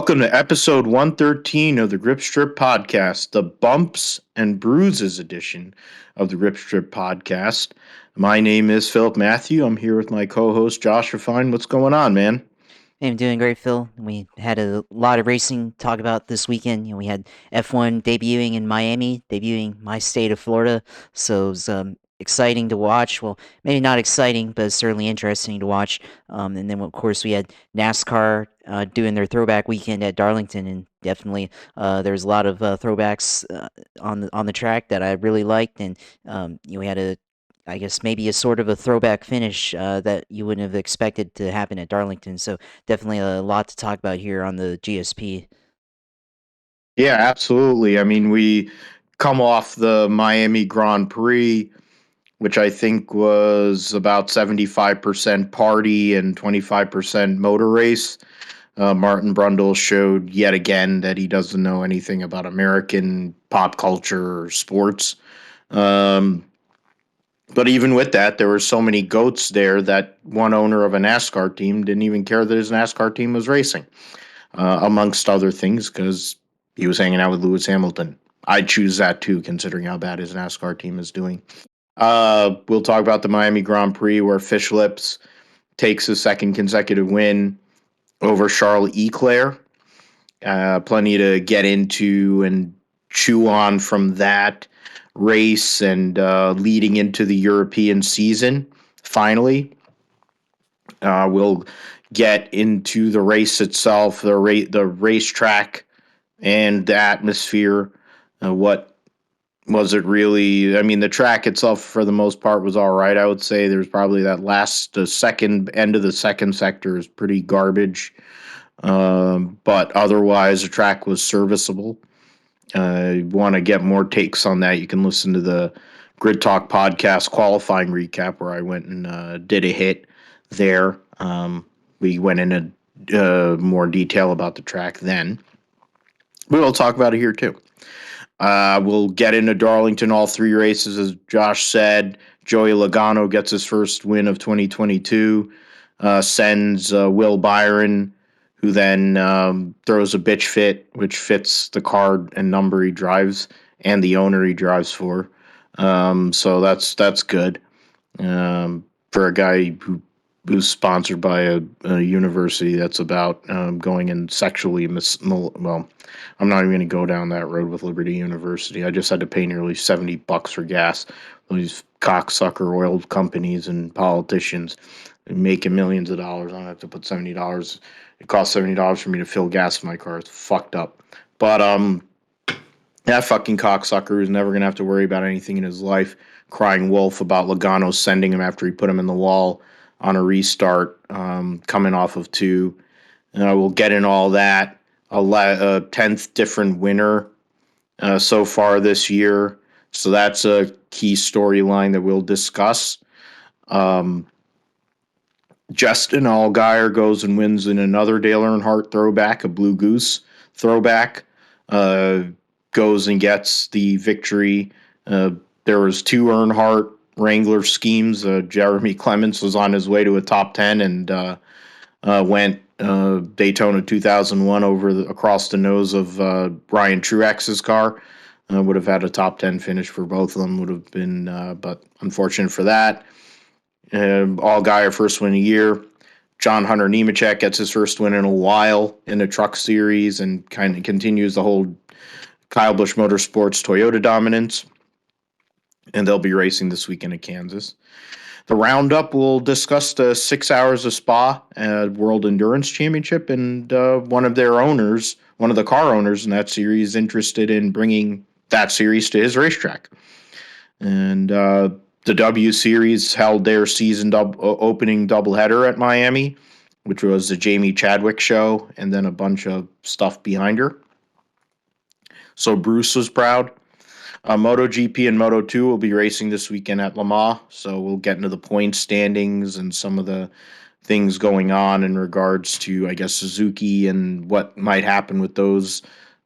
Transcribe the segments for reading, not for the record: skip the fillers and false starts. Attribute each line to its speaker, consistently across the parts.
Speaker 1: Welcome to episode 113 of the Grip Strip Podcast, the Bumps and Bruises edition of the Grip Strip Podcast. My name is Philip Matthew. I'm here with my co-host Josh Refine. What's going on, man?
Speaker 2: Hey, I'm doing great, Phil. We had a lot of racing to talk about this weekend. We had F1 debuting in Miami, debuting my state of Florida. So it was exciting to watch. Well, maybe not exciting, but certainly interesting to watch. And then, of course, we had NASCAR doing their throwback weekend at Darlington, and definitely there's a lot of throwbacks on the track that I really liked. And we had I guess maybe a sort of a throwback finish that you wouldn't have expected to happen at Darlington. So definitely a lot to talk about here on the GSP.
Speaker 1: Yeah, absolutely. I mean, we come off the Miami Grand Prix, which I think was about 75% party and 25% motor race. Martin Brundle showed yet again that he doesn't know anything about American pop culture or sports. Um, but even with that, there were so many goats there that one owner of a NASCAR team didn't even care that his NASCAR team was racing, amongst other things, because he was hanging out with Lewis Hamilton. I'd choose that too, considering how bad his NASCAR team is doing. We'll talk about the Miami Grand Prix, where Fish Lips takes his second consecutive win over Charles Leclerc. Plenty to get into and chew on from that race and leading into the European season. Finally, we'll get into the race itself, the racetrack, and the atmosphere. What was it really? I mean, the track itself, for the most part, was all right. I would say there's probably the second end of the second sector is pretty garbage. But otherwise, the track was serviceable. Want to get more takes on that, you can listen to the Grid Talk podcast qualifying recap, where I went and did a hit there. We went into more detail about the track then. But we'll talk about it here too. We'll get into Darlington, all three races, as Josh said. Joey Logano gets his first win of 2022, sends Will Byron, who then throws a bitch fit, which fits the car and number he drives and the owner he drives for. So that's good for a guy who's sponsored by a university that's about going and sexually well, I'm not even going to go down that road with Liberty University. I just had to pay nearly $70 for gas. These cocksucker oil companies and politicians making millions of dollars. I don't have to put $70. It costs $70 for me to fill gas in my car. It's fucked up. But that fucking cocksucker is never gonna have to worry about anything in his life. Crying wolf about Logano sending him after he put him in the wall on a restart, coming off of two. And I will get in all that. A 10th different winner so far this year. So that's a key storyline that we'll discuss. Justin Allgaier goes and wins in another Dale Earnhardt throwback, a Blue Goose throwback. Goes and gets the victory. There was two Earnhardt Wrangler schemes. Jeremy Clements was on his way to a top 10 and went Daytona 2001 across the nose of Ryan Truex's car. Would have had a top 10 finish for both of them. Would have been, but unfortunate for that. Allgaier first win of the year. John Hunter Nemechek gets his first win in a while in the truck series and kind of continues the whole Kyle Busch Motorsports Toyota dominance. And they'll be racing this weekend at Kansas. The roundup will discuss the 6 hours of Spa World Endurance Championship, and one of the car owners in that series, interested in bringing that series to his racetrack. And the W Series held their season opening doubleheader at Miami, which was the Jamie Chadwick show, and then a bunch of stuff behind her. So Bruce was proud. Moto Gp and Moto 2 will be racing this weekend at Le Mans, so we'll get into the point standings and some of the things going on in regards to, I guess, Suzuki and what might happen with those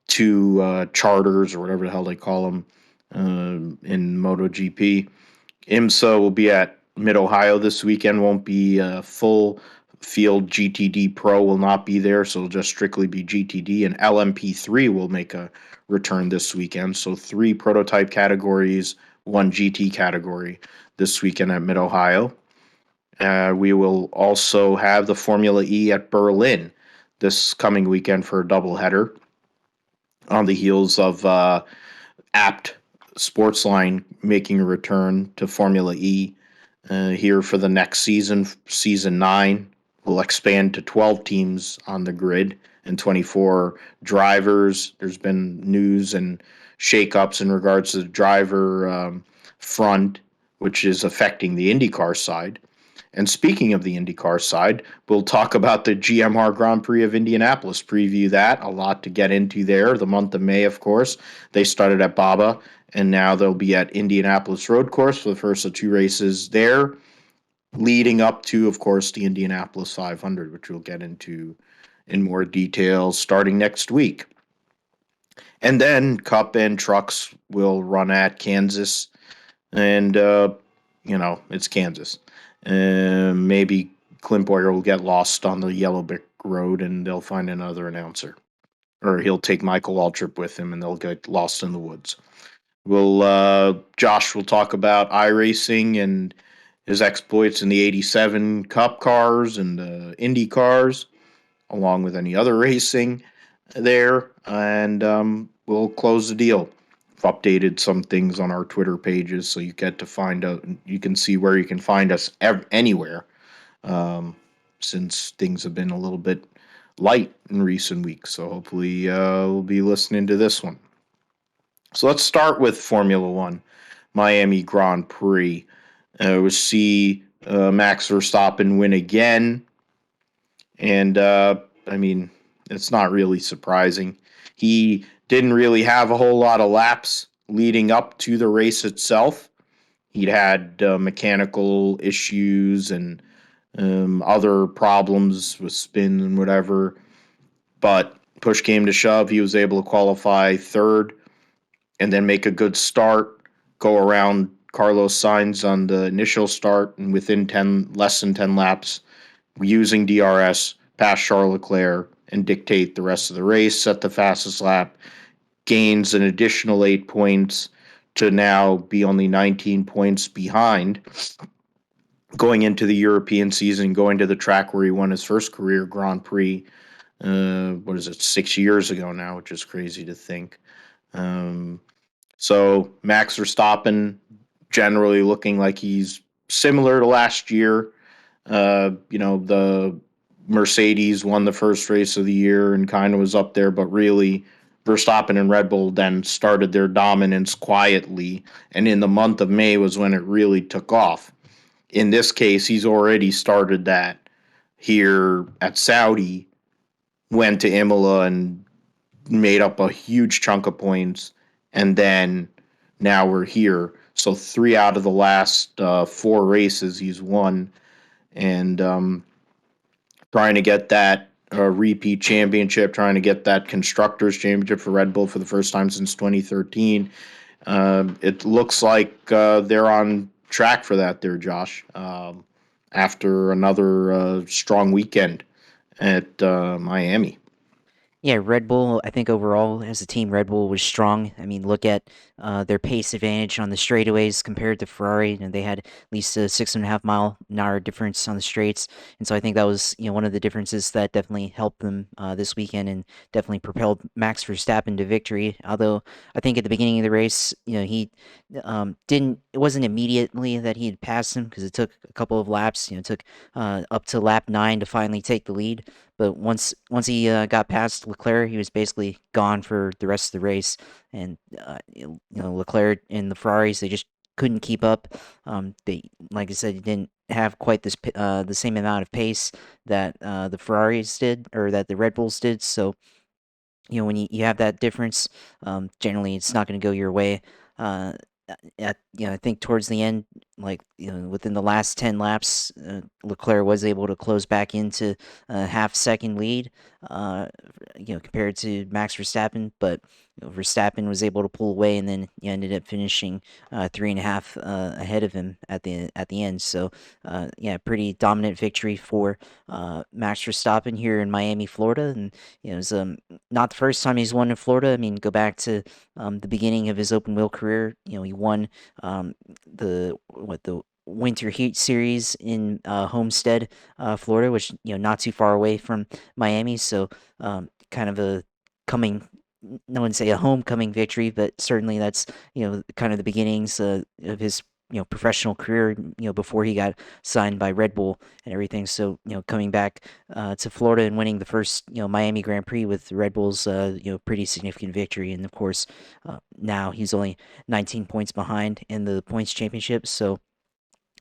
Speaker 1: two charters, or whatever the hell they call them, in Moto GP. IMSA will be at Mid-Ohio this weekend. Won't be full Field GTD Pro will not be there, so it'll just strictly be GTD, and LMP3 will make a return this weekend. So 3 prototype categories, 1 GT category this weekend at Mid Ohio. We will also have the Formula E at Berlin this coming weekend for a doubleheader on the heels of Apt Sportsline making a return to Formula E here for the next season. Season 9 will expand to 12 teams on the grid and 24 drivers. There's been news and shakeups in regards to the driver front, which is affecting the IndyCar side. And speaking of the IndyCar side, we'll talk about the GMR Grand Prix of Indianapolis, preview that. A lot to get into there. The month of May, of course. They started at Baba, and now they'll be at Indianapolis Road Course for the first of 2 races there, leading up to, of course, the Indianapolis 500, which we'll get into in more detail starting next week. And then Cup and Trucks will run at Kansas, and, it's Kansas. Maybe Clint Boyer will get lost on the Yellow Brick Road and they'll find another announcer. Or he'll take Michael Waltrip with him and they'll get lost in the woods. Josh will talk about iRacing and his exploits in the 87 Cup cars and the Indy cars, along with any other racing there. And we'll close the deal. I've updated some things on our Twitter pages so you get to find out. You can see where you can find us anywhere, since things have been a little bit light in recent weeks. So hopefully we'll be listening to this one. So let's start with Formula One, Miami Grand Prix. We'll see Max Verstappen win again. And, it's not really surprising. He didn't really have a whole lot of laps leading up to the race itself. He'd had mechanical issues and other problems with spin and whatever. But push came to shove. He was able to qualify third and then make a good start, go around Carlos Sainz on the initial start, and within less than 10 laps, using DRS, pass Charles Leclerc and dictate the rest of the race, set the fastest lap, gains an additional 8 points to now be only 19 points behind going into the European season, going to the track where he won his first career Grand Prix, 6 years ago now, which is crazy to think. So Max Verstappen generally looking like he's similar to last year. The Mercedes won the first race of the year and kind of was up there, but really Verstappen and Red Bull then started their dominance quietly, and in the month of May was when it really took off. In this case, he's already started that here at Saudi, went to Imola and made up a huge chunk of points, and then now we're here. So 3 out of the last 4 races he's won, and trying to get that repeat championship, trying to get that Constructors' Championship for Red Bull for the first time since 2013. It looks like they're on track for that there, Josh, after another strong weekend at Miami.
Speaker 2: Yeah, Red Bull, I think overall as a team, Red Bull was strong. I mean, look at their pace advantage on the straightaways compared to Ferrari, and they had at least a 6.5 mile an hour difference on the straights. And so I think that was one of the differences that definitely helped them this weekend and definitely propelled Max Verstappen to victory. Although I think at the beginning of the race, he didn't. It wasn't immediately that he had passed him because it took a couple of laps. It took up to lap 9 to finally take the lead. But once he got past Leclerc, he was basically gone for the rest of the race. And Leclerc and the Ferraris, they just couldn't keep up. They, like I said, didn't have quite the same amount of pace that the Ferraris did or that the Red Bulls did. So when you have that difference, generally it's not going to go your way. I think towards the end, like within the last 10 laps, Leclerc was able to close back into a half-second lead, compared to Max Verstappen. But Verstappen was able to pull away, and then ended up finishing 3.5 ahead of him at the end. So yeah, pretty dominant victory for Max Verstappen here in Miami, Florida, and it was not the first time he's won in Florida. I mean, go back to the beginning of his open wheel career. He won the Winter Heat Series in Homestead, Florida, which not too far away from Miami. So kind of a coming, no one say a homecoming victory, but certainly that's kind of the beginnings of his professional career. Before he got signed by Red Bull and everything. So coming back to Florida and winning the first Miami Grand Prix with Red Bull's pretty significant victory, and of course now he's only 19 points behind in the points championship. So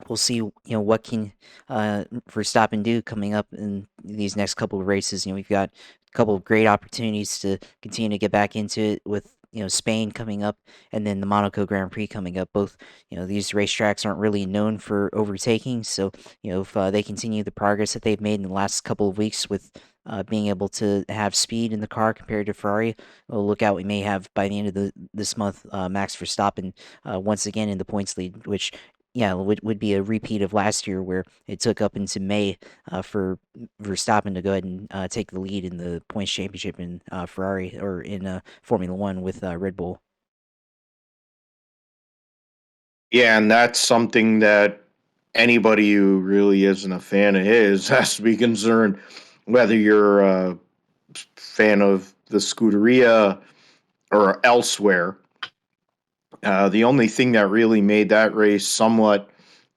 Speaker 2: we'll see, what can Verstappen do coming up in these next couple of races. We've got a couple of great opportunities to continue to get back into it with Spain coming up, and then the Monaco Grand Prix coming up. Both these racetracks aren't really known for overtaking, so if they continue the progress that they've made in the last couple of weeks with being able to have speed in the car compared to Ferrari, well, look out, we may have by the end of this month Max Verstappen once again in the points lead, which yeah, would be a repeat of last year where it took up into May for Verstappen to go ahead and take the lead in the points championship in Ferrari or in Formula One with Red Bull.
Speaker 1: Yeah, and that's something that anybody who really isn't a fan of his has to be concerned, whether you're a fan of the Scuderia or elsewhere. The only thing that really made that race somewhat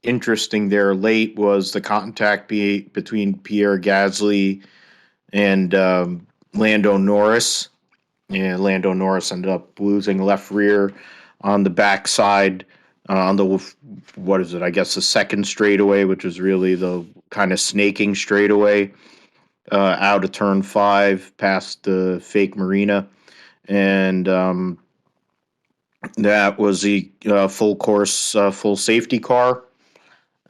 Speaker 1: interesting there late was the contact between Pierre Gasly and Lando Norris. Yeah, Lando Norris ended up losing left rear on the backside on the what is it? I guess the second straightaway, which is really the kind of snaking straightaway out of turn 5 past the fake marina, and that was the full course, full safety car.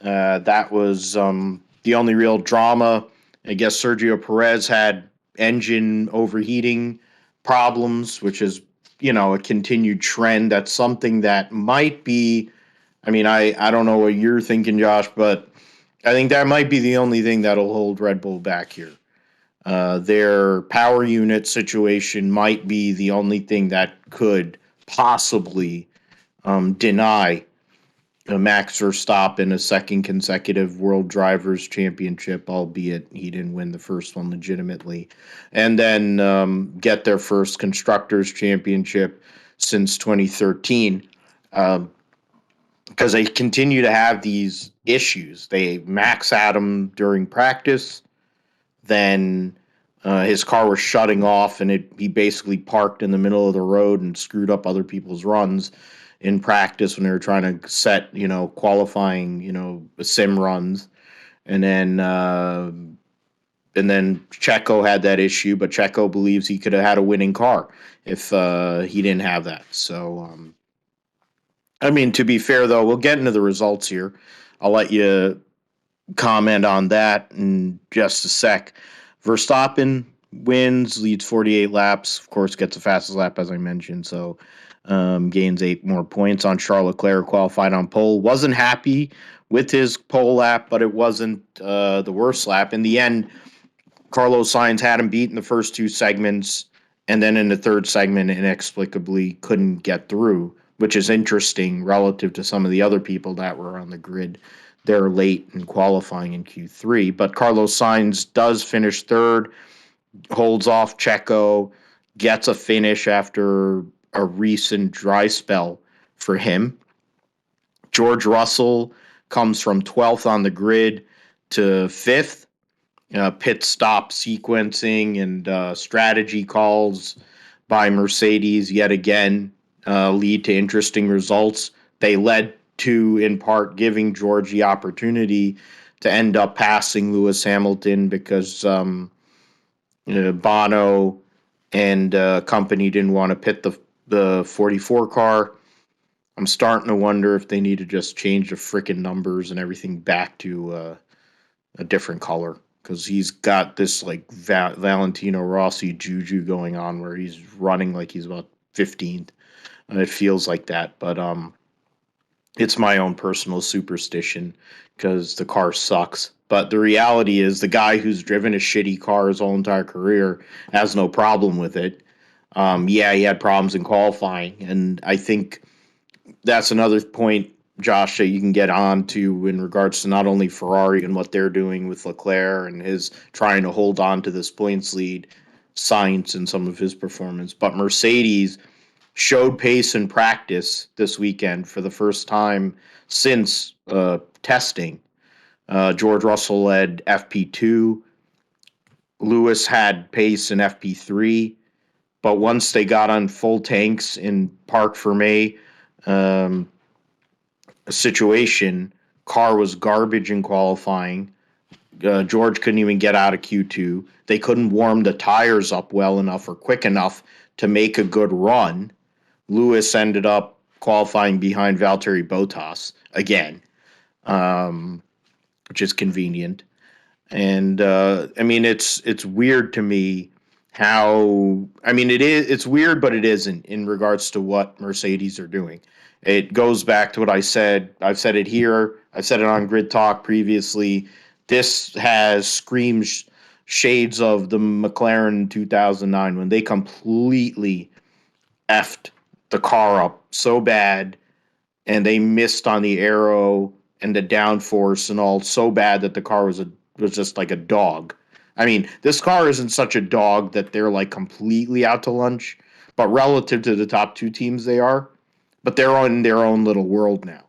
Speaker 1: That was the only real drama. I guess Sergio Perez had engine overheating problems, which is, a continued trend. That's something that might be, I mean, I don't know what you're thinking, Josh, but I think that might be the only thing that'll hold Red Bull back here. Their power unit situation might be the only thing that could possibly deny Max Verstappen a second consecutive World Drivers' Championship, albeit he didn't win the first one legitimately, and then get their first Constructors' Championship since 2013. Because they continue to have these issues. They max at him during practice, then his car was shutting off, and he basically parked in the middle of the road and screwed up other people's runs in practice when they were trying to set, qualifying, sim runs, and then Checo had that issue, but Checo believes he could have had a winning car if he didn't have that. So, I mean, to be fair though, we'll get into the results here. I'll let you comment on that in just a sec. Verstappen wins, leads 48 laps, of course, gets the fastest lap, as I mentioned, so gains 8 more points on Charles Leclerc, qualified on pole. Wasn't happy with his pole lap, but it wasn't the worst lap. In the end, Carlos Sainz had him beat in the first 2 segments, and then in the third segment, inexplicably couldn't get through, which is interesting relative to some of the other people that were on the grid. They're late in qualifying in Q3. But Carlos Sainz does finish third, holds off Checo, gets a finish after a recent dry spell for him. George Russell comes from 12th on the grid to 5th. Pit stop sequencing and strategy calls by Mercedes yet again lead to interesting results. They led to, in part, giving George the opportunity to end up passing Lewis Hamilton because Bono and company didn't want to pit the 44 car. I'm starting to wonder if they need to just change the freaking numbers and everything back to a different color, because he's got this like Valentino Rossi juju going on where he's running like he's about 15th. It feels like that, but it's my own personal superstition because the car sucks. But the reality is, the guy who's driven a shitty car his whole entire career has no problem with it. Yeah, he had problems in qualifying, and I think that's another point, Josh, that you can get on to in regards to not only Ferrari and what they're doing with Leclerc and his trying to hold on to this points lead, science in some of his performance, but Mercedes showed pace in practice this weekend for the first time since testing. George Russell led FP2. Lewis had pace in FP3. But once they got on full tanks in Parc Fermé um, situation, car was garbage in qualifying. George couldn't even get out of Q2. They couldn't warm the tires up well enough or quick enough to make a good run. Lewis ended up qualifying behind Valtteri Bottas again, which is convenient. And I mean, it's weird to me how it's weird, but it isn't in regards to what Mercedes are doing. It goes back to what I said. I've said it here. I've said it on Grid Talk previously. This has screams shades of the McLaren 2009 when they completely effed the car up so bad and they missed on the aero and the downforce and all so bad that the car was just like a dog. I mean, this car isn't such a dog that they're like completely out to lunch, but relative to the top two teams they are, but they're on their own little world now.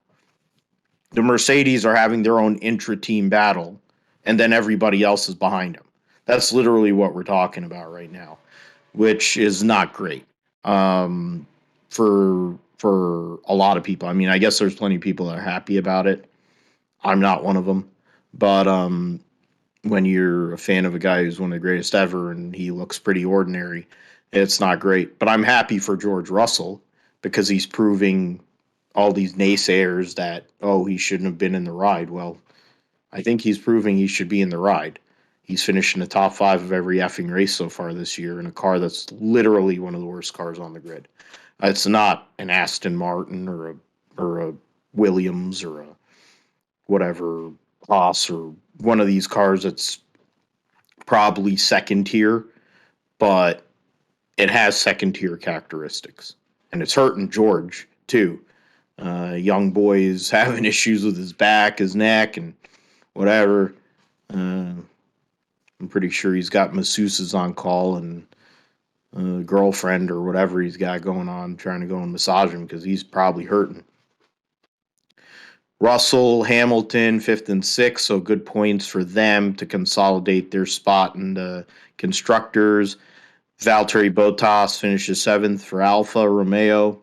Speaker 1: The Mercedes are having their own intra-team battle, and then everybody else is behind them. That's literally what we're talking about right now, which is not great for a lot of people. I mean, I guess there's plenty of people that are happy about it. I'm not one of them, but when you're a fan of a guy who's one of the greatest ever and he looks pretty ordinary, it's not great. But I'm happy for George Russell because he's proving all these naysayers that, oh, he shouldn't have been in the ride. Well, I think he's proving he should be in the ride. He's finished in the top 5 of every effing race so far this year in a car that's literally one of the worst cars on the grid. It's not an Aston Martin or a Williams or a whatever Haas or one of these cars that's probably second tier, but it has second tier characteristics, and it's hurting George too. Young boy's having issues with his back, his neck, and whatever. I'm pretty sure he's got masseuses on call and a girlfriend or whatever he's got going on trying to go and massage him because he's probably hurting. Russell, Hamilton, 5th and 6th, so good points for them to consolidate their spot in the constructors. Valtteri Bottas finishes 7th for Alfa Romeo.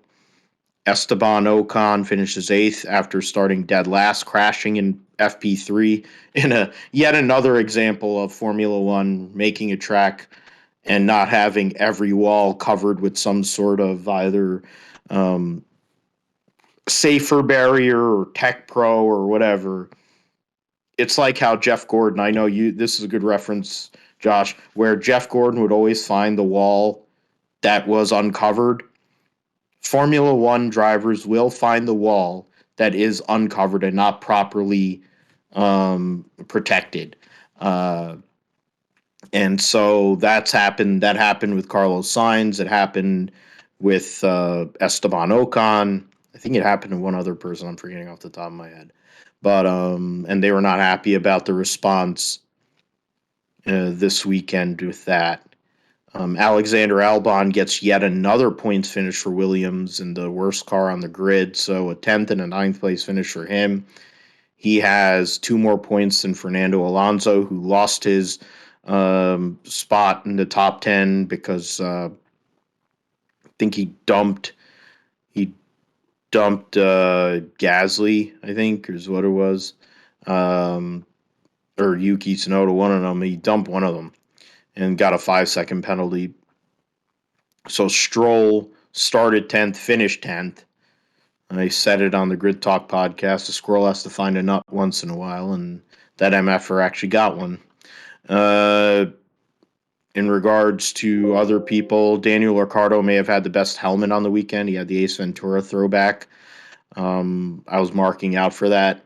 Speaker 1: Esteban Ocon finishes 8th after starting dead last, crashing in FP3 in a yet another example of Formula One making a track and not having every wall covered with some sort of either safer barrier or Tech Pro or whatever. It's like how Jeff Gordon, I know this is a good reference, Josh, where Jeff Gordon would always find the wall that was uncovered. Formula One drivers will find the wall that is uncovered and not properly protected. And so that's happened. That happened with Carlos Sainz. It happened with Esteban Ocon. I think it happened to one other person. I'm forgetting off the top of my head. But and they were not happy about the response this weekend with that. Alexander Albon gets yet another points finish for Williams in the worst car on the grid, so a 10th and a 9th place finish for him. He has 2 more points than Fernando Alonso, who lost his spot in the top 10 because I think he dumped Gasly, I think, is what it was, or Yuki Tsunoda, one of them. He dumped one of them and got a 5-second penalty. So Stroll started 10th, finished 10th. I said it on the Grid Talk podcast. The squirrel has to find a nut once in a while, and that MFer actually got one. in regards to other people, Daniel Ricciardo may have had the best helmet on the weekend. He had the Ace Ventura throwback. I was marking out for that.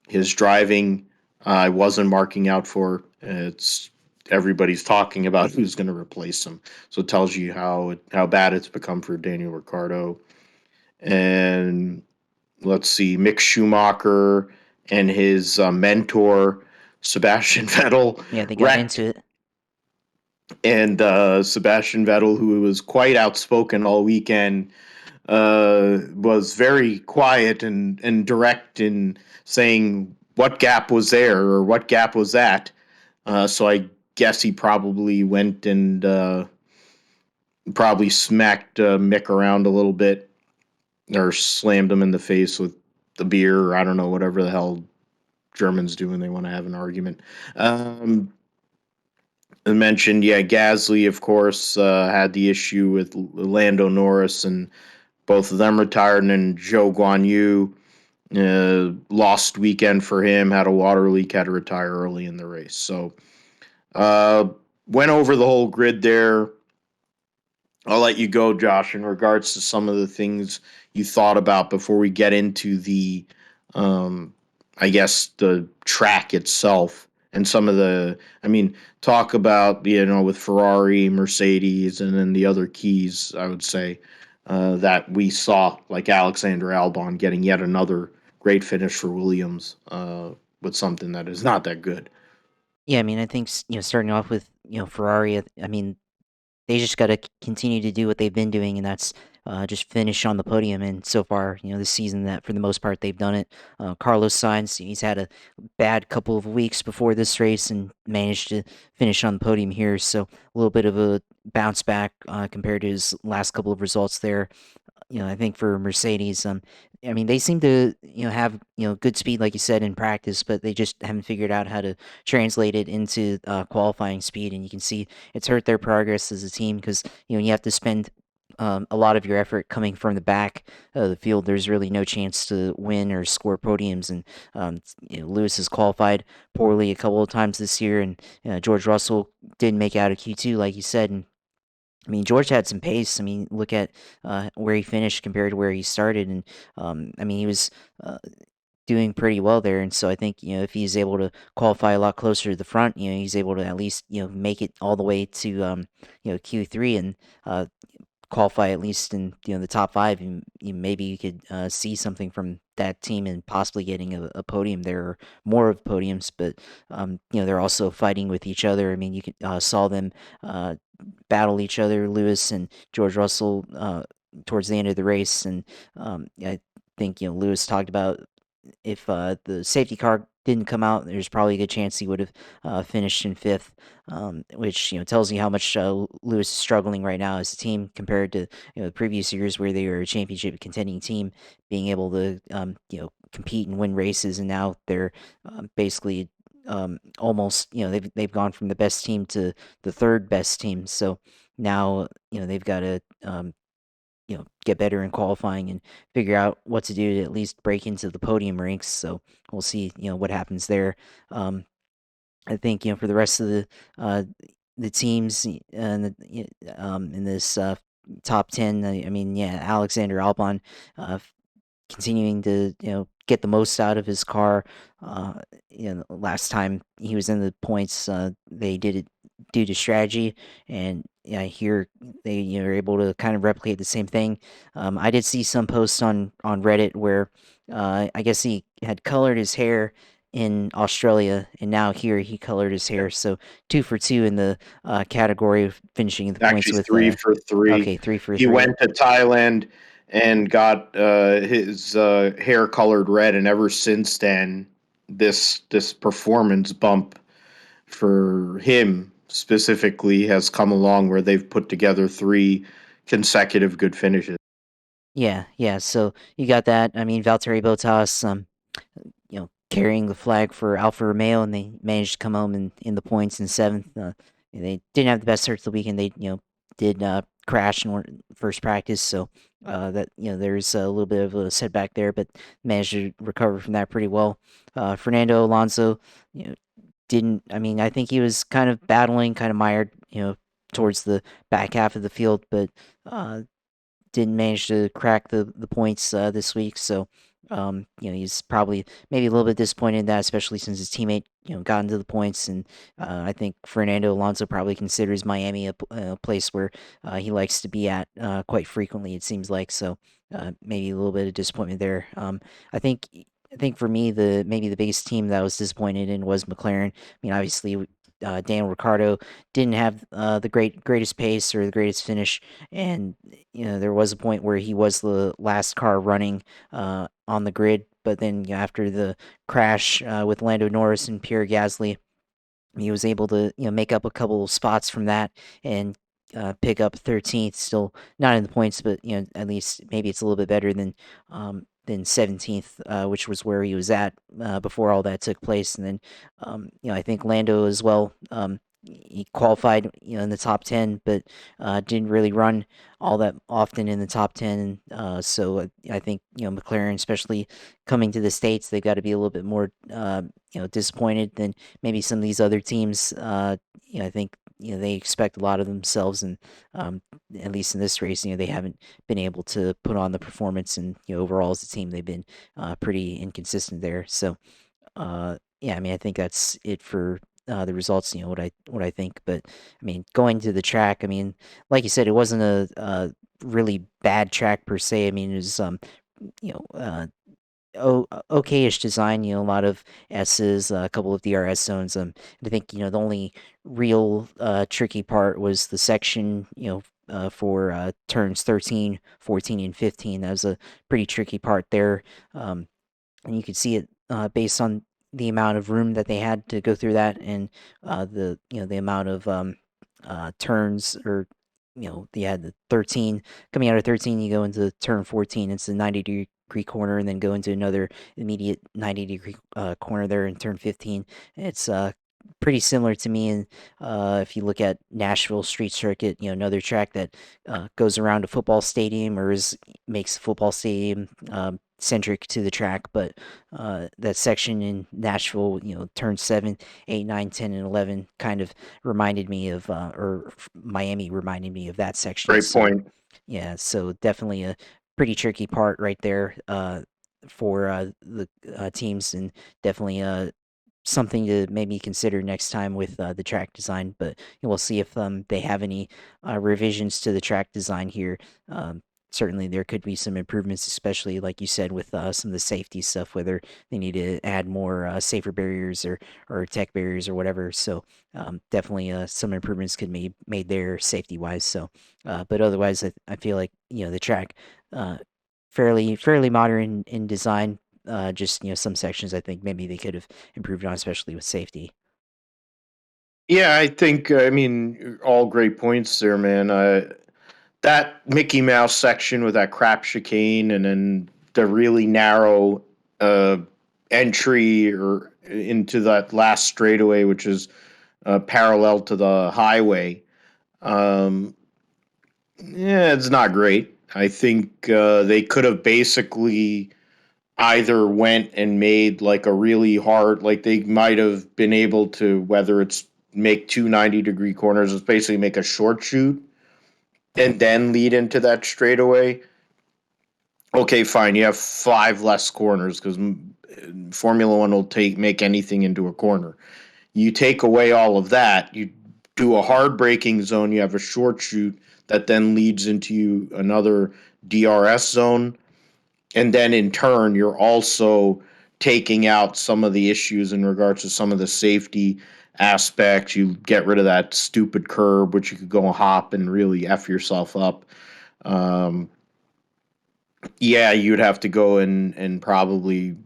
Speaker 1: His driving, I wasn't marking out for. It's everybody's talking about who's going to replace him, so it tells you how bad it's become for Daniel Ricciardo. And let's see, Mick Schumacher and his mentor Sebastian Vettel
Speaker 2: Yeah, they got
Speaker 1: wrecked,
Speaker 2: into it.
Speaker 1: and Sebastian Vettel, who was quite outspoken all weekend, was very quiet and direct in saying what gap was there or what gap was that. So I guess he probably went and probably smacked Mick around a little bit or slammed him in the face with the beer or I don't know, whatever the hell Germans do when they want to have an argument. I mentioned, yeah, Gasly, of course, had the issue with Lando Norris, and both of them retired, and then Zhou Guan Yu, lost weekend for him, had a water leak, had to retire early in the race. So, uh, went over the whole grid there. I'll let you go, Josh, in regards to some of the things you thought about before we get into the, um, I guess, the track itself and some of the, I mean, talk about, with Ferrari, Mercedes, and then the other keys, I would say, that we saw, like Alexander Albon getting yet another great finish for Williams, with something that is not that good.
Speaker 2: Yeah, I mean, I think starting off with Ferrari. I mean, they just got to continue to do what they've been doing, and that's just finish on the podium. And so far, this season, that for the most part they've done it. Carlos Sainz, he's had a bad couple of weeks before this race and managed to finish on the podium here. So a little bit of a bounce back compared to his last couple of results there. I think for Mercedes, I mean, they seem to, have, good speed, like you said, in practice, but they just haven't figured out how to translate it into qualifying speed. And you can see it's hurt their progress as a team because, you have to spend a lot of your effort coming from the back of the field. There's really no chance to win or score podiums. And, Lewis has qualified poorly a couple of times this year, and George Russell didn't make out of Q2, like you said. And I mean, George had some pace. I mean, look at where he finished compared to where he started, and I mean, he was uh, doing pretty well there. And so I think if he's able to qualify a lot closer to the front, he's able to at least make it all the way to Q3 and uh, qualify at least in the top five. And maybe you could see something from that team and possibly getting a podium there or more of podiums. But they're also fighting with each other. I mean, you could saw them. Battle each other, Lewis and George Russell, towards the end of the race. And I think Lewis talked about if the safety car didn't come out, there's probably a good chance he would have finished in fifth, which tells you how much Lewis is struggling right now as a team compared to the previous years where they were a championship contending team, being able to compete and win races, and now they're basically almost they've gone from the best team to the third best team. So now they've got to get better in qualifying and figure out what to do to at least break into the podium ranks. So we'll see what happens there. Um, I think for the rest of the teams and in this top 10, I mean, yeah, Alexander Albon continuing to get the most out of his car. Last time he was in the points, they did it due to strategy, and yeah, here they are able to kind of replicate the same thing. I did see some posts on Reddit where I guess he had colored his hair in Australia, and now here he colored his hair. So 2 for 2 in the category of finishing the points
Speaker 1: Actually,
Speaker 2: with.
Speaker 1: 3 for 3.
Speaker 2: Okay, 3 for 3.
Speaker 1: He went to Thailand and got his hair colored red, and ever since then, this performance bump for him specifically has come along where they've put together 3 consecutive good finishes.
Speaker 2: Yeah, yeah. So you got that. I mean, Valtteri Bottas, carrying the flag for Alfa Romeo, and they managed to come home in the points in seventh. They didn't have the best start to the weekend. They did crash in first practice, so that there's a little bit of a setback there, but managed to recover from that pretty well. Fernando Alonso, didn't. I mean, I think he was kind of battling, kind of mired, towards the back half of the field, but didn't manage to crack the points this week. So, he's probably maybe a little bit disappointed in that, especially since his teammate, got into the points. And I think Fernando Alonso probably considers Miami a place where he likes to be at quite frequently, it seems like. So, maybe a little bit of disappointment there. I think. I think for me, maybe the biggest team that I was disappointed in was McLaren. I mean, obviously, Daniel Ricciardo didn't have the greatest pace or the greatest finish, and there was a point where he was the last car running on the grid. But then after the crash with Lando Norris and Pierre Gasly, he was able to make up a couple of spots from that and pick up 13th. Still not in the points, but at least maybe it's a little bit better than 17th, which was where he was at before all that took place. And then I think Lando as well. He qualified in the top 10, but didn't really run all that often in the top 10. So I think McLaren, especially coming to the States, they've got to be a little bit more disappointed than maybe some of these other teams. I think they expect a lot of themselves, and at least in this race, they haven't been able to put on the performance. And overall as a team, they've been pretty inconsistent there. So yeah, I mean, I think that's it for the results. What I think, but I mean, going to the track, I mean, like you said, it wasn't a really bad track per se. I mean, it was you know. Okayish design, a lot of S's, a couple of DRS zones. I think the only real tricky part was the section, for turns 13, 14, and 15. That was a pretty tricky part there, and you could see it based on the amount of room that they had to go through that, and the amount of turns, or they had the 13 coming out of 13. You go into turn 14, it's a 90-degree corner, and then go into another immediate 90-degree corner there in turn 15. It's pretty similar to me. And if you look at Nashville Street Circuit, another track that goes around a football stadium, or makes a football stadium centric to the track. But that section in Nashville, turn 7, 8, 9, 10, and 11 kind of reminded me of, Miami reminded me of that section.
Speaker 1: Great
Speaker 2: So
Speaker 1: point.
Speaker 2: yeah, so definitely a pretty tricky part right there for the teams, and definitely something to maybe consider next time with the track design. But we'll see if they have any revisions to the track design here. Certainly, there could be some improvements, especially like you said with some of the safety stuff, whether they need to add more safer barriers or tech barriers or whatever. So definitely some improvements could be made there safety wise. So, but otherwise, I feel like the track uh, fairly modern in design. Just some sections I think maybe they could have improved on, especially with safety.
Speaker 1: Yeah, I think, I mean, all great points there, man. That Mickey Mouse section with that crap chicane, and then the really narrow uh, entry or into that last straightaway, which is parallel to the highway. Um, yeah, it's not great. I think they could have basically either went and made like a really hard, like they might have been able to, whether it's make two 90-degree corners, it's basically make a short shoot and then lead into that straightaway. Okay, fine. You have five less corners because Formula One will make anything into a corner. You take away all of that. You do a hard braking zone. You have a short shoot that then leads into another DRS zone, and then in turn, you're also taking out some of the issues in regards to some of the safety aspects. You get rid of that stupid curb, which you could go hop and really F yourself up. Um, yeah, you'd have to go and probably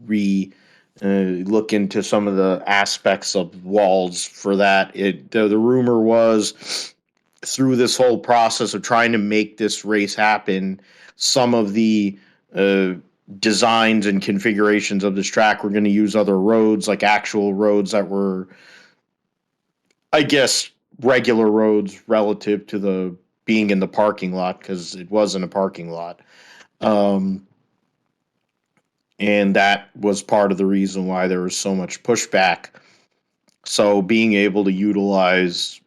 Speaker 1: look into some of the aspects of walls for that. The rumor was through this whole process of trying to make this race happen, some of the uh, designs and configurations of this track were going to use other roads, like actual roads that were, I guess, regular roads relative to the being in the parking lot, because it wasn't a parking lot. Um, and that was part of the reason why there was so much pushback. So being able to utilize,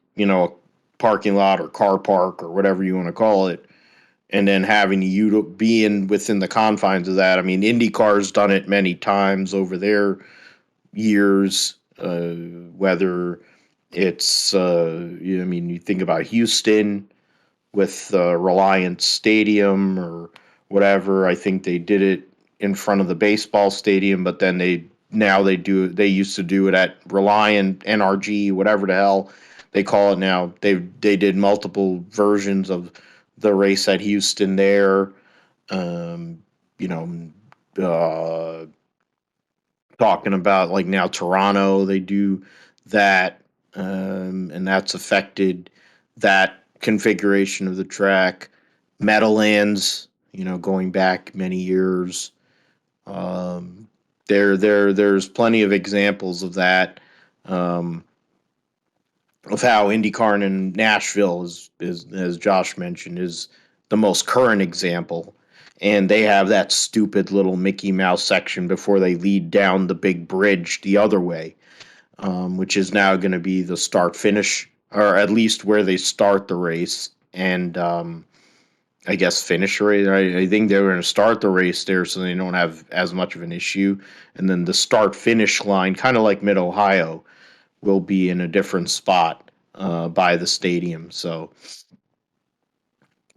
Speaker 1: parking lot or car park or whatever you want to call it, and then having you to be in within the confines of that. I mean, IndyCar's done it many times over their years, whether it's, I mean, you think about Houston with Reliance Stadium or whatever. I think they did it in front of the baseball stadium, but then they used to do it at Reliant NRG, whatever the hell they call it now. They did multiple versions of the race at Houston there. Um, you know, uh, talking about like now Toronto, they do that, and that's affected that configuration of the track. Meadowlands, going back many years. Um, there's plenty of examples of that. Um, of how IndyCar in Nashville is, as Josh mentioned, is the most current example. And they have that stupid little Mickey Mouse section before they lead down the big bridge the other way, which is now going to be the start finish, or at least where they start the race. And I guess finish race. I think they were going to start the race there so they don't have as much of an issue. And then the start finish line, kind of like Mid Ohio, will be in a different spot by the stadium. So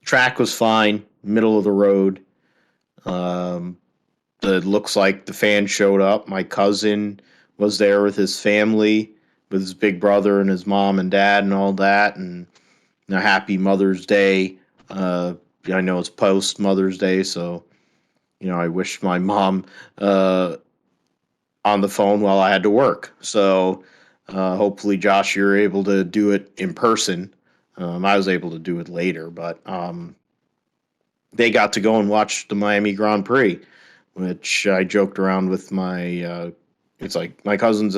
Speaker 1: track was fine, middle of the road. Um, it looks like the fans showed up. My cousin was there with his family, with his big brother and his mom and dad and all that. And a happy Mother's Day. I know it's post Mother's Day, so I wish my mom on the phone while I had to work. So hopefully, Josh, you're able to do it in person. I was able to do it later, but they got to go and watch the Miami Grand Prix, which I joked around with my. It's like my cousin's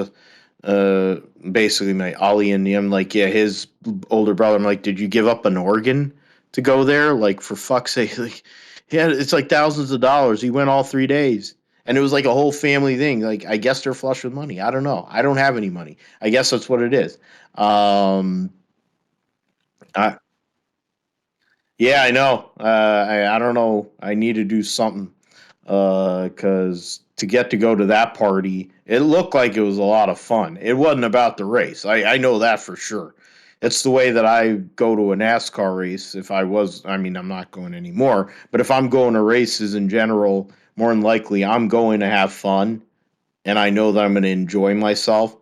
Speaker 1: basically my Ollie, and I'm like, yeah, his older brother. I'm like, did you give up an organ to go there? Like, for fuck's sake, like, yeah, it's like thousands of dollars. He went all 3 days. And it was like a whole family thing. Like, I guess they're flush with money. I don't know. I don't have any money. I guess that's what it is. Um, I, yeah, I know. I don't know. I need to do something because to get to go to that party, it looked like it was a lot of fun. It wasn't about the race. I know that for sure. It's the way that I go to a NASCAR race. If I was, I mean, I'm not going anymore, but if I'm going to races in general, more than likely I'm going to have fun and I know that I'm going to enjoy myself.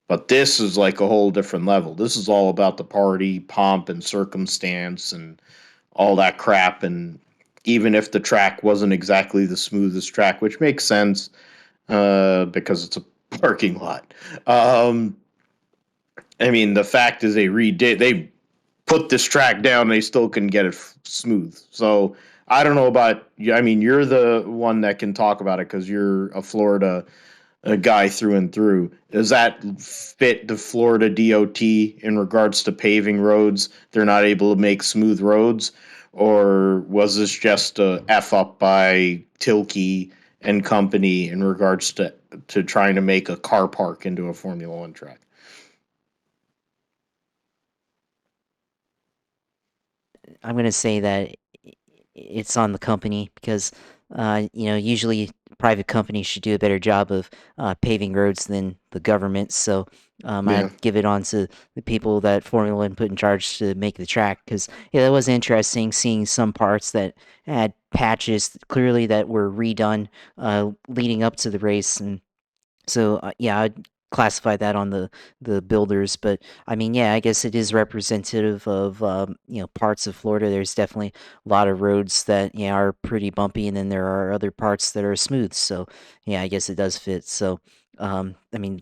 Speaker 1: But this is like a whole different level. This is all about the party, pomp, and circumstance, and all that crap. And even if the track wasn't exactly the smoothest track, which makes sense because it's a parking lot. Um, I mean, the fact is they put this track down, they still couldn't get it smooth. So I don't know about you. I mean, you're the one that can talk about it because you're a Florida a guy through and through. Does that fit the Florida DOT in regards to paving roads? They're not able to make smooth roads, or was this just a f up by Tilke and company in regards to trying to make a car park into a Formula One track?
Speaker 2: I'm gonna say that it's on the company because usually private companies should do a better job of paving roads than the government. So
Speaker 1: Yeah,
Speaker 2: I'd give it on to the people that Formula One put in charge to make the track because yeah, that was interesting seeing some parts that had patches clearly that were redone leading up to the race. And so yeah, I'd classify that on the builders, but I mean, yeah, I guess it is representative of parts of Florida. There's definitely a lot of roads that are pretty bumpy, and then there are other parts that are smooth. So yeah, I guess it does fit. So I mean,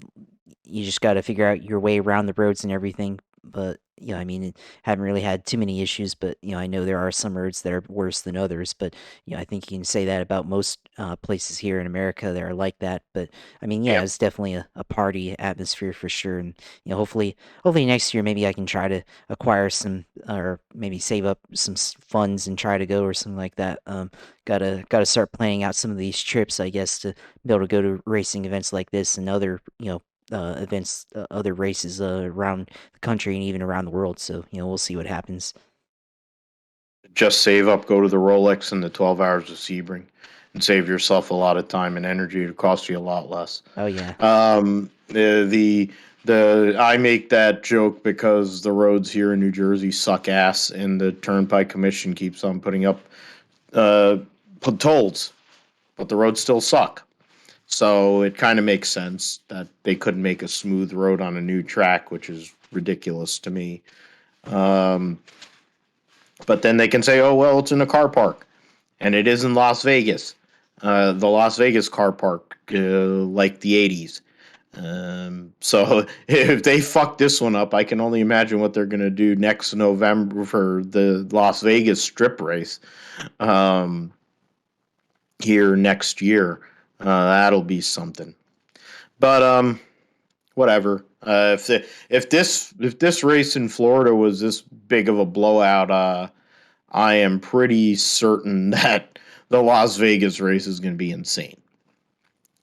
Speaker 2: you just got to figure out your way around the roads and everything. But I mean, haven't really had too many issues. But I know there are some roads that are worse than others. But I think you can say that about most places here in America that are like that. But I mean, yeah,
Speaker 1: yeah,
Speaker 2: it's definitely a party atmosphere for sure. And hopefully next year maybe I can try to acquire some or maybe save up some funds and try to go or something like that. Gotta start planning out some of these trips, I guess, to be able to go to racing events like this and other events, other races around the country and even around the world. So we'll see what happens.
Speaker 1: Just save up, go to the Rolex and the 12 hours of Sebring, and save yourself a lot of time and energy. It'll cost you a lot less.
Speaker 2: Oh yeah,
Speaker 1: The I make that joke because the roads here in New Jersey suck ass, and the Turnpike Commission keeps on putting up uh, tolls, but the roads still suck. So it kind of makes sense that they couldn't make a smooth road on a new track, which is ridiculous to me. Um, but then they can say, "Oh well, it's in a car park," and it is in Las Vegas. The Las Vegas car park, like the '80s. So if they fuck this one up, I can only imagine what they're gonna do next November for the Las Vegas Strip race. Um, Here next year, that'll be something. But whatever. If this race in Florida was this big of a blowout, I am pretty certain that the Las Vegas race is going to be insane.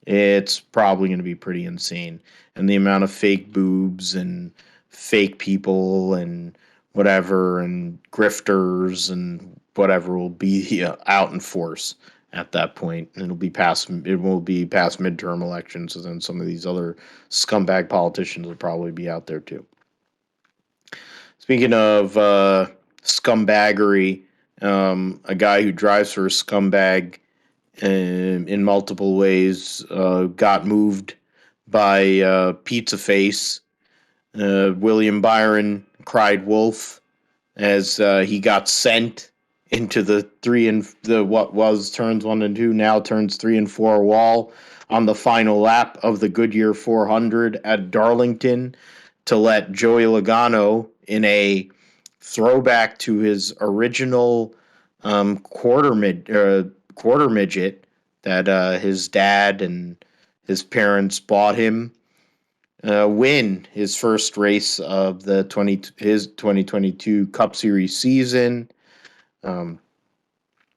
Speaker 1: It's probably going to be pretty insane, and the amount of fake boobs and fake people and whatever and grifters and whatever will be out in force at that point. And it will be past midterm elections, and then some of these other scumbag politicians will probably be out there too. Speaking of scumbaggery, a guy who drives for a scumbag in multiple ways got moved by Pizza Face. William Byron cried wolf as he got sent into the what was turns 1 and 2 now turns 3 and 4 wall on the final lap of the Goodyear 400 at Darlington to let Joey Logano, in a throwback to his original quarter midget that his dad and his parents bought him, win his first race of his 2022 Cup Series season. Um,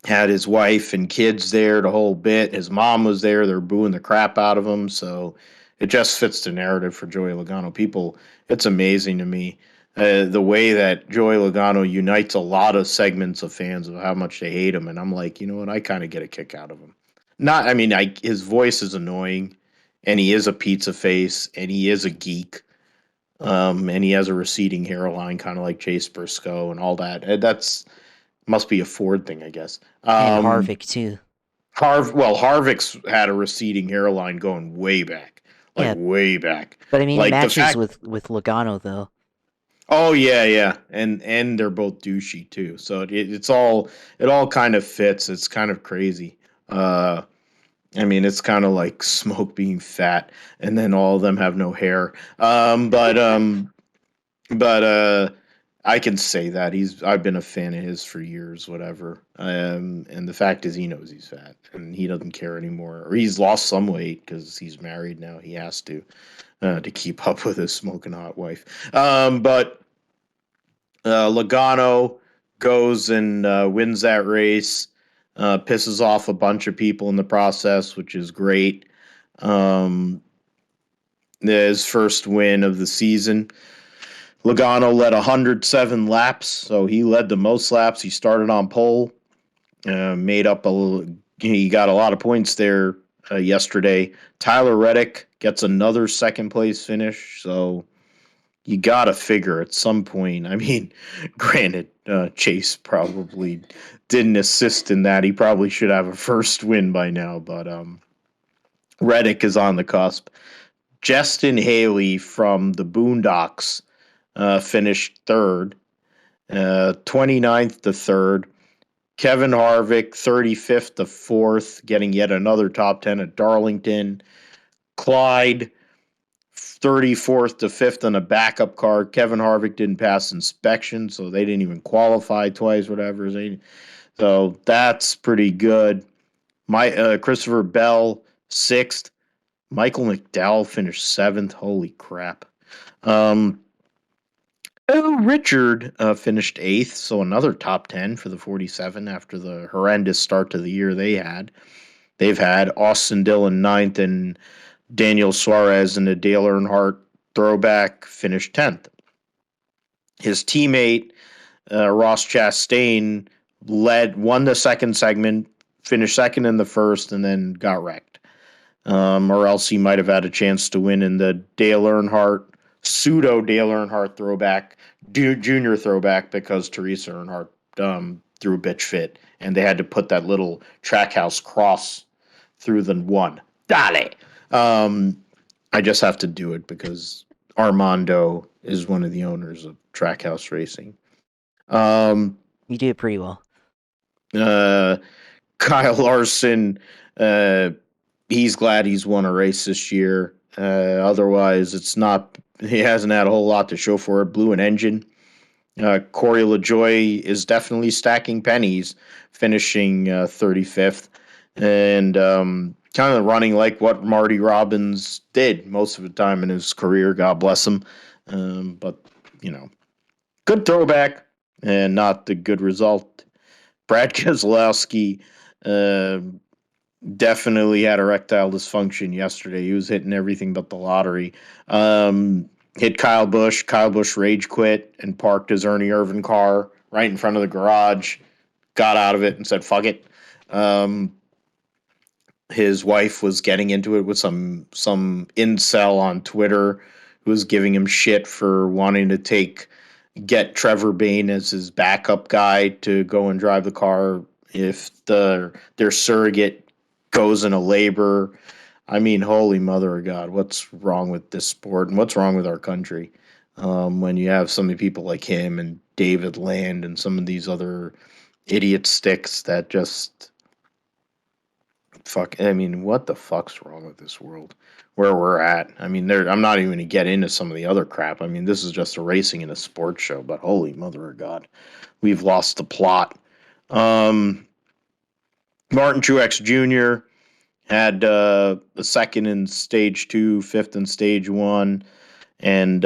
Speaker 1: had his wife and kids there the whole bit. His mom was there. They're booing the crap out of him. So it just fits the narrative for Joey Logano. It's amazing to me the way that Joey Logano unites a lot of segments of fans of how much they hate him. And I'm like, you know what? I kind of get a kick out of him. His voice is annoying, and he is a pizza face, and he is a geek. And he has a receding hairline, kind of like Chase Briscoe and all that. That's must be a Ford thing, I guess.
Speaker 2: and Harvick too.
Speaker 1: Harvick's had a receding hairline going way back, like
Speaker 2: Yeah,
Speaker 1: way back.
Speaker 2: but I mean, it
Speaker 1: Like the
Speaker 2: matches
Speaker 1: fact.
Speaker 2: with Logano though.
Speaker 1: Oh yeah, yeah, and they're both douchey too. So it all kind of fits. It's kind of crazy. It's kind of like Smoke being fat, and then all of them have no hair. But I can say that I've been a fan of his for years, whatever. And the fact is, he knows he's fat, and he doesn't care anymore. Or he's lost some weight because he's married now. He has to keep up with his smoking hot wife. But Logano goes and wins that race, pisses off a bunch of people in the process, which is great. His first win of the season. Logano led 107 laps, so he led the most laps. He started on pole, made up a little. He got a lot of points there yesterday. Tyler Reddick gets another second place finish, so you got to figure at some point. Granted, Chase probably didn't assist in that. He probably should have a first win by now, but Reddick is on the cusp. Justin Haley from the Boondocks finished third, 29th to third. Kevin Harvick, 35th to fourth, getting yet another top 10 at Darlington. Clyde, 34th to fifth on a backup car. Kevin Harvick didn't pass inspection, so they didn't even qualify twice, whatever. So that's pretty good. Christopher Bell, sixth. Michael McDowell finished seventh. Holy crap. Richard finished eighth, so another top 10 for the 47 after the horrendous start to the year they've had. Austin Dillon ninth and Daniel Suarez in the Dale Earnhardt Throwback finished 10th. His teammate, Ross Chastain, won the second segment, finished second in the first, and then got wrecked. Or else he might have had a chance to win in the Dale Earnhardt, pseudo Dale Earnhardt throwback, junior throwback, because Teresa Earnhardt threw a bitch fit, and they had to put that little Trackhouse cross through the one. Dale! I just have to do it because Armando is one of the owners of Trackhouse Racing.
Speaker 2: You do it pretty well.
Speaker 1: Kyle Larson, he's glad he's won a race this year. Otherwise, he hasn't had a whole lot to show for it. Blew an engine. Corey LaJoie is definitely stacking pennies, finishing 35th, and kind of running like what Marty Robbins did most of the time in his career. God bless him. But, good throwback and not the good result. Brad Keselowski definitely had erectile dysfunction yesterday. He was hitting everything but the lottery. Hit Kyle Busch. Kyle Busch rage quit and parked his Ernie Irvan car right in front of the garage. Got out of it and said, fuck it. His wife was getting into it with some incel on Twitter who was giving him shit for wanting to get Trevor Bayne as his backup guy to go and drive the car if their surrogate goes into labor. I mean, holy mother of God, what's wrong with this sport and what's wrong with our country when you have so many people like him and David Land and some of these other idiot sticks that just fuck. I mean, what the fuck's wrong with this world where we're at? I mean, I'm not even going to get into some of the other crap. I mean, this is just a racing and a sports show, but holy mother of God, we've lost the plot. Martin Truex Jr. had a second in stage 2, fifth in stage 1, and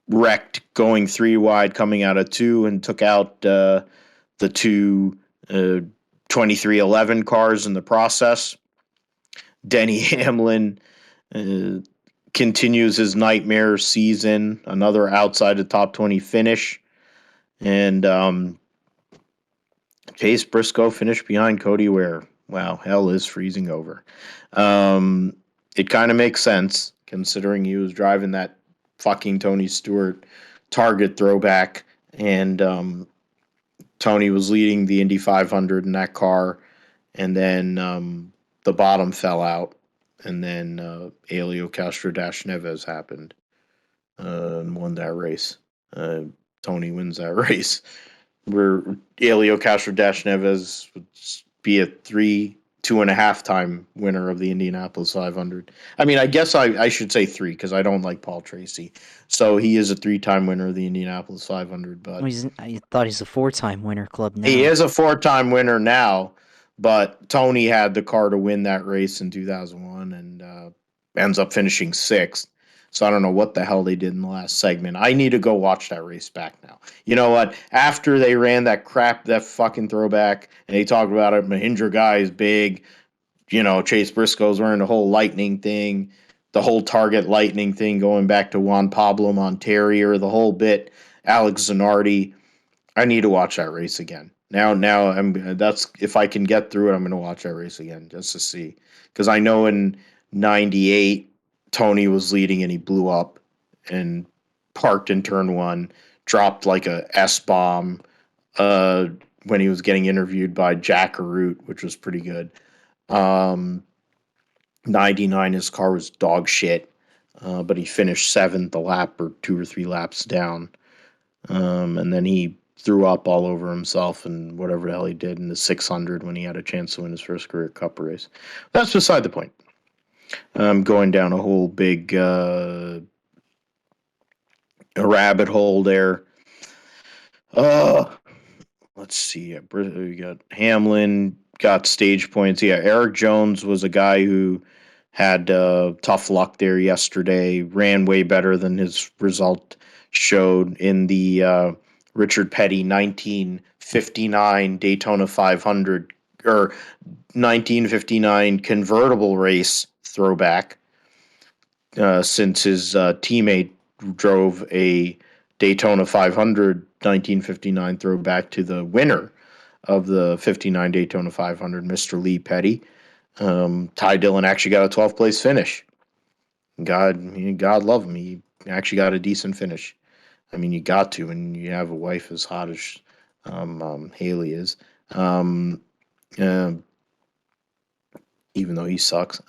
Speaker 1: wrecked going 3 wide coming out of 2 and took out the two 2311 cars in the process. Denny Hamlin continues his nightmare season, another outside the top 20 finish. And Chase Briscoe finished behind Cody Ware. Wow, hell is freezing over. It kind of makes sense considering he was driving that fucking Tony Stewart Target throwback, and Tony was leading the Indy 500 in that car, and then the bottom fell out, and then Helio Castro-Neves happened and won that race. Tony wins that race. Where Helio Castro-Neves would be a 2.5 time winner of the Indianapolis 500. I mean, I guess I should say 3 because I don't like Paul Tracy. So he is a 3-time winner of the Indianapolis 500. But
Speaker 2: I thought he's a 4-time winner club now.
Speaker 1: He is a 4-time winner now, but Tony had the car to win that race in 2001 and ends up finishing 6th. So I don't know what the hell they did in the last segment. I need to go watch that race back now. You know what? After they ran that fucking throwback, and they talked about it, Mahindra guy is big. Chase Briscoe's wearing the whole lightning thing, the whole Target lightning thing going back to Juan Pablo Montoya, the whole bit. Alex Zanardi. I need to watch that race again. Now that's if I can get through it, I'm going to watch that race again just to see. Because I know in 98, Tony was leading and he blew up and parked in turn 1, dropped like a S-bomb when he was getting interviewed by Jack Arute, which was pretty good. 99, his car was dog shit, but he finished 7th a lap or 2 or 3 laps down. And then he threw up all over himself and whatever the hell he did in the 600 when he had a chance to win his first career Cup race. That's beside the point. I'm going down a whole big a rabbit hole there. Let's see. We got Hamlin, got stage points. Yeah, Eric Jones was a guy who had tough luck there yesterday, ran way better than his result showed in the Richard Petty 1959 Daytona 500 or 1959 convertible race throwback. since his teammate drove a Daytona 500 1959 throwback to the winner of the 59 Daytona 500, Mr. Lee Petty. Ty Dillon actually got a 12th place finish. God love him. He actually got a decent finish. I mean, you got to, and you have a wife as hot as Haley is. Um, uh, even though he sucks.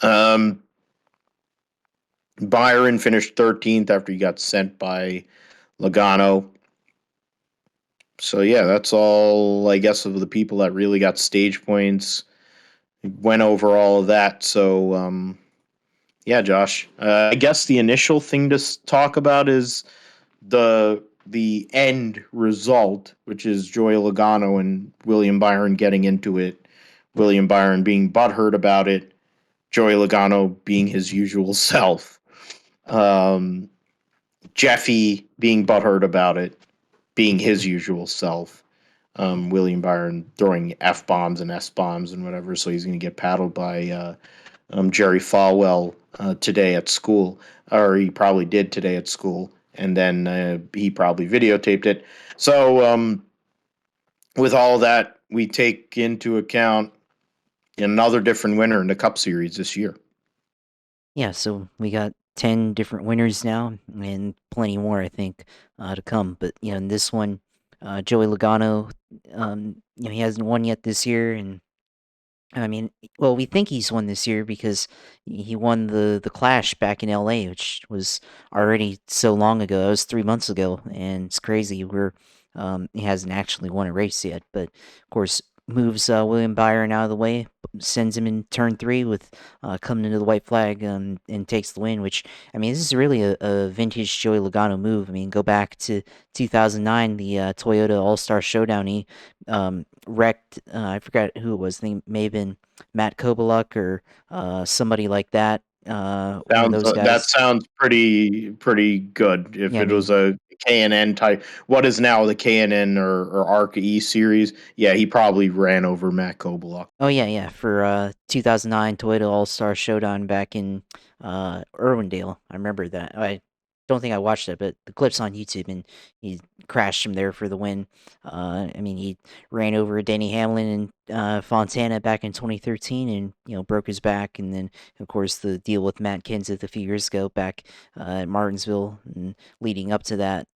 Speaker 1: Byron finished 13th after he got sent by Logano. So yeah, that's all I guess of the people that really got stage points. Went over all of that. So yeah, Josh. I guess the initial thing to talk about is the end result, which is Joey Logano and William Byron getting into it. William Byron being butthurt about it. Joey Logano being his usual self. Um, Jeffy being butthurt about it, being his usual self. William Byron throwing F bombs and S bombs and whatever, so he's going to get paddled by Jerry Falwell today at school, or he probably did today at school, and then he probably videotaped it. So, with all that, we take into account another different winner in the Cup Series this year.
Speaker 2: Yeah, so we got 10 different winners now, and plenty more, I think, to come. But in this one, Joey Logano, he hasn't won yet this year, and I mean, well, we think he's won this year because he won the Clash back in LA, which was already so long ago. It was 3 months ago, and it's crazy. He hasn't actually won a race yet, but of course moves William Byron out of the way, sends him in turn three with coming into the white flag, and takes the win. Which I mean, this is really a vintage Joey Logano move. I mean, go back to 2009, the Toyota All Star Showdown. He wrecked. I forgot who it was. I think it may have been Matt Kobaluk or somebody like that. One of
Speaker 1: Sounds
Speaker 2: those
Speaker 1: that
Speaker 2: guys.
Speaker 1: sounds pretty good. If
Speaker 2: Yeah, I
Speaker 1: it was
Speaker 2: mean,
Speaker 1: a K&N type, what is now the K&N or Arca E series, yeah, he probably ran over Matt Kobaluk.
Speaker 2: oh yeah, yeah. For 2009 Toyota All Star Showdown back in Irwindale, I remember that. I don't think I watched it, but the clips on YouTube, and he crashed from there for the win. I mean, he ran over Denny Hamlin and Fontana back in 2013, and broke his back, and then of course the deal with Matt Kenseth a few years ago back at Martinsville, and leading up to that,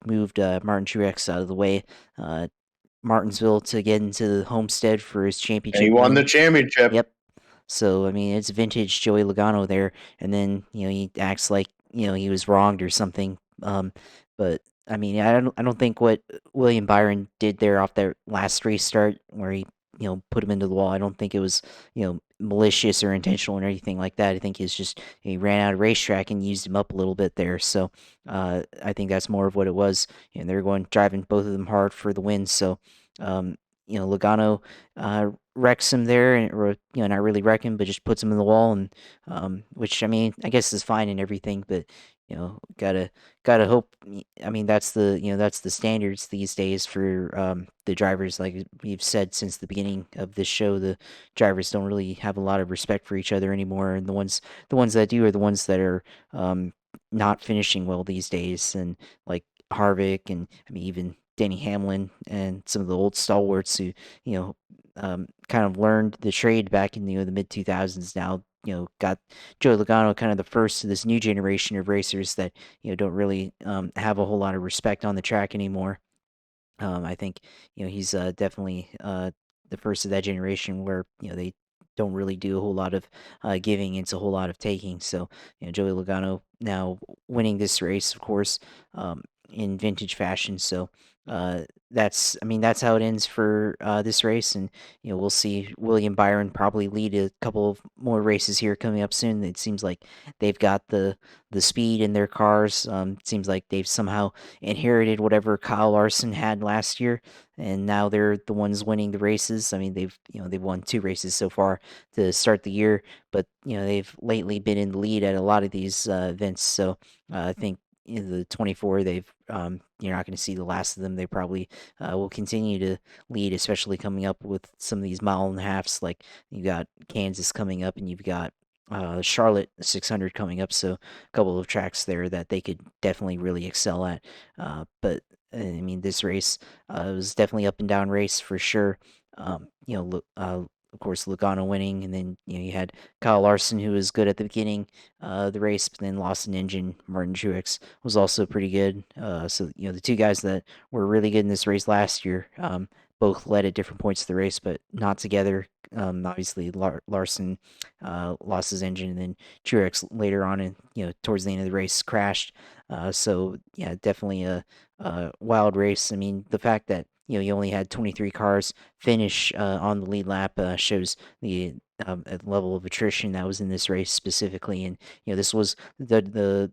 Speaker 2: moved Martin Truex out of the way. Uh, Martinsville to get into the Homestead for his
Speaker 1: And he
Speaker 2: championship
Speaker 1: won the
Speaker 2: win.
Speaker 1: championship.
Speaker 2: Yep. So I mean, it's vintage Joey Logano there, and then he acts like he was wronged or something. But I mean, I don't think what William Byron did there off that last restart where he put him into the wall. I don't think it was malicious or intentional or anything like that. I think it's just he ran out of racetrack and used him up a little bit there. So I think that's more of what it was. And they're going driving both of them hard for the win. So um, Logano wrecks him there, or not really wreck him, but just puts him in the wall, and which I mean, I guess is fine and everything, but gotta hope. I mean, that's the standards these days for the drivers. Like we've said since the beginning of this show, the drivers don't really have a lot of respect for each other anymore, and the ones that do are the ones that are not finishing well these days, and like Harvick, and I mean even Danny Hamlin and some of the old stalwarts who you know kind of learned the trade back in the mid 2000s. Now got Joe Logano kind of the first of this new generation of racers that don't really have a whole lot of respect on the track anymore. I think he's definitely the first of that generation where they don't really do a whole lot of giving. It's a whole lot of taking. So Joey Logano now winning this race, of course, in vintage fashion. So I mean that's how it ends for this race, and we'll see William Byron probably lead a couple of more races here coming up soon. It seems like they've got the speed in their cars. It seems like they've somehow inherited whatever Kyle Larson had last year, and now they're the ones winning the races. I mean, they've won 2 races so far to start the year, but they've lately been in the lead at a lot of these events. So I think the 24, you're not going to see the last of them. They probably will continue to lead, especially coming up with some of these mile and a halves. Like you got Kansas coming up, and you've got Charlotte 600 coming up, so a couple of tracks there that they could definitely really excel at. But I mean, this race was definitely up and down race for sure. Of course, Logano winning, and then you had Kyle Larson, who was good at the beginning of the race, but then lost an engine. Martin Truex was also pretty good. So the two guys that were really good in this race last year, both led at different points of the race, but not together. Obviously, Larson lost his engine, and then Truex later on, and towards the end of the race, crashed. So yeah, definitely a wild race. I mean, the fact that you only had 23 cars finish on the lead lap shows the level of attrition that was in this race specifically. And this was the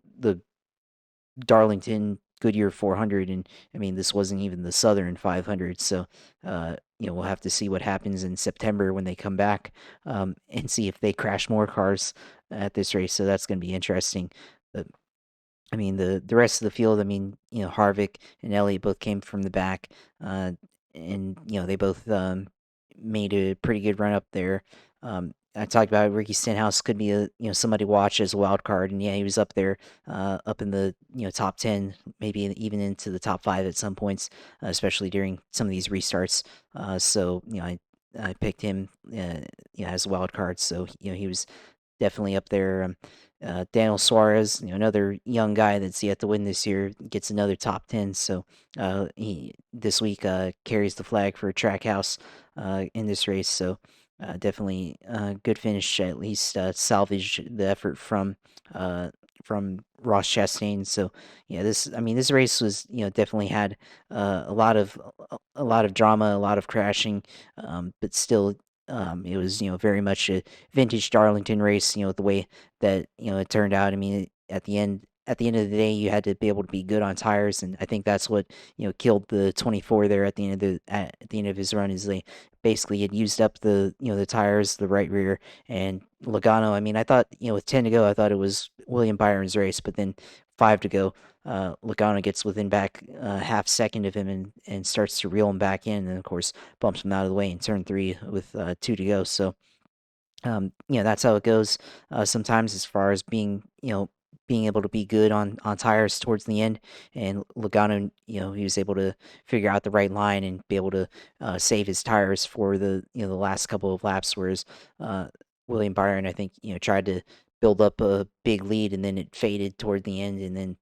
Speaker 2: Darlington Goodyear 400, and I mean this wasn't even the Southern 500. So we'll have to see what happens in September when they come back, and see if they crash more cars at this race. So that's going to be interesting. But I mean, the rest of the field, I mean, Harvick and Elliott both came from the back, uh, and they both made a pretty good run up there. I talked about Ricky Stenhouse could be a somebody to watch as a wild card, and yeah, he was up there, up in the top 10, maybe even into the top 5 at some points, especially during some of these restarts. So I picked him, as a wild card, so he was definitely up there. Daniel Suarez, another young guy that's yet to win this year, gets another top 10. So he this week carries the flag for Trackhouse in this race. So definitely good finish. At least salvaged the effort from Ross Chastain. So yeah, this race was definitely had a lot of drama, a lot of crashing, but still. It was, very much a vintage Darlington race. The way that it turned out. I mean, at the end of the day, you had to be able to be good on tires, and I think that's what killed the 24 there at the end of the end of his run. Is they basically had used up the tires, the right rear, and Logano. I mean, I thought with 10 to go, I thought it was William Byron's race, but then 5 to go. Logano gets within back half second of him and starts to reel him back in, and of course bumps him out of the way in turn 3 with 2 to go. So that's how it goes. Sometimes as far as being able to be good on tires towards the end, and Logano, he was able to figure out the right line and be able to save his tires for the last couple of laps. Whereas uh, William Byron, I think, tried to build up a big lead, and then it faded toward the end, and then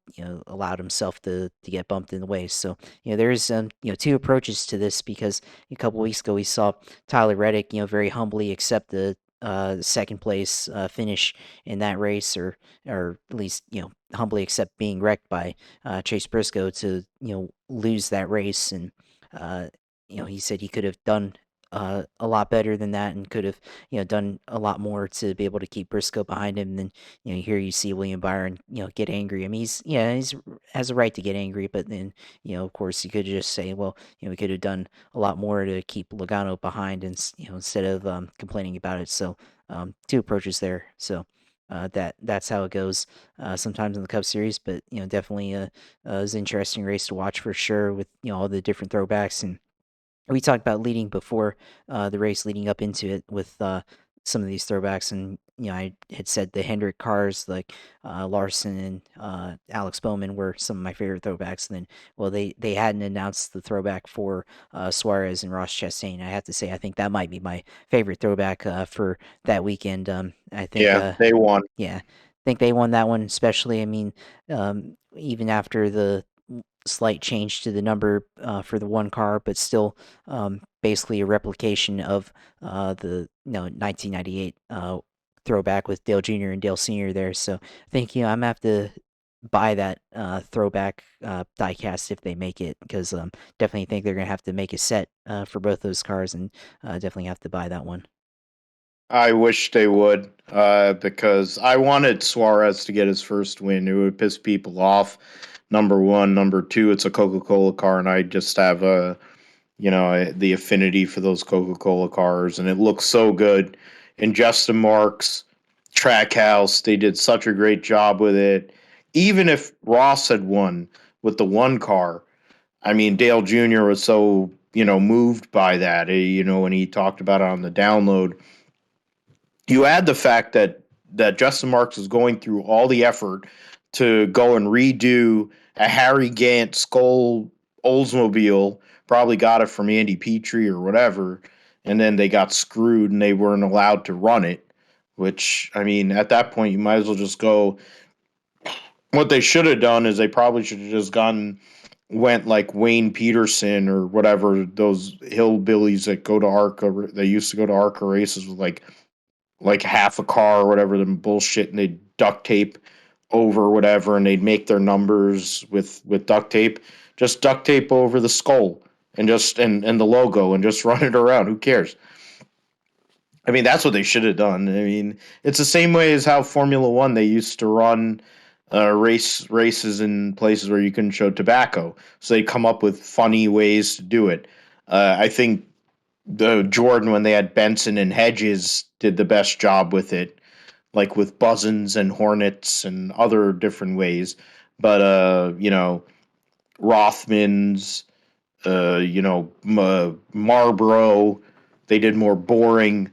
Speaker 2: allowed himself to get bumped in the way. So there's two approaches to this, because a couple weeks ago we saw Tyler Reddick very humbly accept the second place finish in that race, or at least humbly accept being wrecked by Chase Briscoe to lose that race. And he said he could have done a lot better than that, and could have done a lot more to be able to keep Briscoe behind him. And then here you see William Byron get angry. I mean, he's has a right to get angry, but then of course you could just say, well, we could have done a lot more to keep Logano behind, and instead of complaining about it. So two approaches there. So that's how it goes sometimes in the Cup Series. But definitely it was an interesting race to watch for sure, with all the different throwbacks. And we talked about leading before the race, leading up into it, with some of these throwbacks. And I had said the Hendrick cars, like Larson and Alex Bowman, were some of my favorite throwbacks. And then, well, they hadn't announced the throwback for Suarez and Ross Chastain. I have to say, I think that might be my favorite throwback for that weekend. I think,
Speaker 1: Yeah, they won.
Speaker 2: yeah, I think they won that one, especially. I mean, even after the slight change to the number for the one car, but still basically a replication of the 1998 throwback with Dale Jr. and Dale Sr. there. So I think I'm gonna have to buy that throwback diecast if they make it, because definitely think they're gonna have to make a set for both those cars, and definitely have to buy that one.
Speaker 1: I wish they would, because I wanted Suarez to get his first win. It would piss people off. Number one, number two, it's a Coca Cola car, and I just have the affinity for those Coca Cola cars, and it looks so good. And Justin Marks, Trackhouse, they did such a great job with it. Even if Ross had won with the one car, I mean, Dale Jr. was so moved by that. When he talked about it on the download, you add the fact that that Justin Marks is going through all the effort to go and redo a Harry Gant Skull Oldsmobile. Probably got it from Andy Petrie or whatever, and then they got screwed and they weren't allowed to run it. Which, I mean, at that point, you might as well just go. What they should have done is they probably should have just went like Wayne Peterson or whatever, those hillbillies that go to ARCA. They used to go to ARCA races with like half a car or whatever, them bullshit, and they'd duct tape over whatever, and they'd make their numbers with duct tape. Just duct tape over the skull and just and the logo and just run it around. Who cares? I mean, that's what they should have done. I mean, it's the same way as how Formula One they used to run races in places where you couldn't show tobacco. So they come up with funny ways to do it. I think the Jordan, when they had Benson and Hedges, did the best job with it, like with buzzins and hornets and other different ways. But Rothmans, Marlboro, they did more boring,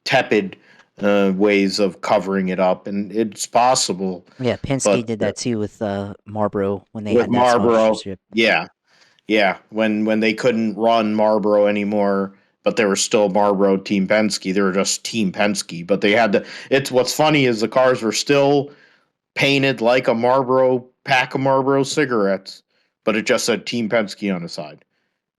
Speaker 1: tepid ways of covering it up, and it's possible.
Speaker 2: Yeah, Penske
Speaker 1: But
Speaker 2: did that too with Marlboro when they
Speaker 1: with
Speaker 2: had that
Speaker 1: Marlboro,
Speaker 2: sponsorship.
Speaker 1: yeah, when they couldn't run Marlboro anymore, but they were still Marlboro Team Penske. They were just Team Penske, but they had to. It's what's funny is the cars were still painted like a Marlboro pack of Marlboro cigarettes, but it just said Team Penske on the side.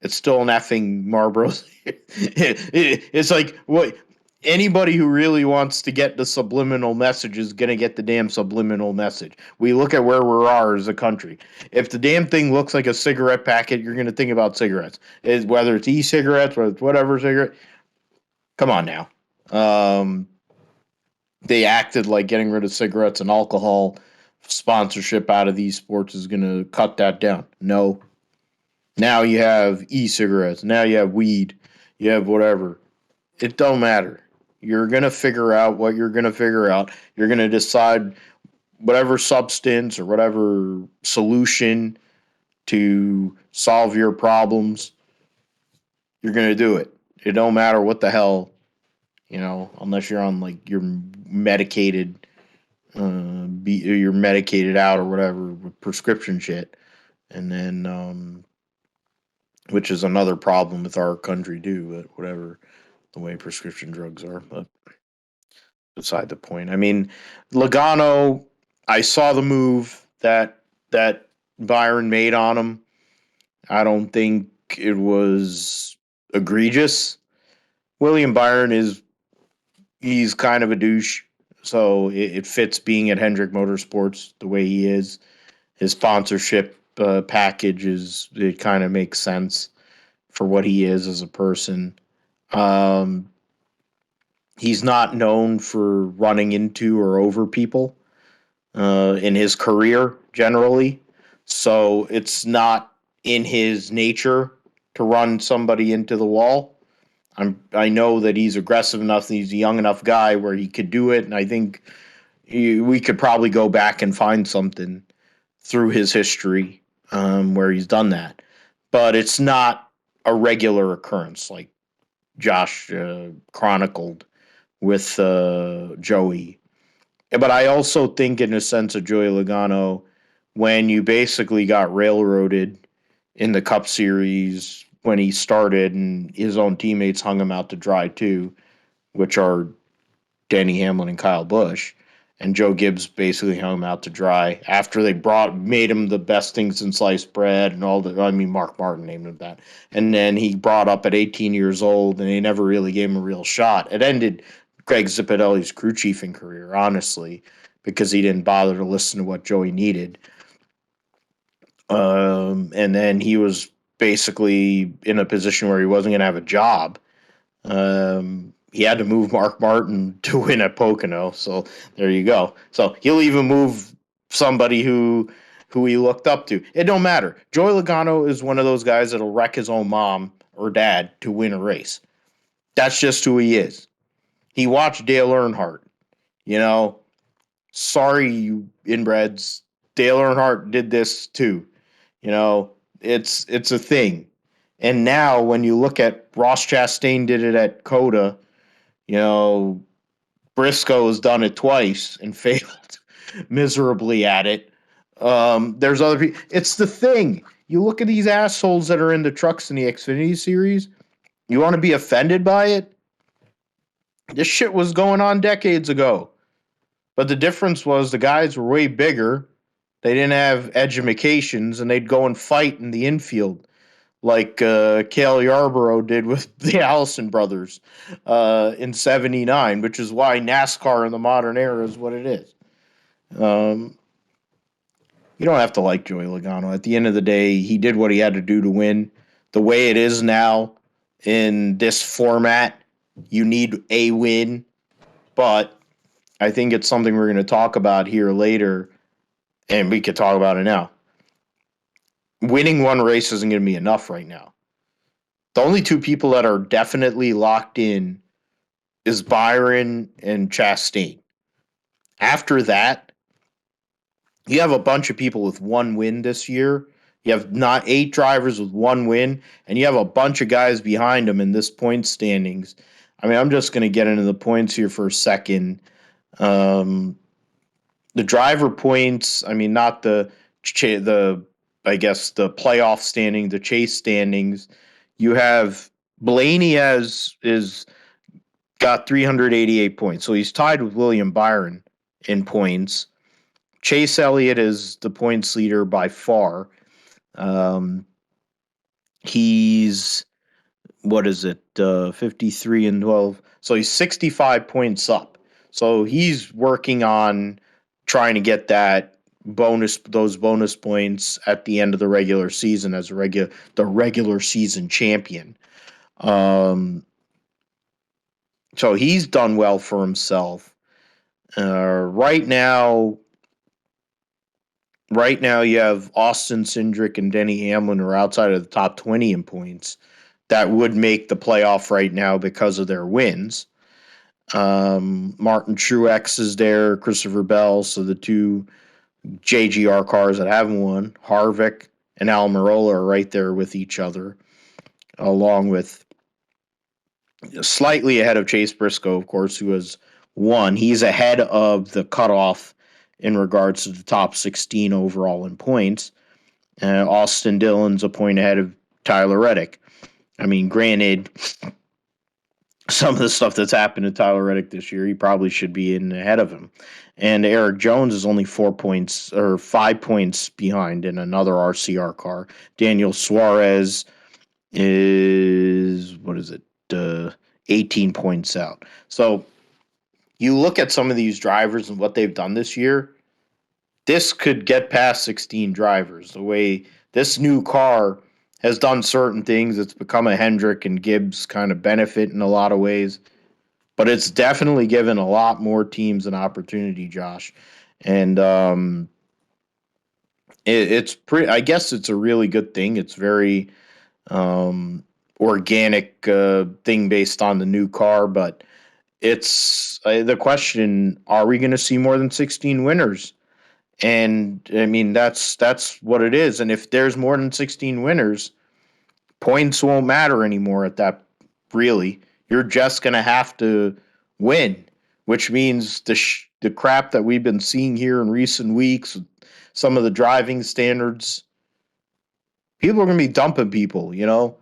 Speaker 1: It's still an effing Marlboro. It's like what anybody who really wants to get the subliminal message is gonna get the damn subliminal message. We look at where we are as a country. If the damn thing looks like a cigarette packet, you're gonna think about cigarettes. Whether it's e-cigarettes, whether it's whatever cigarette. Come on now. Um, they acted like getting rid of cigarettes and alcohol sponsorship out of these sports is gonna cut that down. No, now you have e-cigarettes. Now you have weed. You have whatever. It don't matter. You're gonna figure out what you're gonna figure out. You're gonna decide whatever substance or whatever solution to solve your problems. You're gonna do it. It don't matter what the hell, unless you're on like you're medicated, you're medicated out or whatever with prescription shit, and then which is another problem with our country too. But whatever, the way prescription drugs are, but beside the point. I mean, Logano, I saw the move that Byron made on him. I don't think it was egregious. William Byron he's kind of a douche, so it fits being at Hendrick Motorsports the way he is. His sponsorship package it kind of makes sense for what he is as a person. Um, he's not known for running into or over people in his career generally, so it's not in his nature to run somebody into the wall. I know that he's aggressive enough and he's a young enough guy where he could do it, and I think we could probably go back and find something through his history where he's done that. But it's not a regular occurrence like Josh chronicled with Joey. But I also think, in a sense, of Joey Logano, when you basically got railroaded in the Cup Series when he started, and his own teammates hung him out to dry too, which are Danny Hamlin and Kyle Busch. And Joe Gibbs basically hung him out to dry after they made him the best things in sliced bread and all the. I mean, Mark Martin named him that, and then he brought up at 18 years old, and they never really gave him a real shot. It ended Greg Zipadelli's crew chiefing career, honestly, because he didn't bother to listen to what Joey needed. And then he was basically in a position where he wasn't going to have a job. He had to move Mark Martin to win at Pocono, so there you go. So he'll even move somebody who he looked up to. It don't matter. Joey Logano is one of those guys that'll wreck his own mom or dad to win a race. That's just who he is. He watched Dale Earnhardt. Sorry, you inbreds. Dale Earnhardt did this too. It's a thing. And now when you look at Ross Chastain did it at Coda, you know, Briscoe has done it twice and failed miserably at it. There's other people. It's the thing. You look at these assholes that are in the trucks in the Xfinity series. You want to be offended by it? This shit was going on decades ago. But the difference was the guys were way bigger. They didn't have edumacations, and they'd go and fight in the infield like Cale Yarborough did with the Allison brothers in '79, which is why NASCAR in the modern era is what it is. Um, you don't have to like Joey Logano. At the end of the day, he did what he had to do to win. The way it is now in this format, you need a win, but I think it's something we're going to talk about here later, and we could talk about it now. Winning one race isn't going to be enough right now. The only two people that are definitely locked in is Byron and Chastain. After that, you have a bunch of people with one win this year. You have not 8 drivers with one win, and you have a bunch of guys behind them in this point standings. I mean, I'm just going to get into the points here for a second. The driver points, I mean, not the I guess the playoff standing, the chase standings. You have Blaney is got 388 points, so he's tied with William Byron in points. Chase Elliott is the points leader by far. He's what is it? 53 and 12. So he's 65 points up. So he's working on trying to get those bonus points at the end of the regular season as the regular season champion. So he's done well for himself. Right now, you have Austin Cindric and Denny Hamlin are outside of the top 20 in points. That would make the playoff right now because of their wins. Martin Truex is there, Christopher Bell, so the two JGR cars that haven't won, Harvick and Almirola are right there with each other, along with slightly ahead of Chase Briscoe, of course, who has won. He's ahead of the cutoff in regards to the top 16 overall in points. Austin Dillon's a point ahead of Tyler Reddick. I mean, granted, some of the stuff that's happened to Tyler Reddick this year, he probably should be in ahead of him. And Eric Jones is only 4 points or 5 points behind in another RCR car. Daniel Suarez is, 18 points out. So you look at some of these drivers and what they've done this year, this could get past 16 drivers. The way this new car has done certain things, it's become a Hendrick and Gibbs kind of benefit in a lot of ways. But it's definitely given a lot more teams an opportunity, Josh. And it's pretty, I guess it's a really good thing. It's very organic thing based on the new car, but it's the question, are we going to see more than 16 winners? And I mean, that's what it is. And if there's more than 16 winners, points won't matter anymore at that, really. You're just going to have to win, which means the crap that we've been seeing here in recent weeks, some of the driving standards, people are going to be dumping people, you know?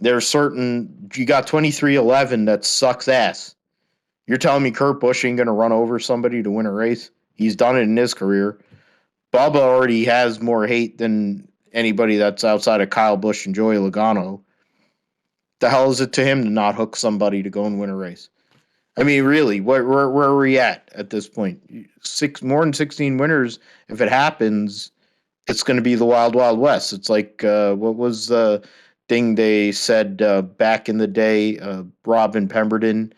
Speaker 1: There's certain, you got 2311 that sucks ass. You're telling me Kurt Busch ain't going to run over somebody to win a race? He's done it in his career. Bubba already has more hate than anybody that's outside of Kyle Busch and Joey Logano. The hell is it to him to not hook somebody to go and win a race? I mean, really, where are we at this point? More than 16 winners. If it happens, it's going to be the wild, wild west. It's like what was the thing they said back in the day? Robin Pemberton,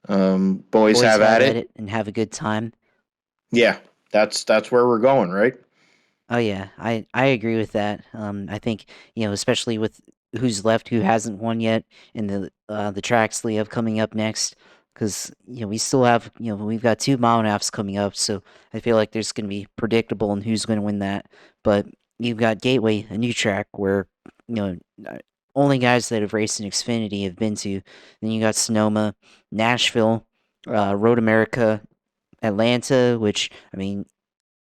Speaker 1: boys have at it
Speaker 2: and have a good time.
Speaker 1: Yeah, that's where we're going, right?
Speaker 2: Oh yeah, I agree with that. I think especially with who's left, who hasn't won yet, and the tracks we have coming up next, because we still have we've got 2.5 miles coming up, so I feel like there's going to be predictable in who's going to win that. But you've got Gateway, a new track where only guys that have raced in Xfinity have been to. Then you got Sonoma, Nashville, Road America Atlanta, which I mean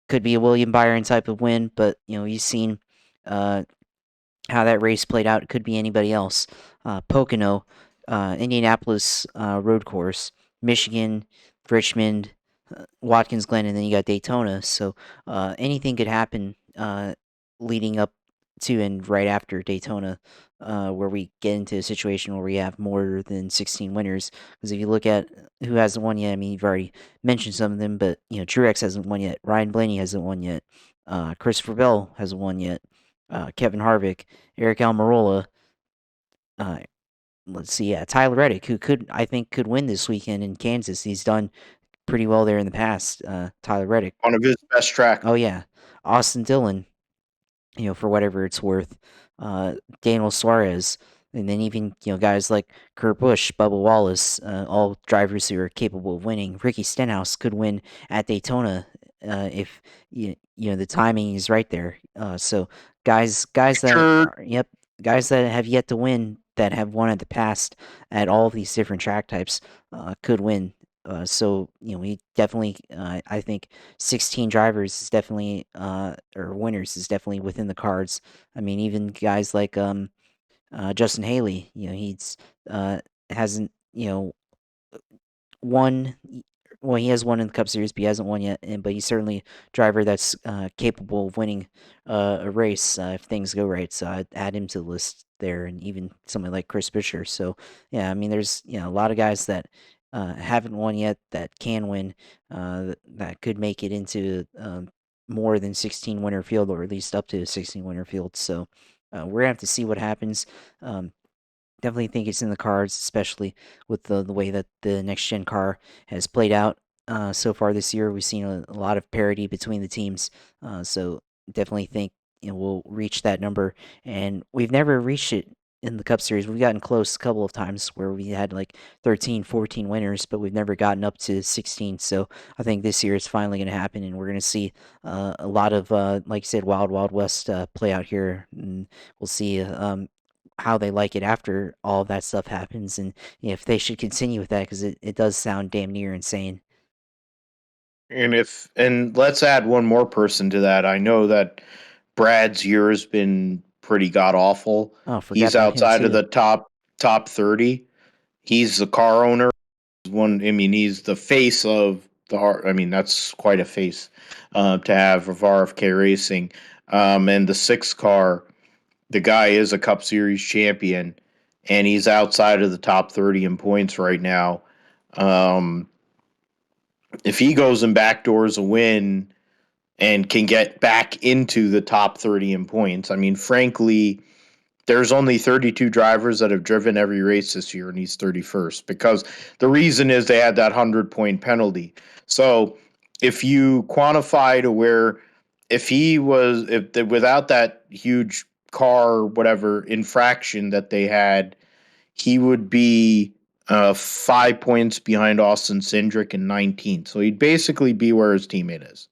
Speaker 2: could be a William Byron type of win, but you've seen uh, how that race played out. It could be anybody else. Pocono, Indianapolis road course, Michigan, Richmond, Watkins Glen, and then you got Daytona. So anything could happen leading up to and right after Daytona, where we get into a situation where we have more than 16 winners. Because if you look at who hasn't won yet, I mean, you've already mentioned some of them, but Truex hasn't won yet. Ryan Blaney hasn't won yet. Christopher Bell hasn't won yet. Kevin Harvick, Eric Almirola. Uh, let's see, Tyler Reddick, who I think could win this weekend in Kansas. He's done pretty well there in the past. Tyler Reddick.
Speaker 1: One of his best tracks.
Speaker 2: Oh yeah, Austin Dillon. For whatever it's worth. Daniel Suarez, and then even guys like Kurt Busch, Bubba Wallace, all drivers who are capable of winning. Ricky Stenhouse could win at Daytona if the timing is right there. So guys that
Speaker 1: Sure.
Speaker 2: yep, guys that have yet to win that have won at the past at all these different track types could win. So we definitely, I think 16 drivers is definitely, or winners is definitely within the cards. I mean, even guys like Justin Haley, he's hasn't won. Well, he has won in the Cup Series, but he hasn't won yet. But he's certainly a driver that's capable of winning a race if things go right. So I'd add him to the list there, and even somebody like Chris Buescher. So yeah, I mean, there's a lot of guys that haven't won yet that can win, that could make it into more than 16 winner field, or at least up to a 16 winner field. So we're gonna have to see what happens. Definitely think it's in the cards, especially with the way that the next gen car has played out so far this year. We've seen a lot of parity between the teams, so definitely think we'll reach that number. And we've never reached it in the Cup Series. We've gotten close a couple of times where we had like 13, 14 winners, but we've never gotten up to 16. So I think this year it's finally going to happen, and we're going to see a lot of, like you said, Wild Wild West play out here. And we'll see how they like it after all of that stuff happens, and if they should continue with that, because it does sound damn near insane.
Speaker 1: And let's add one more person to that. I know that Brad's year has been pretty god awful.
Speaker 2: Oh, forgot
Speaker 1: He's
Speaker 2: about him
Speaker 1: outside of
Speaker 2: too.
Speaker 1: the top 30. He's the car owner. I mean, he's the face of I mean, that's quite a face to have of RFK Racing. And the sixth car, the guy is a Cup Series champion, and he's outside of the top 30 in points right now. Um, if he goes and backdoors a win and can get back into the top 30 in points, I mean, frankly, there's only 32 drivers that have driven every race this year, and he's 31st, because the reason is they had that 100-point penalty. So if you quantify to where if without that huge car whatever infraction that they had, he would be 5 points behind Austin Cindric and 19. So he'd basically be where his teammate is,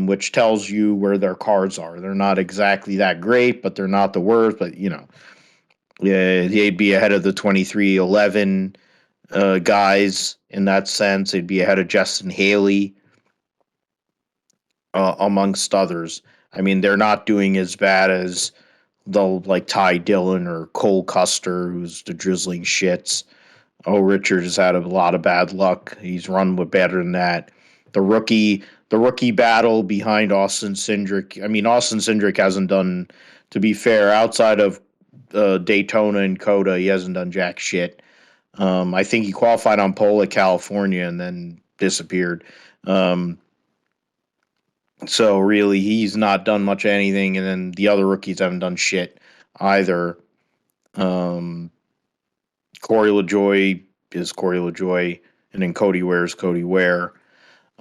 Speaker 1: which tells you where their cars are. They're not exactly that great, but they're not the worst. But yeah, they'd be ahead of the 2311 guys in that sense. They'd be ahead of Justin Haley, amongst others. I mean, they're not doing as bad as like Ty Dillon or Cole Custer, who's the drizzling shits. Oh, Richard has had a lot of bad luck. He's run with better than that. The rookie battle behind Austin Cindric. I mean, Austin Cindric hasn't done, to be fair, outside of Daytona and Coda, he hasn't done jack shit. I think he qualified on pole at California and then disappeared. So really, he's not done much of anything, and then the other rookies haven't done shit either. Um, Corey LaJoy is Corey LaJoy, and then Cody Ware is Cody Ware.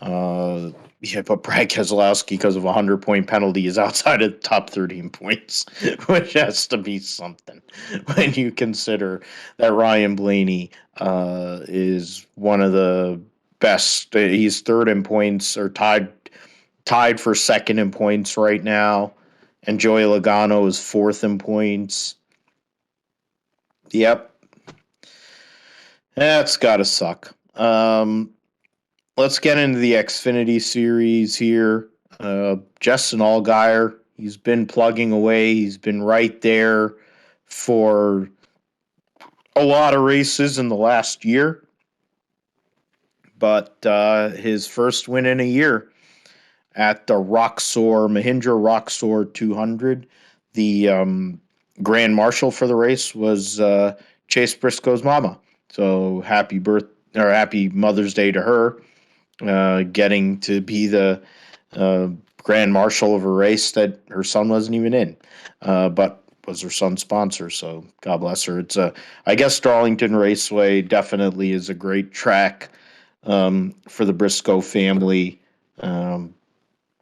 Speaker 1: Yeah, but Brad Keselowski, because of a 100-point penalty, is outside of the top 13 points, which has to be something when you consider that Ryan Blaney is one of the best. He's third in points, or tied for second in points right now, and Joey Logano is fourth in points. Yep, that's gotta suck. Um, let's get into the Xfinity series here. Justin Allgaier, he's been plugging away. He's been right there for a lot of races in the last year, but his first win in a year at the Mahindra Roxor 200. The Grand Marshal for the race was Chase Briscoe's mama. So happy Mother's Day to her, getting to be the uh, Grand Marshal of a race that her son wasn't even in, but was her son's sponsor. So God bless her. I guess Darlington Raceway definitely is a great track for the Briscoe family.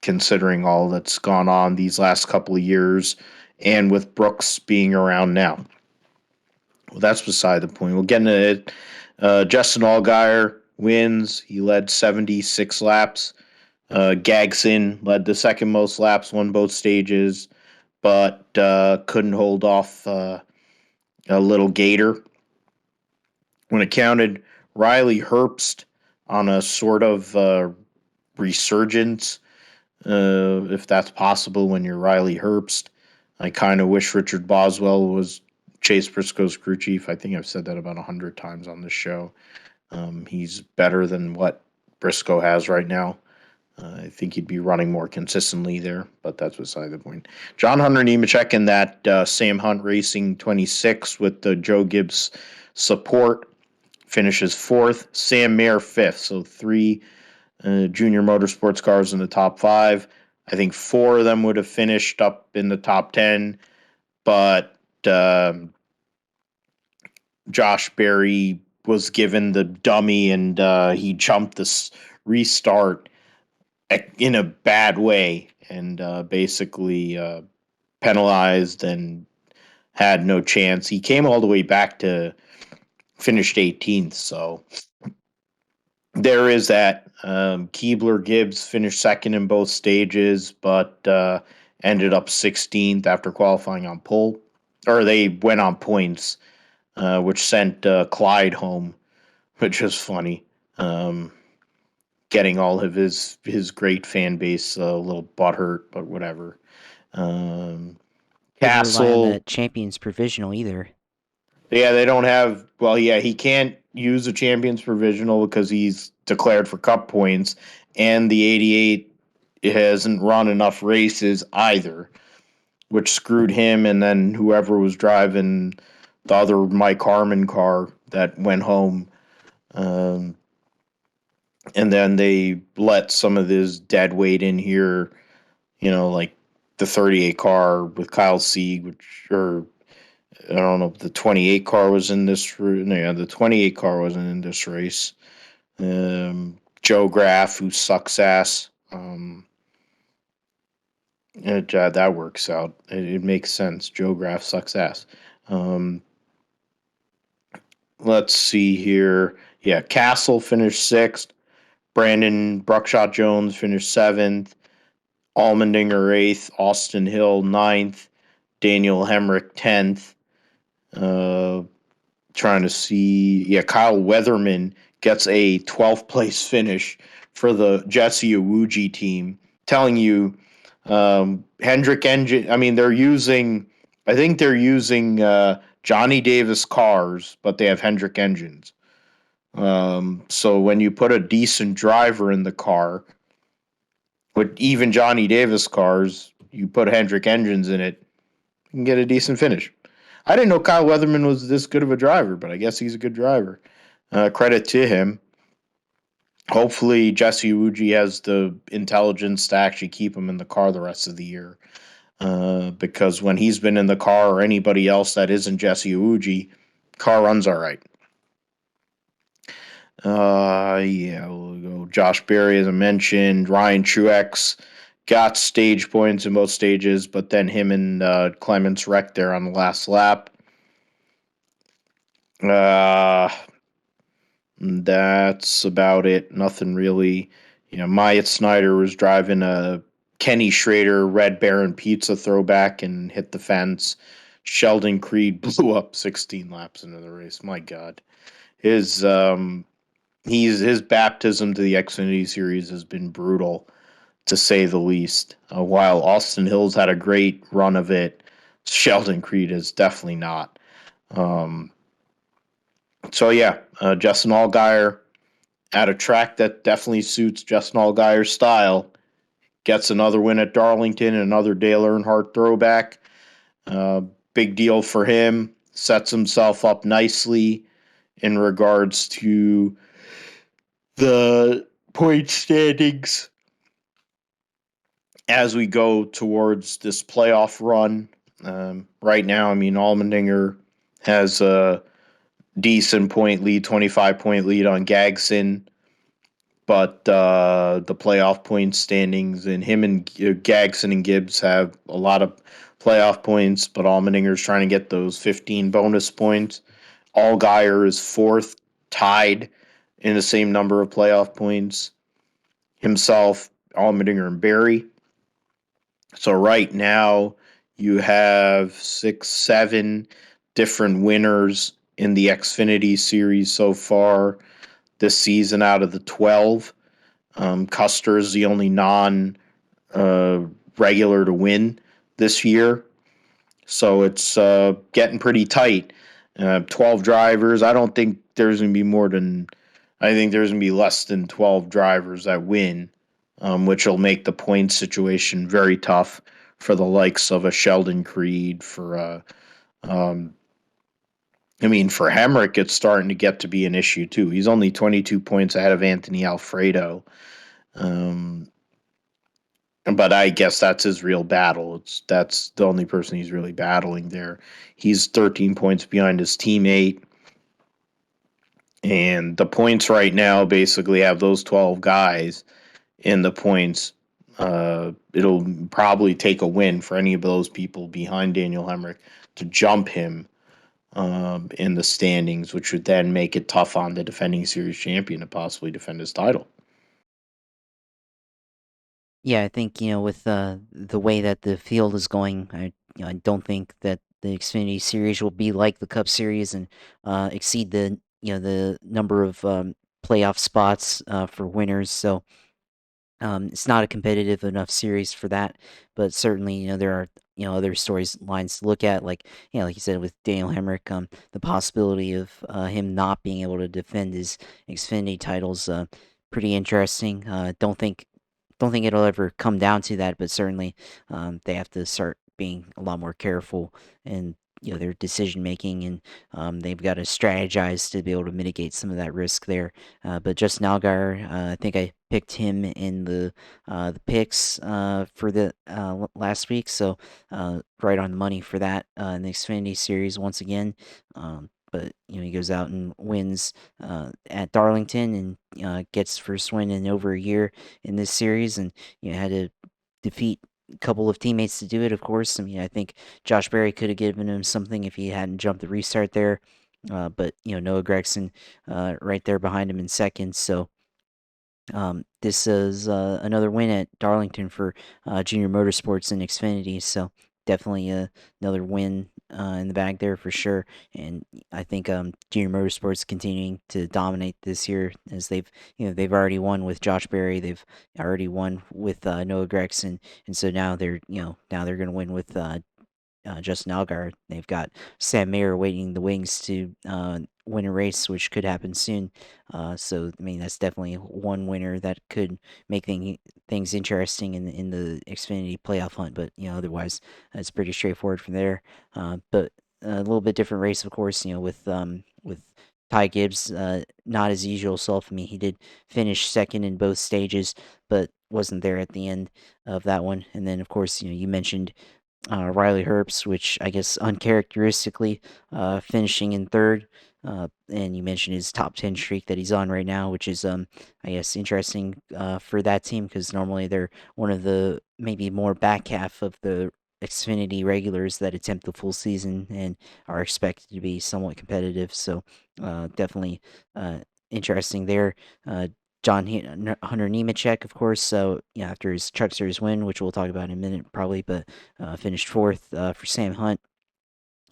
Speaker 1: Considering all that's gone on these last couple of years, and with Brooks being around now. Well, that's beside the point. We'll get into it. Justin Allgaier wins. He led 76 laps. Gagson led the second most laps, won both stages, but couldn't hold off a little Gator. When it counted, Riley Herbst on a sort of resurgence, if that's possible when you're Riley Herbst. I kind of wish Richard Boswell was Chase Briscoe's crew chief. I think I've said that about 100 times on this show. He's better than what Briscoe has right now. I think he'd be running more consistently there, but that's beside the point. John Hunter Nemechek in that Sam Hunt Racing 26 with the Joe Gibbs support finishes fourth. Sam Mayer fifth, so three junior motorsports cars in the top five. I think four of them would have finished up in the top 10, but Josh Berry was given the dummy and he jumped this restart in a bad way and basically penalized and had no chance. He came all the way back to finished 18th, so there is that. Keebler Gibbs finished second in both stages, but ended up 16th after qualifying on pole. Or they went on points, which sent Clyde home, which was funny. Getting all of his great fan base a little butthurt, but whatever.
Speaker 2: Couldn't rely on
Speaker 1: Castle,
Speaker 2: that Champions Provisional either.
Speaker 1: yeah, they don't have. Well, yeah, he can't use the champions provisional because he's declared for cup points, and the 88 hasn't run enough races either, which screwed him. And then whoever was driving the other Mike Harmon car that went home, and then they let some of this dead weight in here, like the 38 car with Kyle Sieg, which or I don't know if the 28 car was in this. No, yeah, the 28 car wasn't in this race. Joe Graff, who sucks ass. That works out. It makes sense. Joe Graff sucks ass. Let's see here. Yeah, Castle finished sixth. Brandon Bruckshot Jones finished seventh. Allmendinger eighth. Austin Hill ninth. Daniel Hemrick 10th. Trying to see. Yeah, Kyle Weatherman gets a 12th place finish for the Jesse Iwuji team. Telling you, Hendrick engine. I mean, I think they're using Johnny Davis cars, but they have Hendrick engines. So when you put a decent driver in the car, with even Johnny Davis cars, you put Hendrick engines in it, you can get a decent finish. I didn't know Kyle Weatherman was this good of a driver, but I guess he's a good driver. Credit to him. Hopefully, Jesse Iwuji has the intelligence to actually keep him in the car the rest of the year. Because when he's been in the car or anybody else that isn't Jesse Iwuji, car runs all right. Yeah, we'll go. Josh Berry, as I mentioned. Ryan Truex got stage points in both stages, but then him and Clements wrecked there on the last lap. That's about it. Nothing really. Myatt Snyder was driving a Kenny Schrader Red Baron Pizza throwback and hit the fence. Sheldon Creed blew up 16 laps into the race. My God. His his baptism to the Xfinity Series has been brutal, to say the least. While Austin Hills had a great run of it, Sheldon Creed is definitely not. Um, so yeah, Justin Allgaier at a track that definitely suits Justin Allgaier's style gets another win at Darlington, another Dale Earnhardt throwback. Uh, Big deal for him. Sets himself up nicely in regards to the point standings as we go towards this playoff run. Right now, I mean, Allmendinger has a decent point lead, 25-point lead on Gagson, but the playoff point standings and him and Gagson and Gibbs have a lot of playoff points, but Allmendinger's trying to get those 15 bonus points. Allgaier is fourth, tied in the same number of playoff points. Himself, Allmendinger, and Barry. So right now you have 6, 7 different winners in the Xfinity series so far this season out of the 12. Custer is the only non regular to win this year. So it's getting pretty tight. 12 drivers. I don't think there's going to be more than, I think there's going to be less than 12 drivers that win, which will make the point situation very tough for the likes of a Sheldon Creed, um, for Hemrick, it's starting to get to be an issue too. He's only 22 points ahead of Anthony Alfredo. Um, but I guess that's his real battle. That's the only person he's really battling there. He's 13 points behind his teammate, and the points right now basically have those 12 guys in the points. It'll probably take a win for any of those people behind Daniel Hemrick to jump him in the standings, which would then make it tough on the defending series champion to possibly defend his title.
Speaker 2: Yeah, I think with the way that the field is going, I don't think that the Xfinity Series will be like the Cup Series and exceed the the number of playoff spots for winners. So it's not a competitive enough series for that, but certainly, there are, other storylines to look at, like, like you said, with Daniel Hemrick, the possibility of him not being able to defend his Xfinity titles, pretty interesting. Don't think it'll ever come down to that, but certainly, they have to start being a lot more careful in their decision making, and they've got to strategize to be able to mitigate some of that risk there. But Justin Allgaier, I think I picked him in the picks for the last week, so right on the money for that in the Xfinity Series once again. But he goes out and wins at Darlington and gets first win in over a year in this series, and had to defeat a couple of teammates to do it. Of course, I mean, I think Josh Berry could have given him something if he hadn't jumped the restart there. But Noah Gregson right there behind him in second. So this is another win at Darlington for Junior Motorsports and Xfinity. So definitely another win in the bag there for sure. And I think Junior Motorsports continuing to dominate this year, as they've already won with Josh Berry. They've already won with Noah Gregson, and so now they're going to win with Justin Allgaier. They've got Sam Mayer waiting in the wings to win a race, which could happen soon. So I mean, that's definitely one winner that could make things interesting in the Xfinity playoff hunt. But otherwise, it's pretty straightforward from there. But a little bit different race, of course. With Ty Gibbs, not his usual self. I mean, he did finish second in both stages, but wasn't there at the end of that one. And then, of course, you mentioned Riley Herbst, which I guess uncharacteristically finishing in third. And you mentioned his top 10 streak that he's on right now, which is, I guess, interesting for that team, because normally they're one of the maybe more back half of the Xfinity regulars that attempt the full season and are expected to be somewhat competitive. So definitely interesting there. John Hunter Nemechek, of course. So after his Truck Series win, which we'll talk about in a minute probably, but finished fourth for Sam Hunt.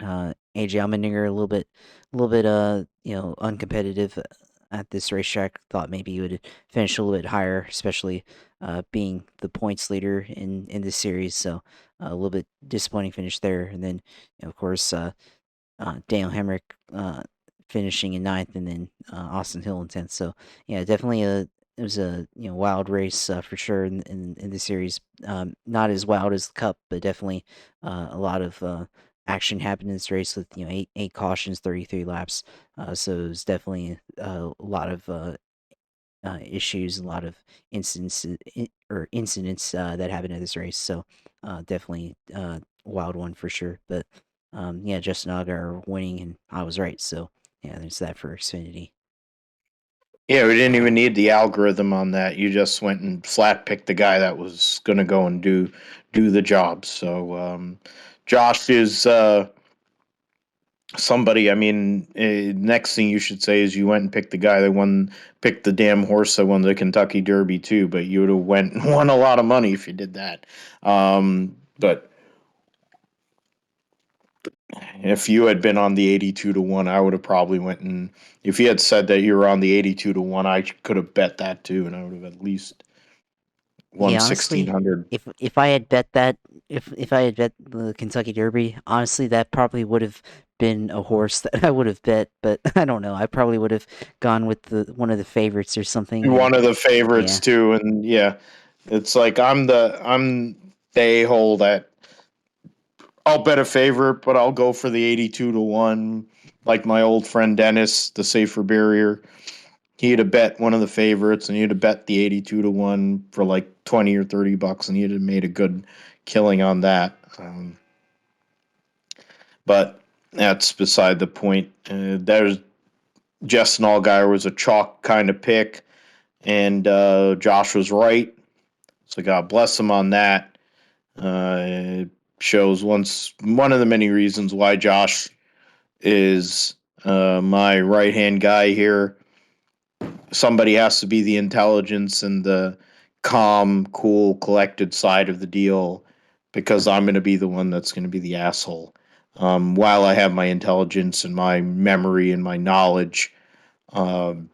Speaker 2: AJ Allmendinger a little bit uncompetitive at this racetrack. Thought maybe he would finish a little bit higher, especially being the points leader in this series. So a little bit disappointing finish there. And then, of course, Daniel Hemrick finishing in ninth, and then Austin Hill in 10th. So yeah, definitely it was a wild race for sure in the series. Not as wild as the Cup, but definitely a lot of action happened in this race with eight cautions, 33 laps. So it was definitely a lot of issues, a lot of incidents that happened in this race. So definitely wild one for sure. But yeah, Justin Allgaier winning, and I was right. So yeah, there's that for Xfinity.
Speaker 1: Yeah, we didn't even need the algorithm on that. You just went and flat picked the guy that was going to go and do the job. So Josh is somebody. I mean, next thing you should say is you went and picked the guy that picked the damn horse that won the Kentucky Derby too. But you would have went and won a lot of money if you did that. But if you had been on the 82-1, I would have probably went and if you had said that you were on the 82-1, I could have bet that too, and I would have at least won
Speaker 2: Yeah,
Speaker 1: sixteen
Speaker 2: honestly,
Speaker 1: hundred.
Speaker 2: if I had bet that, if I had bet the Kentucky Derby, honestly, that probably would have been a horse that I would have bet. But I don't know. I probably would have gone with the one of the favorites or something. And
Speaker 1: One of the favorites
Speaker 2: yeah,
Speaker 1: too, and yeah, it's like I'm the a-hole that I'll bet a favorite, but I'll go for the 82-1, like my old friend Dennis, the safer barrier. He'd have bet one of the favorites, and he'd have bet the 82-1 for like 20 or $30, and he'd have made a good killing on that. But that's beside the point. There's Justin Allgaier was a chalk kind of pick, and Josh was right. So God bless him on that. It shows one of the many reasons why Josh is my right hand guy here. Somebody has to be the intelligence and the calm, cool, collected side of the deal because I'm going to be the one that's going to be the asshole. While I have my intelligence and my memory and my knowledge, um,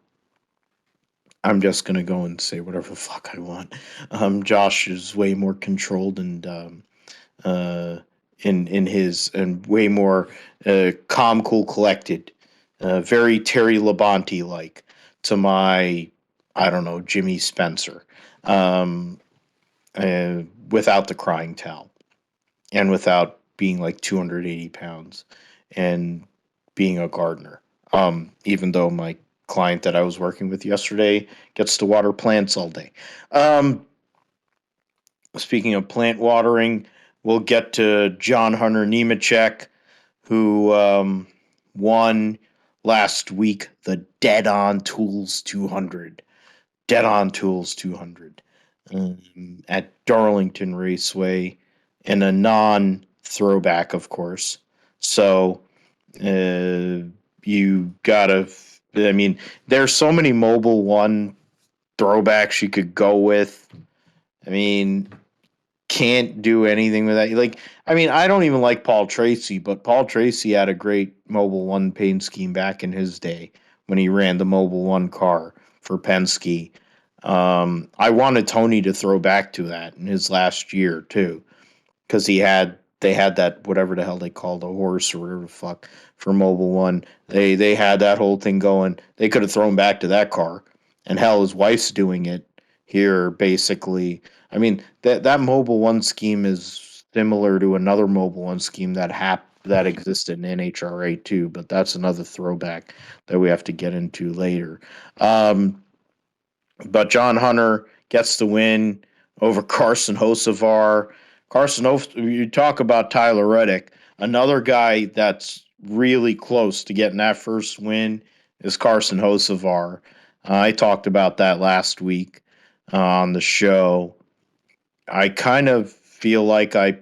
Speaker 1: I'm just going to go and say whatever the fuck I want. Josh is way more controlled and uh, in his and way more calm, cool, collected, very Terry Labonte like to my I don't know Jimmy Spencer, um, without the crying towel and without being like 280 pounds and being a gardener. Even though my client that I was working with yesterday gets to water plants all day. Um, Speaking of plant watering, we'll get to John Hunter Nemechek, who won last week the Dead On Tools 200. Dead On Tools 200 at Darlington Raceway in a non throwback, of course. So you gotta, I mean, there's so many Mobile One throwbacks you could go with. I mean, can't do anything with that. Like, I mean, I don't even like Paul Tracy, but Paul Tracy had a great Mobile One paint scheme back in his day when he ran the Mobile One car for Penske. I wanted Tony to throw back to that in his last year too, because they had that whatever the hell they called a horse or whatever the fuck for Mobile One. They had that whole thing going. They could have thrown back to that car, and hell, his wife's doing it here basically. I mean that Mobile One scheme is similar to another Mobile One scheme that existed in NHRA too, but that's another throwback that we have to get into later. Um, but John Hunter gets the win over Carson Josevar. You talk about Tyler Reddick. Another guy that's really close to getting that first win is Carson Josevar. I talked about that last week on the show. I kind of feel like I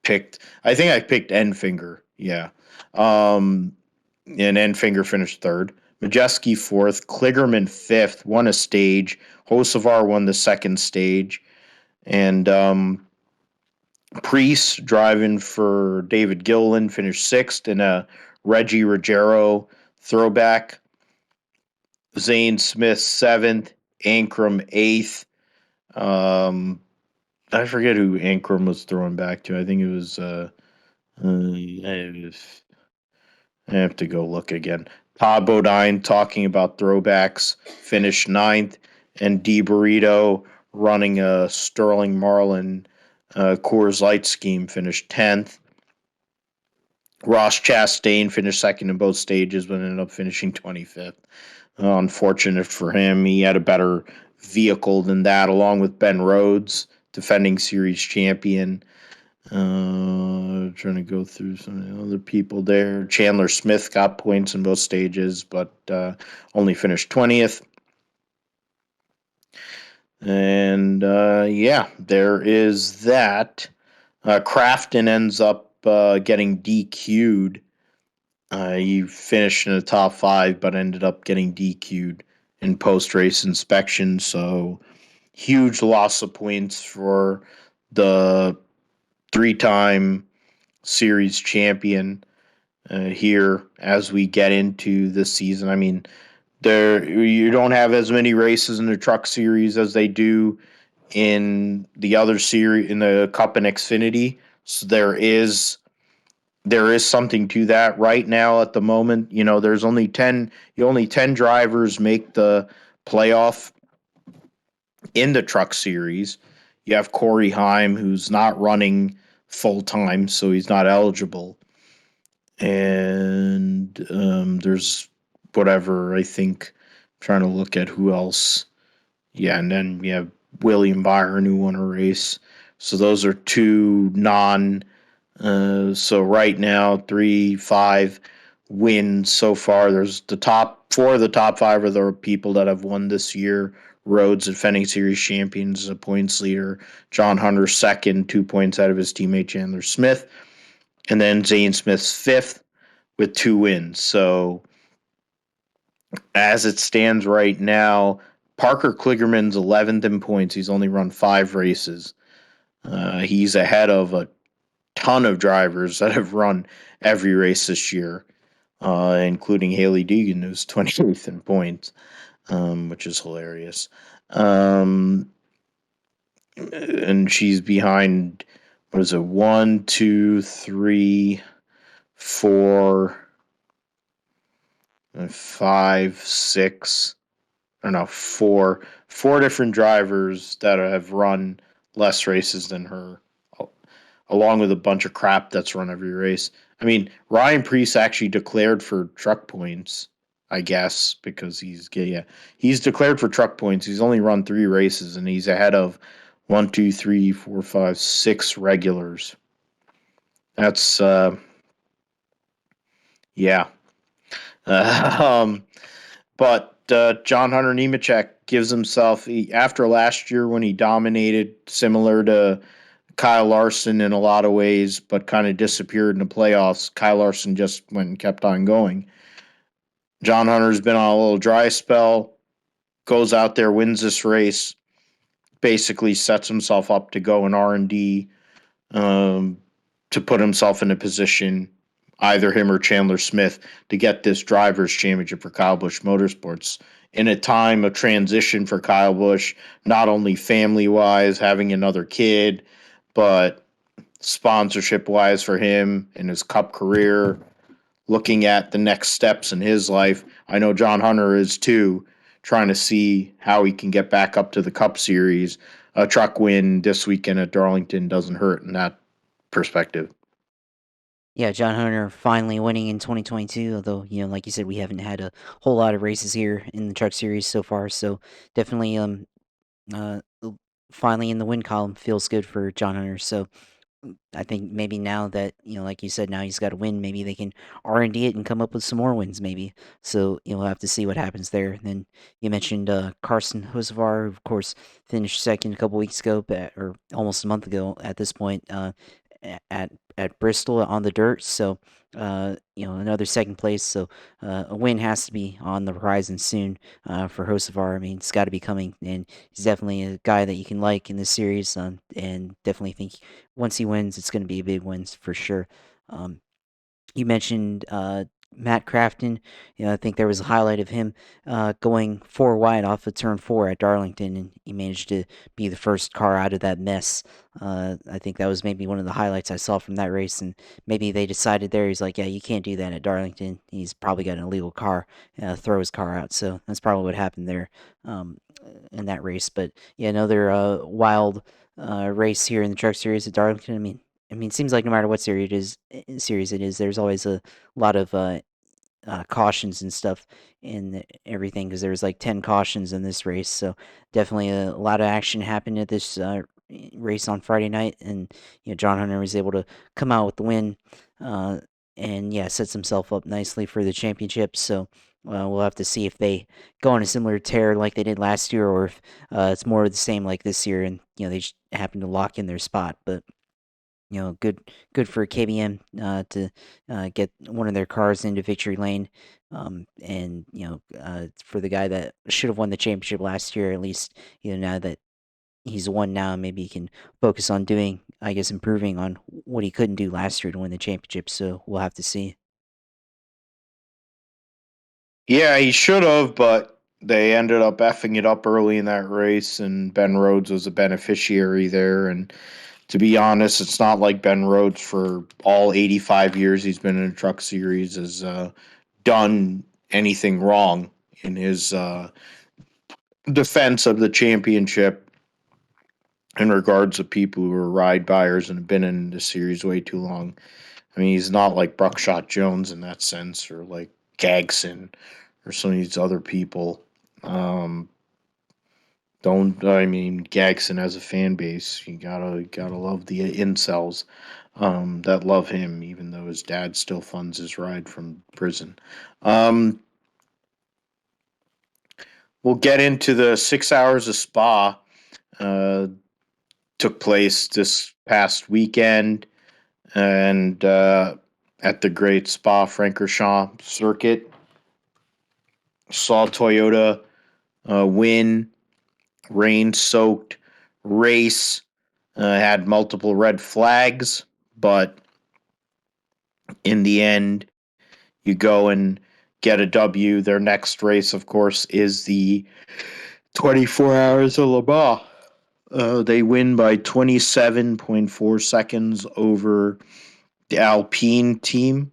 Speaker 1: think I picked Enfinger. Yeah. Um, and Enfinger finished third. Majeski fourth. Kligerman fifth. Won a stage. Hocevar won the second stage. And Priest driving for David Gilliland finished sixth in a Reggie Ruggiero throwback. Zane Smith 7th, Ankrum 8th. Um, I forget who Ankrum was throwing back to. I think it was. I have to go look again. Todd Bodine talking about throwbacks finished 9th, and D Burrito running a Sterling Marlin Coors Light scheme finished 10th. Ross Chastain finished second in both stages, but ended up finishing 25th. Unfortunate for him. He had a better vehicle than that, along with Ben Rhodes, defending series champion. Trying to go through some of the other people there. Chandler Smith got points in both stages, but only finished 20th. And yeah, there is that. Crafton ends up getting DQ'd. He finished in the top 5, but ended up getting DQ'd in post race inspection. So, huge loss of points for the 3-time series champion here as we get into this season. I mean, you don't have as many races in the truck series as they do in the other series in the Cup and Xfinity. So there is something to that right now at the moment. You know, there's only 10 drivers make the playoff in the truck series. You have Corey Heim, who's not running full time, so he's not eligible. And there's whatever, I think, I'm trying to look at who else. Yeah, and then you have William Byron, who won a race. So those are two non. So right now, 3-5 wins so far. There's the top 4 of the top 5 are the people that have won this year. Rhodes, defending series champions, a points leader. John Hunter second, 2 points out of his teammate Chandler Smith. And then Zane Smith's 5th with 2 wins. So as it stands right now, Parker Kligerman's 11th in points. He's only run 5 races. He's ahead of a ton of drivers that have run every race this year, including Haley Deegan, who's 28th in points, which is hilarious. And she's behind, what is it, 1, 2, 3, 4, 5, 6, I don't know, four different drivers that have run less races than her, along with a bunch of crap that's run every race. I mean, Ryan Preece actually declared for truck points, I guess, because he's declared for truck points. He's only run 3 races, and he's ahead of 1, 2, 3, 4, 5, 6 regulars. That's yeah. But John Hunter Nemechek gives himself after last year when he dominated, similar to Kyle Larson in a lot of ways, but kind of disappeared in the playoffs. Kyle Larson just went and kept on going. John Hunter's been on a little dry spell, goes out there, wins this race, basically sets himself up to go in R&D, to put himself in a position, either him or Chandler Smith, to get this drivers' championship for Kyle Busch Motorsports in a time of transition for Kyle Busch, not only family-wise, having another kid, but sponsorship-wise for him in his Cup career, looking at the next steps in his life. I know John Hunter is too, trying to see how he can get back up to the Cup Series. A truck win this weekend at Darlington doesn't hurt in that perspective.
Speaker 2: Yeah, John Hunter finally winning in 2022, although, like you said, we haven't had a whole lot of races here in the Truck Series so far, so definitely uh finally in the win column feels good for John Hunter. So I think maybe now that, like you said, now he's got a win, maybe they can R&D it and come up with some more wins, maybe. So you'll have to see what happens there. And then you mentioned Carson Josevar, of course, finished second a couple weeks ago, or almost a month ago at this point, at Bristol on the dirt. So, another second place. So a win has to be on the horizon soon for Josevar. I mean, it's got to be coming, and he's definitely a guy that you can like in this series, and definitely think once he wins, it's going to be a big win for sure. You mentioned Matt Crafton. I think there was a highlight of him going four wide off of turn four at Darlington, and he managed to be the first car out of that mess. I think that was maybe one of the highlights I saw from that race, and maybe they decided there, he's like, yeah, you can't do that at Darlington. He's probably got an illegal car, throw his car out. So that's probably what happened there um, in that race. But yeah, another wild race here in the Truck Series at Darlington. I mean, it seems like no matter what series it is, there's always a lot of cautions and stuff and everything because there was like 10 cautions in this race. So definitely a lot of action happened at this race on Friday night, and John Hunter was able to come out with the win, uh, and yeah, sets himself up nicely for the championship. So. We'll have to see if they go on a similar tear like they did last year, or if it's more of the same like this year, and they just happen to lock in their spot. But good for KBM to get one of their cars into victory lane. And for the guy that should have won the championship last year, at least now that he's won now, maybe he can focus on doing, I guess, improving on what he couldn't do last year to win the championship. So we'll have to see.
Speaker 1: Yeah, he should have, but they ended up effing it up early in that race, and Ben Rhodes was a beneficiary there. And to be honest, it's not like Ben Rhodes for all 85 years he's been in a truck series has done anything wrong in his defense of the championship in regards to people who are ride buyers and have been in the series way too long. I mean, he's not like Buckshot Jones in that sense, or like Gagson or some of these other people. Um, don't I mean Gagson has a fan base? You gotta love the incels that love him, even though his dad still funds his ride from prison. Um, we'll get into the 6 hours of Spa. Uh, took place this past weekend, and at the Great Spa Francorchamps circuit, saw Toyota win, rain-soaked race. Had multiple red flags, but in the end, you go and get a W. Their next race, of course, is the 24 Hours of Le Mans. They win by 27.4 seconds over the Alpine team,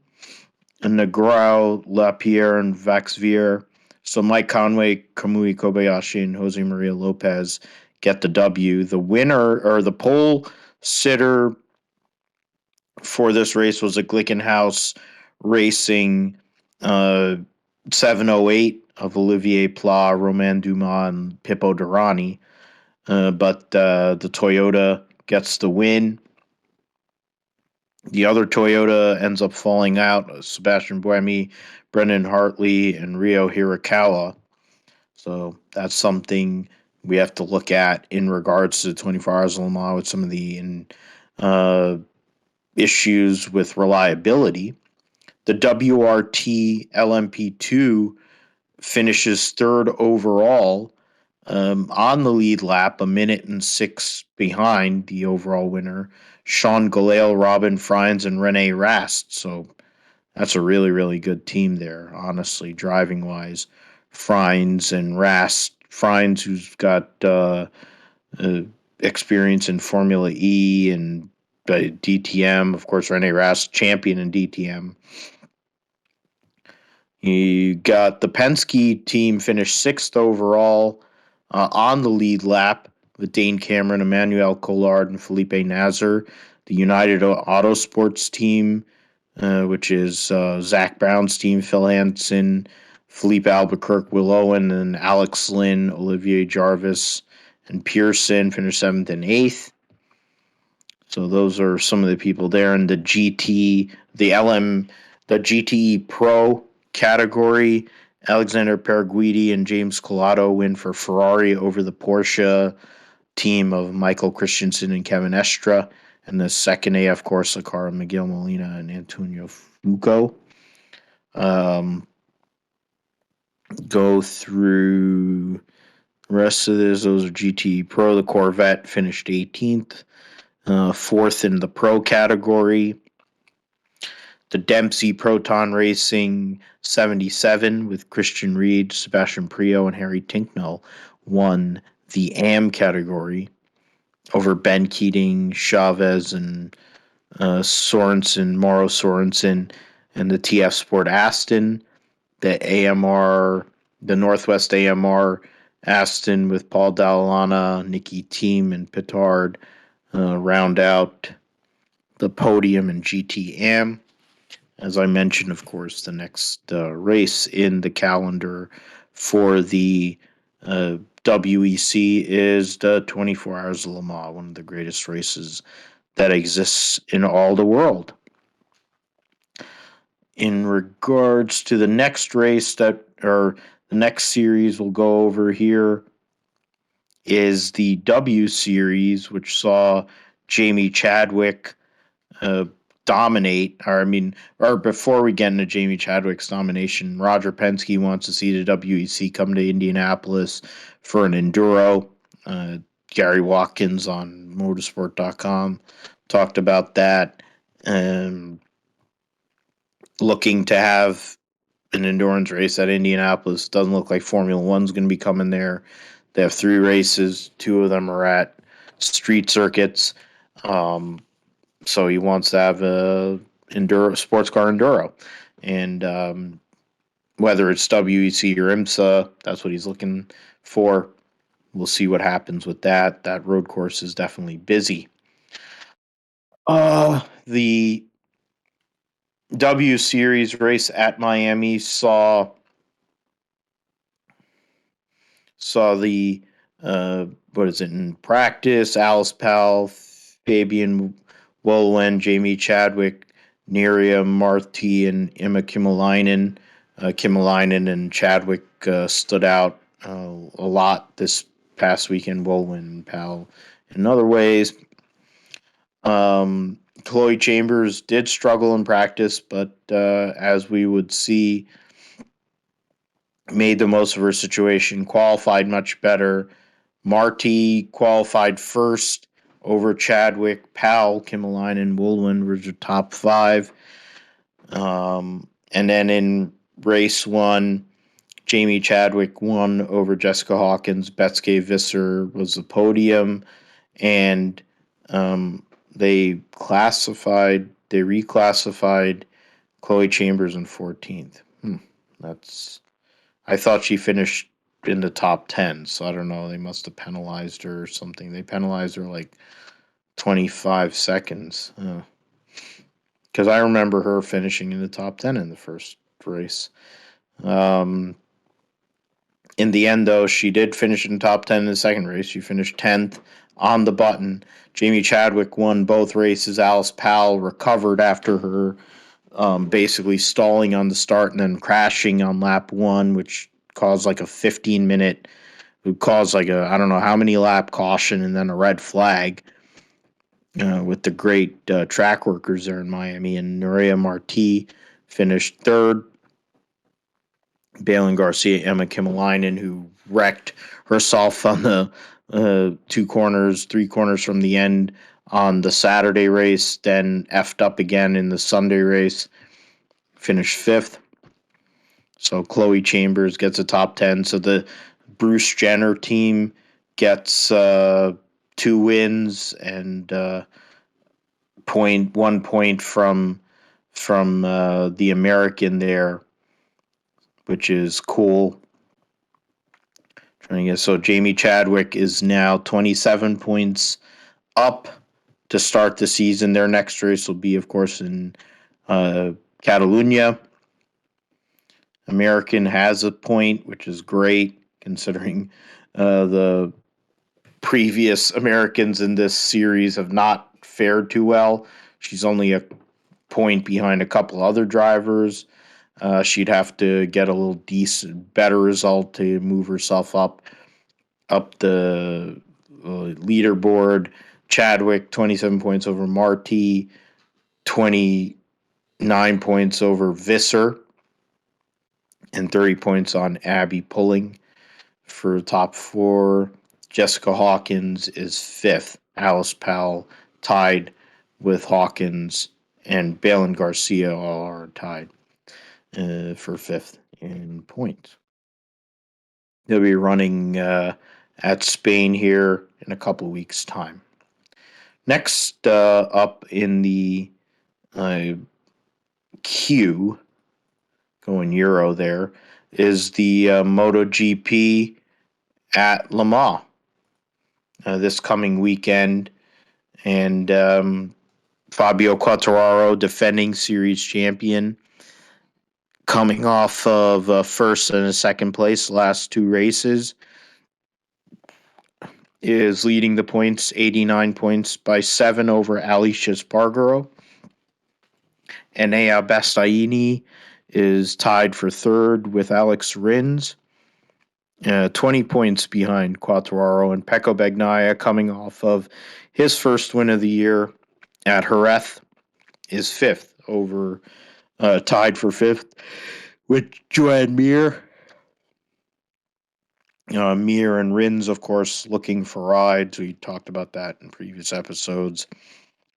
Speaker 1: and Negrão, Lapierre, and Vaxvier. So Mike Conway, Kamui Kobayashi, and Jose Maria Lopez get the W. The winner, or the pole sitter for this race, was a Glickenhaus Racing 708 of Olivier Pla, Romain Dumas, and Pippo Durrani. But the Toyota gets the win. The other Toyota ends up falling out: Sebastian Buemi, Brendan Hartley, and Rio Hirakawa. So that's something we have to look at in regards to 24 Hours of Le Mans with some of the issues with reliability. The WRT LMP2 finishes third overall on the lead lap, a minute and 6 behind the overall winner, Sean Galale, Robin Fries, and Rene Rast. So that's a really, really good team there, honestly, driving wise. Fries and Rast. Fries, who's got uh, experience in Formula E and DTM. Of course, Rene Rast, champion in DTM. You got the Penske team finished sixth overall on the lead lap with Dane Cameron, Emmanuel Collard, and Felipe Nasr. The United Autosports team, which is Zach Brown's team, Phil Hansen, Philippe Albuquerque, Will Owen, and Alex Lynn, Olivier Jarvis, and Pearson finished seventh and eighth. So those are some of the people there in the GT, the GTE Pro category. Alexander Paraguidi and James Colato win for Ferrari over the Porsche team of Michael Christensen and Kevin Estra. And the second AF Corsa car, Miguel Molina and Antonio Fuco. Go through the rest of this. Those are GTE Pro. The Corvette finished 18th. Fourth in the Pro category. The Dempsey Proton Racing 77 with Christian Reed, Sebastian Prio, and Harry Tinknell won the AM category over Ben Keating, Chavez, and Sorensen, Mauro Sorensen, and the TF Sport Aston. The AMR, the Northwest AMR Aston with Paul Dallana, Nicky Thiem, and Pittard round out the podium in GTM. As I mentioned, of course, the next race in the calendar for the WEC is the 24 Hours of Le Mans, one of the greatest races that exists in all the world. In regards to the next race the next series we'll go over here is the W Series, which saw Jamie Chadwick dominate. Or before we get into Jamie Chadwick's domination, Roger Penske wants to see the WEC come to Indianapolis for an enduro. Gary Watkins on motorsport.com talked about that. Looking to have an endurance race at Indianapolis. Doesn't look like Formula One's going to be coming there. They have 3 races. 2 of them are at street circuits. So he wants to have a sports car enduro. And whether it's WEC or IMSA, that's what he's looking for. We'll see what happens with that. That road course is definitely busy. The W Series race at Miami saw the in practice, Alice Powell, Fabian Wohlwen, Jamie Chadwick, Neria Marti, and Emma Kimmelainen. Kimmelainen and Chadwick stood out a lot this past weekend. Wohlwen and Powell in other ways. Chloe Chambers did struggle in practice, but as we would see, made the most of her situation, qualified much better. Marti qualified first over Chadwick, Powell, Kimmelainen, Wohlwen were the top 5. And then in race 1, Jamie Chadwick won over Jessica Hawkins. Betske Visser was the podium, and they reclassified Chloe Chambers in 14th. I thought she finished in the top 10, so I don't know. They must have penalized her or something. They penalized her like 25 seconds. Because I remember her finishing in the top 10 in the first race. In the end, though, she did finish in the top 10 in the second race. She finished 10th on the button. Jamie Chadwick won both races. Alice Powell recovered after her basically stalling on the start and then crashing on lap 1, which caused like a 15-minute, would cause like a, I don't know how many lap caution and then a red flag with the great track workers there in Miami. And Nerea Marti finished 3rd. Balin Garcia, Emma Kimmelainen, who wrecked herself on the 3 corners from the end on the Saturday race, then effed up again in the Sunday race, finished 5th. So Chloe Chambers gets a top 10. So the Bruce Jenner team gets 2 wins and 1 point from the American there, which is cool. So Jamie Chadwick is now 27 points up to start the season. Their next race will be, of course, in Catalunya. American has a point, which is great considering the previous Americans in this series have not fared too well. She's only a point behind a couple other drivers. She'd have to get a little better result to move herself up the leaderboard. Chadwick, 27 points over Marti, 29 points over Visser, and 30 points on Abby Pulling for top 4. Jessica Hawkins is 5th. Alice Powell tied with Hawkins and Bale and Garcia all are tied for 5th in points. They'll be running at Spain here in a couple weeks' time. Next up in the queue, going Euro there, is the Moto Gp at Le Mans this coming weekend. And Fabio Quartararo, defending series champion, coming off of a first and a second place last two races, is leading the points, 89 points by 7 over Alicia Spargaro. Enea Bastianini is tied for third with Alex Rins, 20 points behind Quartararo, and Pecco Bagnaia, coming off of his first win of the year at Jerez, is fifth over, tied for fifth with Joan Mir. Mir and Rins, of course, looking for rides. We talked about that in previous episodes.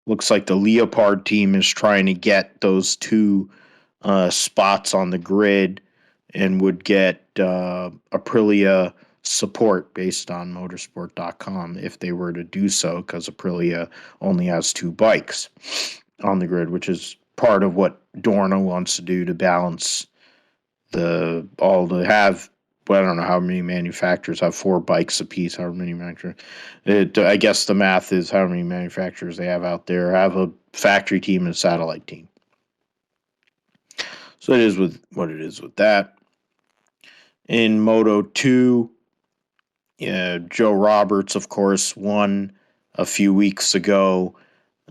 Speaker 1: Looks like the Leopard team is trying to get those two spots on the grid and would get Aprilia support based on motorsport.com if they were to do so, because Aprilia only has 2 bikes on the grid, which is part of what Dorna wants to do to balance I don't know how many manufacturers have 4 bikes apiece, however many manufacturers. I guess the math is how many manufacturers they have out there have a factory team and a satellite team. So it is with what it is with that. In Moto 2, Joe Roberts, of course, won a few weeks ago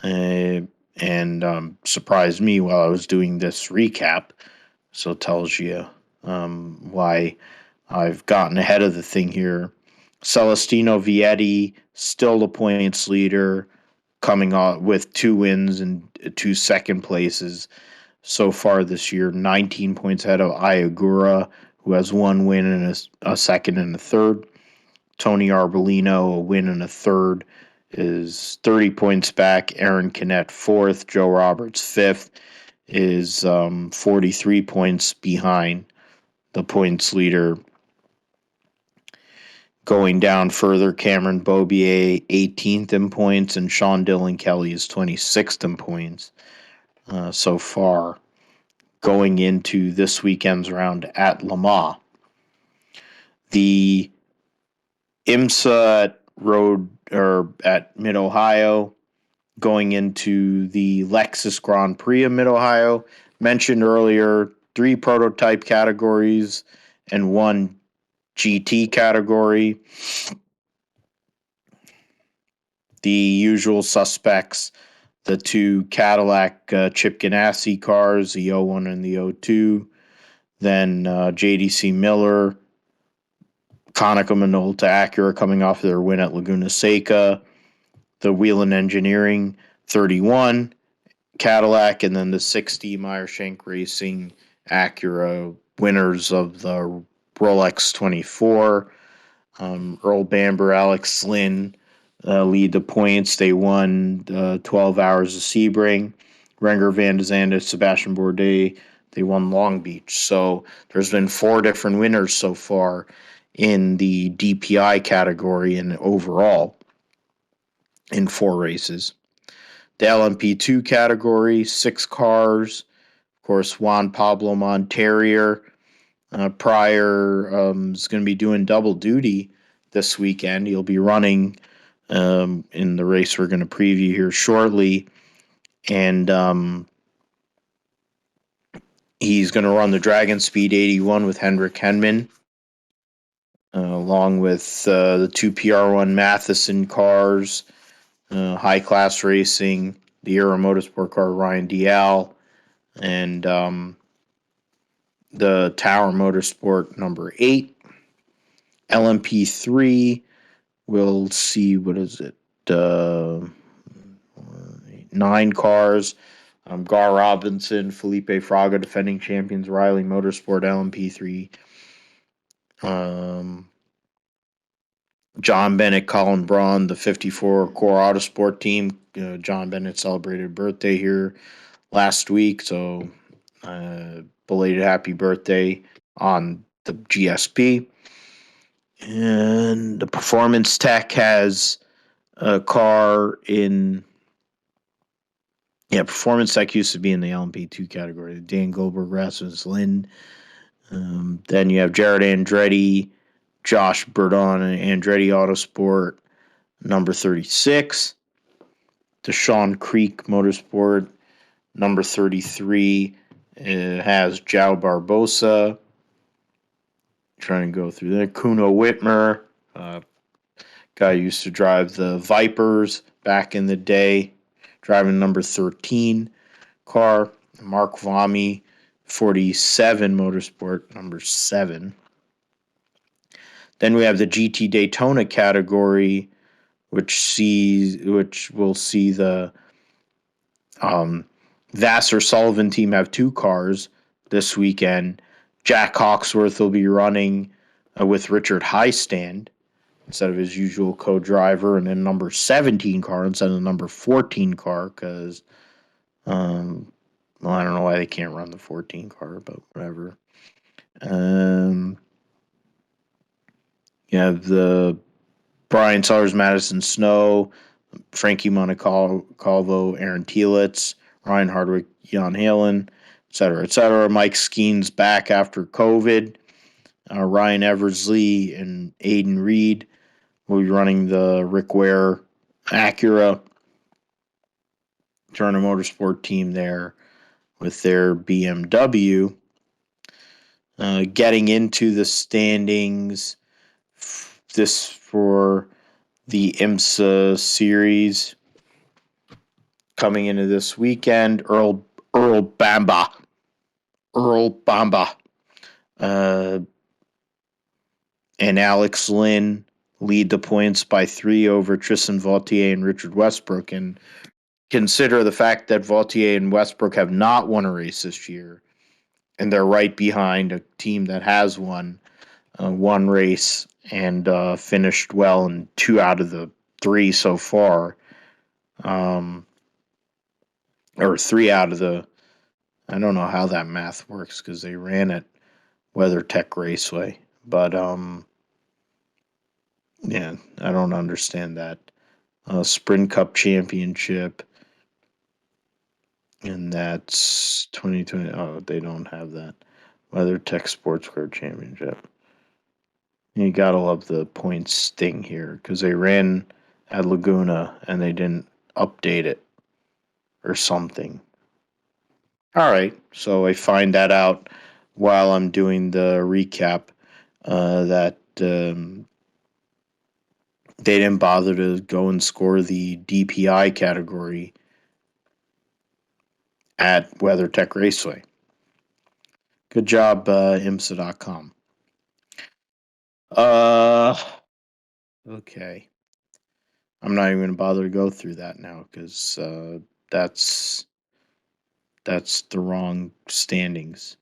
Speaker 1: and surprised me while I was doing this recap. So it tells you why I've gotten ahead of the thing here. Celestino Vietti, still the points leader, coming out with 2 wins and 2 second places so far this year. 19 points ahead of Ayagura, who has 1 win and a second and a third. Tony Arbolino, a win and a third, is 30 points back. Aaron Canet, 4th. Joe Roberts, 5th, is 43 points behind the points leader. Going down further, Cameron Beaubier, 18th in points, and Sean Dillon Kelly is 26th in points so far, going into this weekend's round at Le Mans. The IMSA at Mid-Ohio, going into the Lexus Grand Prix of Mid-Ohio. Mentioned earlier, 3 prototype categories and 1 GT category. The usual suspects, the 2 Cadillac Chip Ganassi cars, the 01 and the 02. Then JDC Miller, Konica Minolta Acura coming off their win at Laguna Seca. The Whelen Engineering 31 Cadillac, and then the 60 Meyer-Shank Racing Acura, winners of the Rolex 24. Earl Bamber, Alex Lynn lead the points. They won 12 Hours of Sebring. Renger Van de Zande, Sebastian Bourdais, they won Long Beach. So there's been 4 different winners so far in the DPI category and overall in 4 races. The LMP2 category, 6 cars. Of course, Juan Pablo Monterrier is going to be doing double duty this weekend. He'll be running in the race we're going to preview here shortly. And he's going to run the Dragon Speed 81 with Hendrik Henman, along with the 2 PR1 Matheson cars, High Class Racing, the Aero Motorsport car Ryan Dial, and the Tower Motorsport number 8. LMP3, we'll see, 9 cars. Gar Robinson, Felipe Fraga, defending champions, Riley Motorsport, LMP3. John Bennett, Colin Braun, the 54 Core Autosport team. John Bennett celebrated birthday here last week, so belated happy birthday on the GSP. And the Performance Tech has a car in. Yeah, Performance Tech used to be in the LMP2 category. Dan Goldberg, Rasmus Lynn. Then you have Jared Andretti, Josh Burdon, and Andretti Autosport, number 36. Deshaun Creek Motorsport, number 33. It has Joao Barbosa. Trying to go through there. Kuno Whitmer, guy used to drive the Vipers back in the day, driving number 13 car. Mark Vami, 47 Motorsport, number 7. Then we have the GT Daytona category, which will see the Vassar Sullivan team have 2 cars this weekend. Jack Hawksworth will be running with Richard Highstand instead of his usual co-driver, and then number 17 car instead of the number 14 car, because well, I don't know why they can't run the 14 car, but whatever. You have the Brian Sellers, Madison Snow, Frankie Montecalvo, Aaron Telitz, Ryan Hardwick, Jan Halen, etc., etc. Mike Skeen's back after COVID. Ryan Eversley and Aiden Reed will be running the Rick Ware Acura Turner Motorsport team there with their BMW. Getting into the standings, this for the IMSA series coming into this weekend. Earl Bamba, and Alex Lynn lead the points by 3 over Tristan Vautier and Richard Westbrook. And consider the fact that Vautier and Westbrook have not won a race this year, and they're right behind a team that has won one race and finished well in 2 out of the 3 so far. Or 3 out of the, I don't know how that math works because they ran at WeatherTech Raceway. But, yeah, I don't understand that. Sprint Cup Championship, and that's 2020. Oh, they don't have that. WeatherTech Sports Car Championship. You gotta love the points thing here because they ran at Laguna and they didn't update it or something. All right, so I find that out while I'm doing the recap that they didn't bother to go and score the DPI category at WeatherTech Raceway. Good job, IMSA.com. Okay. I'm not even going to bother to go through that now because that's the wrong standings.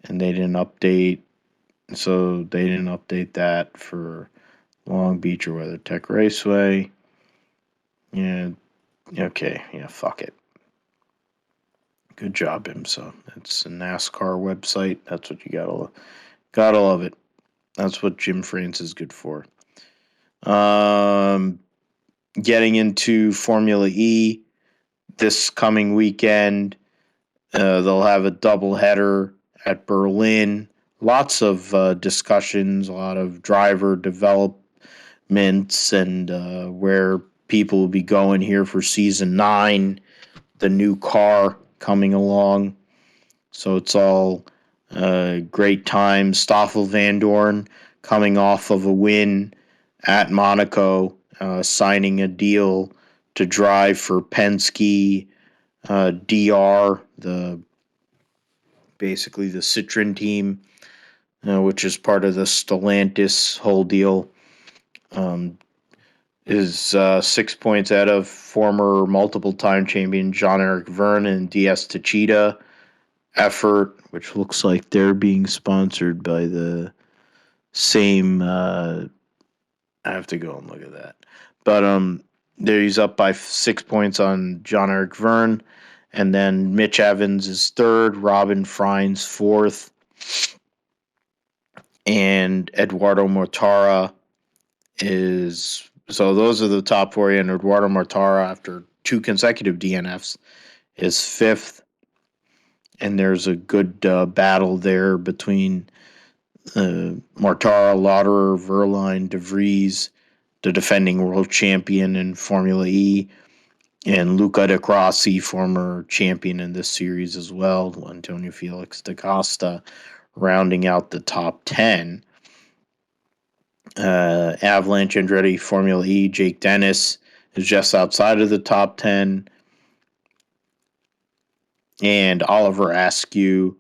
Speaker 1: And they didn't update, so they didn't update that for Long Beach or WeatherTech Raceway. Yeah, okay, yeah, fuck it. Good job, IMSA. It's a NASCAR website. That's what you gotta love it. That's what Jim France is good for. Getting into Formula E this coming weekend, they'll have a doubleheader at Berlin. Lots of discussions, a lot of driver developments, and where people will be going here for season 9. The new car coming along, so it's all great time. Stoffel Van Dorn coming off of a win at Monaco, signing a deal to drive for Penske, DR, basically the Citroen team, which is part of the Stellantis whole deal. Is 6 points out of former multiple-time champion Jean-Eric Verne and DS Techeetah effort, which looks like they're being sponsored by the same. I have to go and look at that, but there he's up by 6 points on Jean-Eric Verne, And then Mitch Evans is third, Robin Frines fourth, and Eduardo Mortara is. So those are the top four. And Eduardo Mortara, after two consecutive DNFs, is fifth. And there's a good battle there between Mortara, Lauderer, Verline, De Vries, the defending world champion in Formula E, and Luca De Grassi, former champion in this series as well. Antonio Felix da Costa rounding out the top 10. Avalanche Andretti Formula E, Jake Dennis is just outside of the top 10. And Oliver Askew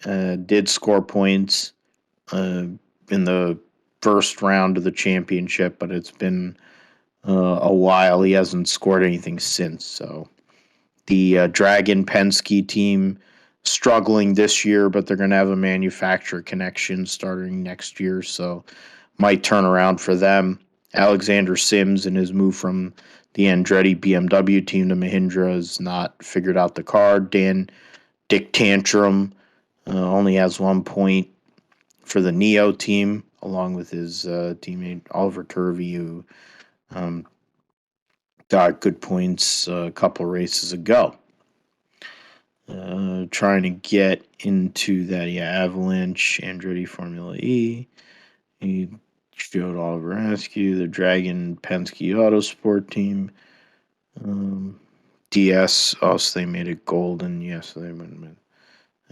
Speaker 1: did score points in the first round of the championship, but it's been a while. He hasn't scored anything since. So the Dragon Penske team struggling this year, but they're going to have a manufacturer connection starting next year. So might turn around for them. Alexander Sims and his move from the Andretti BMW team to Mahindra has not figured out the card. Dick Tantrum only has 1 point for the Neo team, along with his teammate Oliver Turvey, who got good points a couple races ago. Trying to get into that, Avalanche, Andretti Formula E. He showed Oliver Askew, the Dragon Penske Autosport team. DS, so they made it golden. Yes, they went.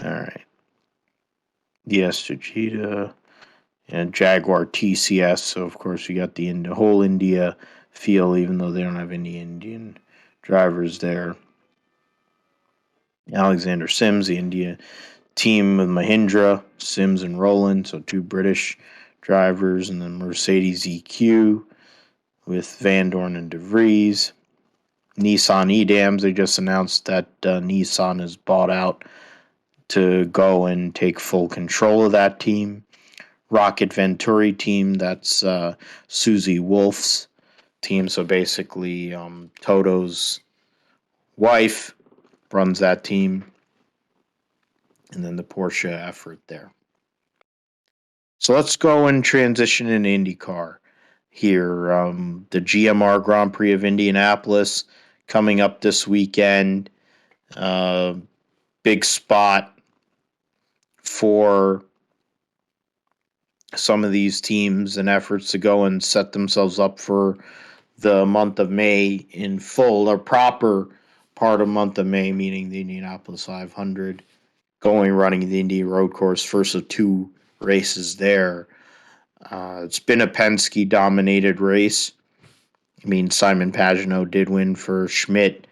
Speaker 1: All right. DS Fujita and Jaguar TCS. So, of course, we got the whole India feel, even though they don't have any Indian drivers there. Alexander Sims, the India team with Mahindra, Sims and Rowland, so two British drivers, and then Mercedes EQ with Van Dorn and De Vries. Nissan EDAMS, they just announced that Nissan is bought out to go and take full control of that team. Rocket Venturi team, that's Susie Wolf's team, so basically Toto's wife runs that team, and then the Porsche effort there. So let's go and transition in IndyCar here. The GMR Grand Prix of Indianapolis coming up this weekend. Big spot for some of these teams and efforts to go and set themselves up for the month of May in full, or proper part of month of May, meaning the Indianapolis 500, running the Indy road course, first of two races there. It's been a Penske-dominated race. I mean, Simon Pagenaud did win for Schmidt,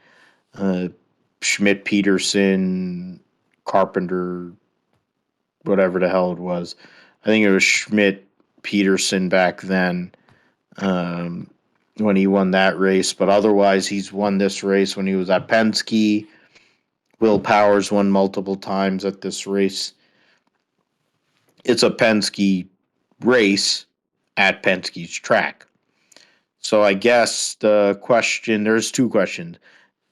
Speaker 1: Peterson, Carpenter, whatever the hell it was. I think it was Schmidt, Peterson back then when he won that race. But otherwise, he's won this race when he was at Penske. Will Powers won multiple times at this race. It's a Penske race at Penske's track. So I guess there's two questions.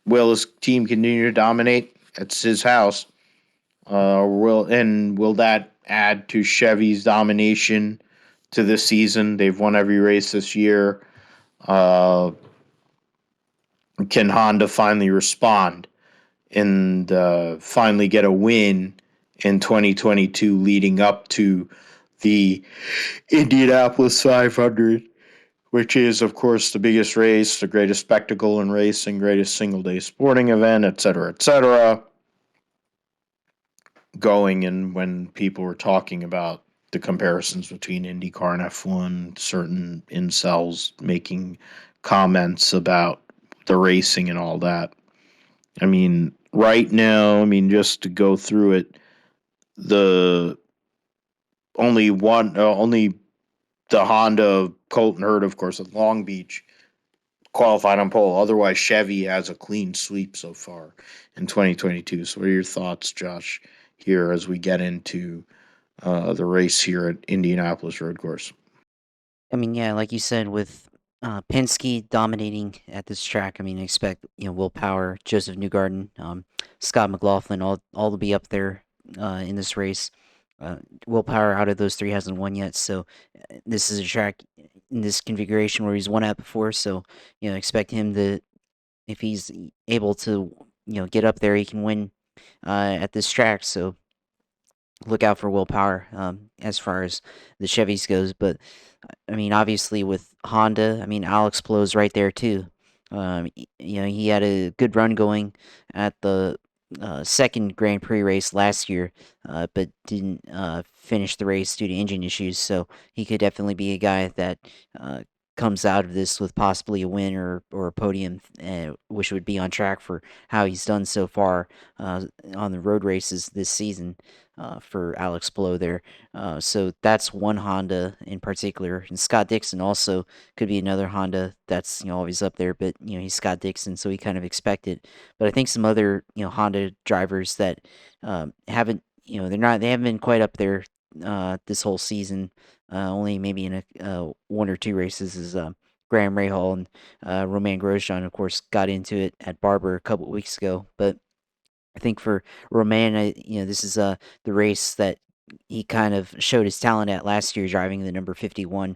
Speaker 1: Will his team continue to dominate? It's his house. Will that add to Chevy's domination to this season? They've won every race this year. Can Honda finally respond and finally get a win in 2022 leading up to the Indianapolis 500, which is, of course, the biggest race, the greatest spectacle in racing, greatest single-day sporting event, etc., etc. Going, and when people were talking about the comparisons between IndyCar and F1, certain incels making comments about the racing and all that. I mean, right now, just to go through it, the only the Honda Colton Hurd, of course, at Long Beach qualified on pole. Otherwise, Chevy has a clean sweep so far in 2022. So what are your thoughts, Josh, here as we get into the race here at Indianapolis Road Course?
Speaker 2: I mean, yeah, like you said, with Penske dominating at this track. I mean, expect Will Power, Joseph Newgarden, Scott McLaughlin, all to be up there in this race. Uh, Will Power out of those three hasn't won yet, so this is a track in this configuration where he's won at before. So expect him to, if he's able to get up there, he can win at this track. So look out for Will Power as far as the Chevys goes. But I mean, obviously with Honda, I mean Alex Plow's right there too. He had a good run going at the second Grand Prix race last year, but didn't finish the race due to engine issues. So he could definitely be a guy that uh, comes out of this with possibly a win or a podium, which would be on track for how he's done so far on the road races this season for Alex Blow there. So that's one Honda in particular, and Scott Dixon also could be another Honda that's always up there. But he's Scott Dixon, so we kind of expect it. But I think some other Honda drivers that haven't they haven't been quite up there this whole season. Only maybe in one or two races is Graham Rahal and Romain Grosjean, of course, got into it at Barber a couple weeks ago, but I think for Romain, this is the race that he kind of showed his talent at last year, driving the number 51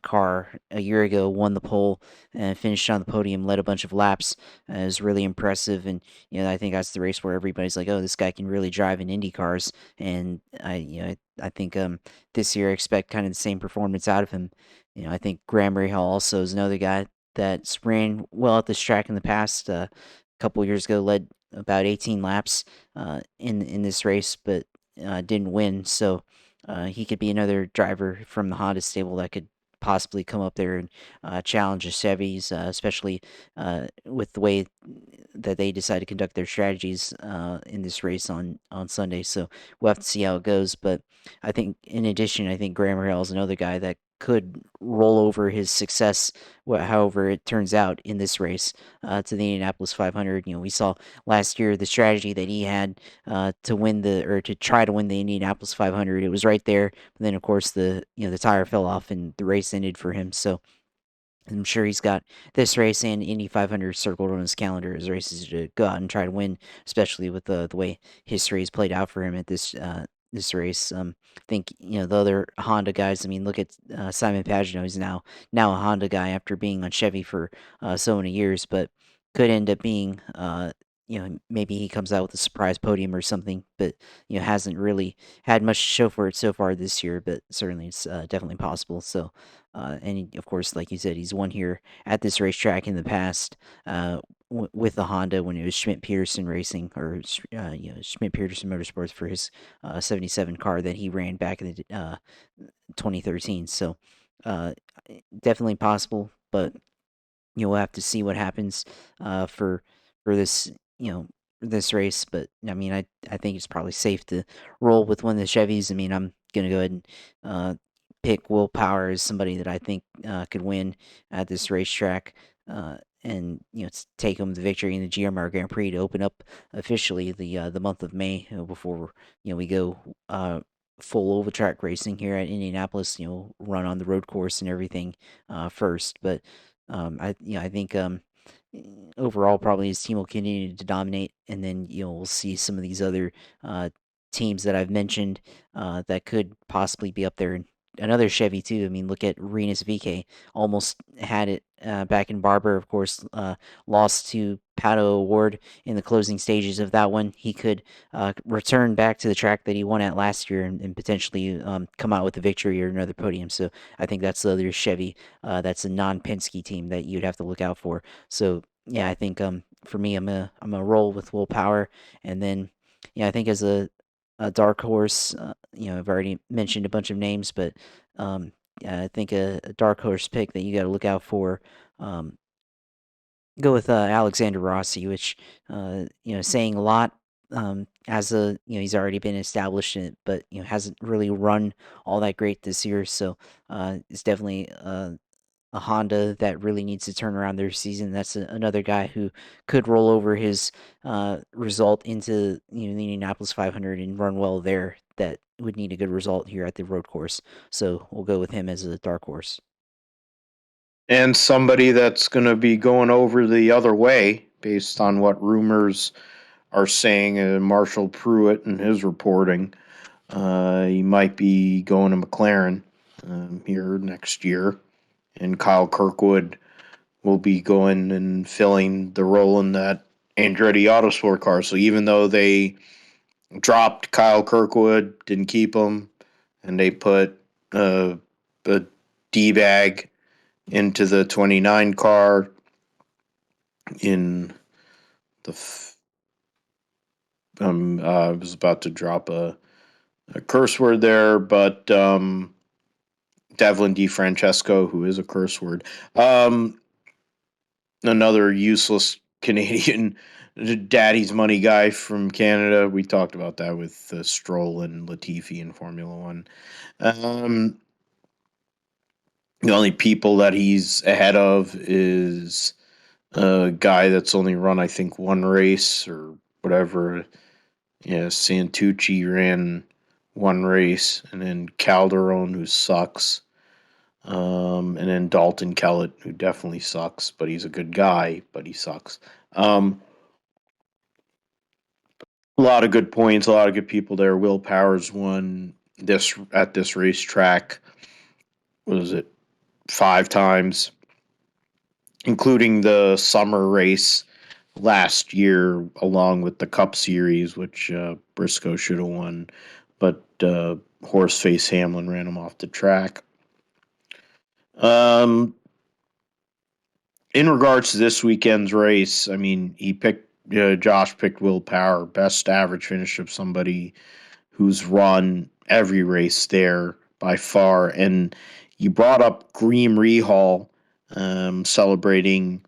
Speaker 2: car a year ago, won the pole and finished on the podium, led a bunch of laps. It was really impressive, and I think that's the race where everybody's like, "Oh, this guy can really drive in Indy cars." And I think this year I expect kind of the same performance out of him. I think Graham Rahal also is another guy that's ran well at this track in the past. Couple years ago, led about 18 laps in this race, but didn't win. So he could be another driver from the Honda stable that could possibly come up there and challenge the Chevys, especially with the way that they decide to conduct their strategies in this race on Sunday. So we'll have to see how it goes. But I think, in addition, I think Graham Rahal is another guy that could roll over his success, however it turns out in this race, to the Indianapolis 500. We saw last year the strategy that he had to try to win the Indianapolis 500. It was right there, but then of course the tire fell off and the race ended for him. So I'm sure he's got this race and Indy 500 circled on his calendar as races to go out and try to win, especially with the way history has played out for him at this race. I think the other Honda guys. I mean, look at Simon Pagenaud. He's now a Honda guy after being on Chevy for so many years, but could end up being maybe he comes out with a surprise podium or something, but hasn't really had much to show for it so far this year. But certainly it's definitely possible. So. Of course, like you said, he's won here at this racetrack in the past with the Honda when it was Schmidt Peterson Racing or Schmidt Peterson Motorsports for his 77 car that he ran back in the 2013. So uh, definitely possible, but we'll have to see what happens for this this race. But I mean, I think it's probably safe to roll with one of the Chevys. I mean, I'm gonna go ahead and pick Will Power as somebody that I think could win at this racetrack. And take home the victory in the GMR Grand Prix to open up officially the month of May before we go full oval track racing here at Indianapolis. Run on the road course and everything first. But I think overall probably his team will continue to dominate, and then we'll see some of these other uh, teams that I've mentioned that could possibly be up there. And another Chevy too. I mean, look at Renus VK. Almost had it back in Barber. Of course, lost to Pato Award in the closing stages of that one. He could return back to the track that he won at last year and potentially come out with a victory or another podium. So I think that's the other Chevy. That's a non-Penske team that you'd have to look out for. So yeah, I think for me, I'm a roll with Will Power, and then I think as a dark horse, I've already mentioned a bunch of names, but yeah, I think a dark horse pick that you got to look out for. Um, Go with Alexander Rossi, which saying a lot. As he's already been established in it, but hasn't really run all that great this year. So it's definitely a Honda that really needs to turn around their season. That's another guy who could roll over his result into the Indianapolis 500 and run well there. That would need a good result here at the road course. So we'll go with him as a dark horse.
Speaker 1: And somebody that's going to be going over the other way based on what rumors are saying, Marshall Pruitt and his reporting. He might be going to McLaren here next year. And Kyle Kirkwood will be going and filling the role in that Andretti Autosport car. So even though they dropped Kyle Kirkwood, didn't keep him, and they put a D bag into the 29 car in the. I was about to drop a curse word there, but Devlin DeFrancesco, who is a curse word, another useless Canadian daddy's money guy from Canada. We talked about that with Stroll and Latifi in Formula One. Um, the only people that he's ahead of is a guy that's only run, I think, one race or whatever. Yeah, Santucci ran one race, and then Calderon, who sucks. And then Dalton Kellett, who definitely sucks, but he's a good guy, but he sucks. A lot of good points, a lot of good people there. Will Powers won this at this racetrack. What was it? 5 times, including the summer race last year, along with the Cup Series, which Briscoe should have won, but Horseface Hamlin ran him off the track. Um, in regards to this weekend's race, I mean, Josh picked Will Power, best average finish of somebody who's run every race there by far. And you brought up Green Rehal celebrating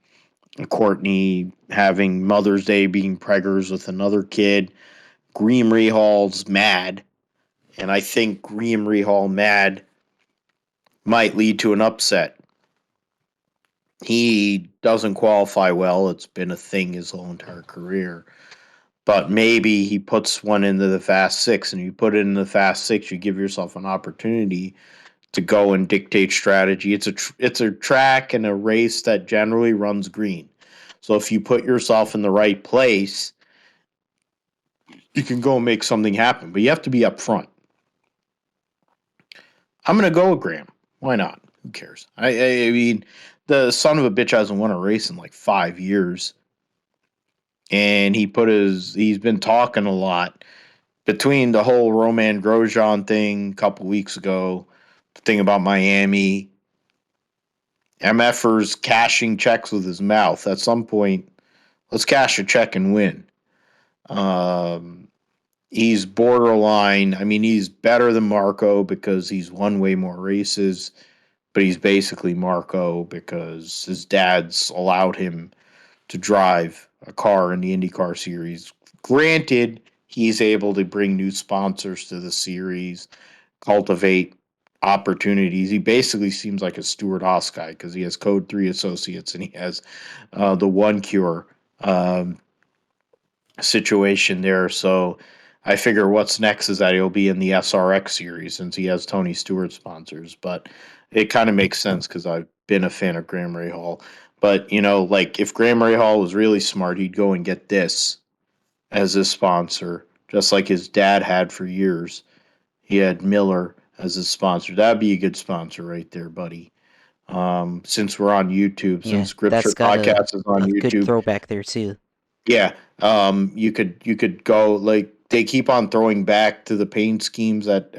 Speaker 1: Courtney having Mother's Day, being preggers with another kid. Green Rehal's mad, and I think Green Rehal mad might lead to an upset. He doesn't qualify well. It's been a thing his whole entire career. But maybe he puts one into the Fast Six, and you put it in the Fast Six, you give yourself an opportunity to go and dictate strategy. It's a track and a race that generally runs green. So if you put yourself in the right place, you can go and make something happen. But you have to be up front. I'm going to go with Graham. Why not? Who cares? I mean, the son of a bitch hasn't won a race in like 5 years. And he's been talking a lot between the whole Roman Grosjean thing a couple weeks ago, the thing about Miami, MFers cashing checks with his mouth. At some point, let's cash a check and win. Um, he's borderline. I mean, he's better than Marco because he's won way more races, but he's basically Marco because his dad's allowed him to drive a car in the IndyCar series. Granted, he's able to bring new sponsors to the series, cultivate opportunities. He basically seems like a Stuart Haas guy because he has Code 3 Associates and he has the One Cure situation there. So I figure what's next is that he'll be in the SRX series since he has Tony Stewart sponsors. But it kind of makes sense because I've been a fan of Graham Rahal. But, like if Graham Rahal was really smart, he'd go and get this as his sponsor, just like his dad had for years. He had Miller as his sponsor. That'd be a good sponsor right there, buddy. Since we're on YouTube,
Speaker 2: Yeah,
Speaker 1: since Scripture
Speaker 2: that's got
Speaker 1: Podcast is on
Speaker 2: a good
Speaker 1: YouTube,
Speaker 2: throwback there too.
Speaker 1: yeah, you could go like they keep on throwing back to the paint schemes at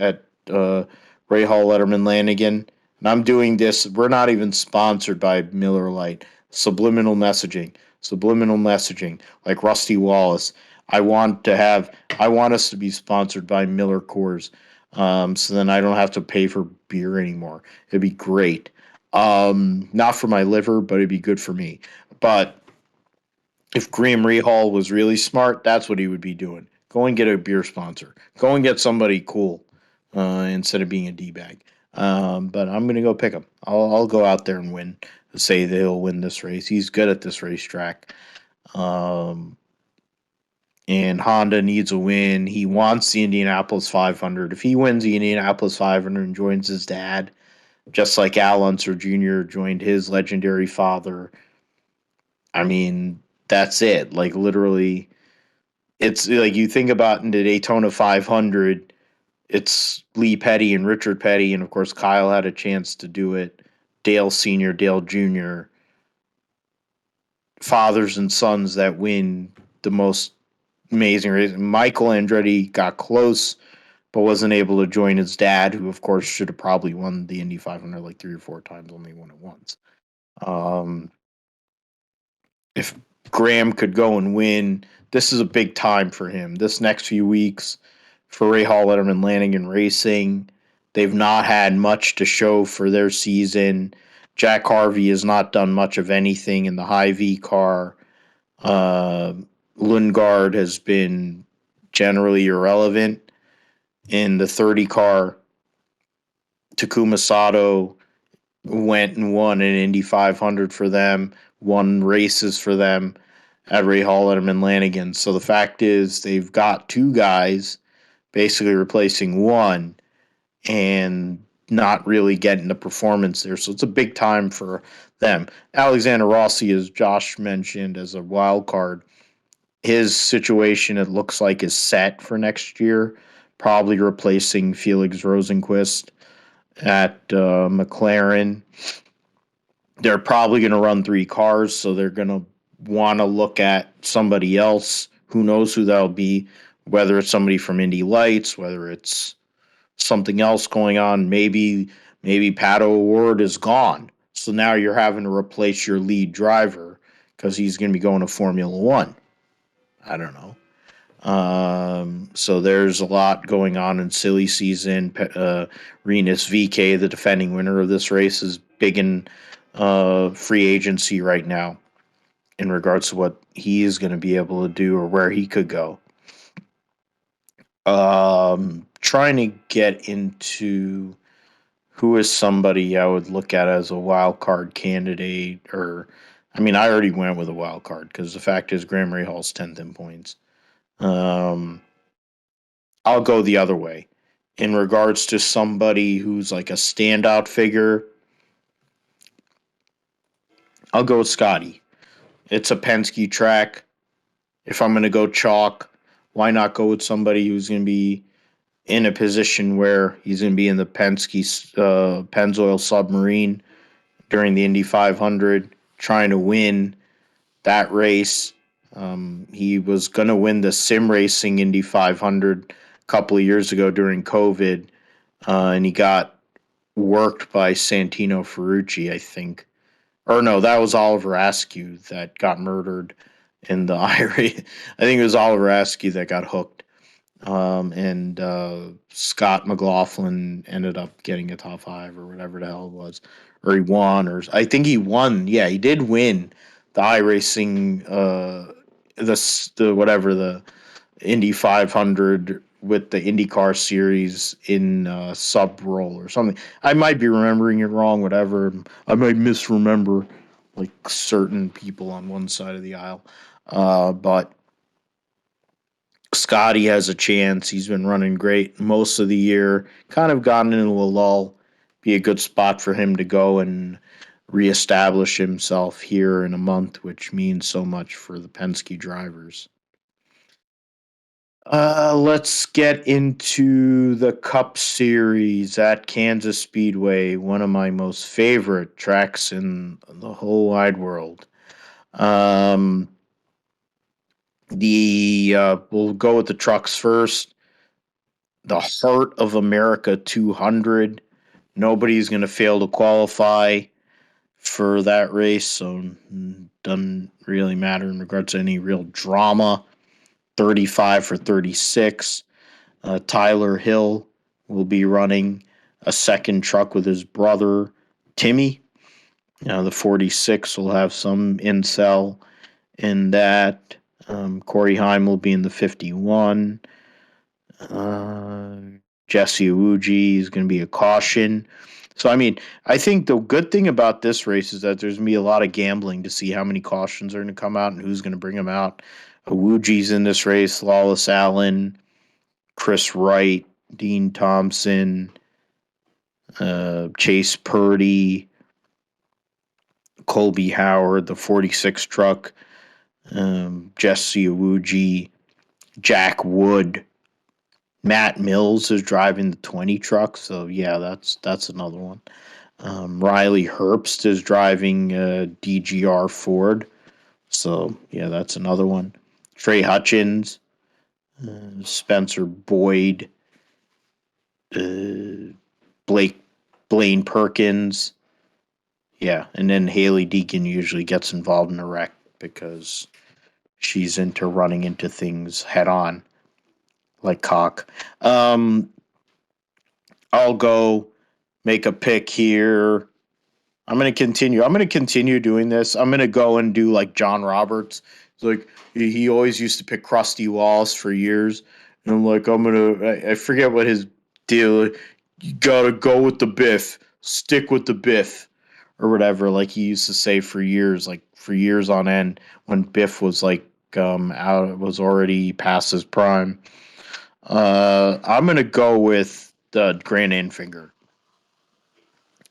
Speaker 1: Ray Hall, Letterman, Lanigan, and I'm doing this. We're not even sponsored by Miller Lite. Subliminal messaging, like Rusty Wallace. I want us to be sponsored by Miller Coors, so then I don't have to pay for beer anymore. It'd be great. Not for my liver, but it'd be good for me. But if Graham Rehal was really smart, that's what he would be doing. Go and get a beer sponsor. Go and get somebody cool instead of being a d bag. But I'm gonna go pick him. I'll go out there and win. Say that he'll win this race. He's good at this racetrack. Um, and Honda needs a win. He wants the Indianapolis 500. If he wins the Indianapolis 500 and joins his dad just like Al Unser Jr. joined his legendary father. I mean, that's it. Like, literally, it's like you think about in the Daytona 500, it's Lee Petty and Richard Petty, and of course, Kyle had a chance to do it. Dale Sr., Dale Jr., fathers and sons that win the most amazing race. Michael Andretti got close, but wasn't able to join his dad, who, of course, should have probably won the Indy 500 like 3 or 4 times, only won it once. Um, if Graham could go and win, this is a big time for him. This next few weeks for Ray Hall, Letterman, Lanigan Racing, they've not had much to show for their season. Jack Harvey has not done much of anything in the high V car. Uh, Lundgaard has been generally irrelevant in the 30 car. Takuma Sato went and won an Indy 500 for them, won races for them at Ray Hall, Letterman, Lanigan. So the fact is, they've got two guys basically replacing one and not really getting the performance there. So it's a big time for them. Alexander Rossi, as Josh mentioned, as a wild card, his situation, it looks like, is set for next year, probably replacing Felix Rosenquist at McLaren. They're probably going to run 3 cars, so they're going to want to look at somebody else. Who knows who that'll be, whether it's somebody from Indy Lights, whether it's something else going on. Maybe Pato O'Ward is gone, so now you're having to replace your lead driver because he's going to be going to Formula One. I don't know. So there's a lot going on in silly season. Rinus VK, the defending winner of this race, is big in free agency right now in regards to what he is going to be able to do or where he could go. Trying to get into who is somebody I would look at as a wild card candidate, or I mean, I already went with a wild card because the fact is Graham Rahaal's 10th in points. I'll go the other way. In regards to somebody who's like a standout figure, I'll go with Scotty. It's a Penske track. If I'm going to go chalk, why not go with somebody who's going to be in a position where he's going to be in the Penske Pennzoil Submarine during the Indy 500, trying to win that race. He was going to win the sim racing Indy 500 a couple of years ago during COVID, and he got worked by Santino Ferrucci, I think. Or no, that was Oliver Askew that got murdered in the IRA. I think it was Oliver Askew that got hooked. And Scott McLaughlin ended up getting a top 5 or whatever the hell it was. Or he won, or I think he won. Yeah, he did win the iRacing, the Indy 500 with the IndyCar series in sub roll or something. I might be remembering it wrong, whatever. I might misremember like certain people on one side of the aisle. But Scotty has a chance. He's been running great most of the year. Kind of gotten into a lull. Be a good spot for him to go and reestablish himself here in a month, which means so much for the Penske drivers. Let's get into the Cup Series at Kansas Speedway, one of my most favorite tracks in the whole wide world. We'll go with the trucks first. The Heart of America 200. Nobody's going to fail to qualify for that race, so doesn't really matter in regards to any real drama. 35 for 36. Tyler Hill will be running a second truck with his brother, Timmy. The 46 will have some incel in that. Corey Heim will be in the 51. Jesse Iwuji is going to be a caution. So, I mean, I think the good thing about this race is that there's going to be a lot of gambling to see how many cautions are going to come out and who's going to bring them out. Iwuji's in this race, Lawless Allen, Chris Wright, Dean Thompson, Chase Purdy, Colby Howard, the 46 truck, Jesse Awuji, Jack Wood, Matt Mills is driving the 20 truck, so yeah, that's another one. Riley Herbst is driving DGR Ford, so yeah, that's another one. Trey Hutchins, Spencer Boyd, uh, Blake Blaine Perkins, yeah, and then Haley Deacon usually gets involved in a wreck because she's into running into things head on, like cock. I'll go make a pick here. I'm gonna continue. I'm gonna continue doing this. I'm gonna go and do like John Roberts. It's like he always used to pick Krusty Walls for years, and I'm like, I forget what his deal. You gotta go with the Biff. Stick with the Biff, or whatever. Like he used to say for years, like for years on end, when Biff was like out, was already past his prime. I'm gonna go with the Grand Enfinger.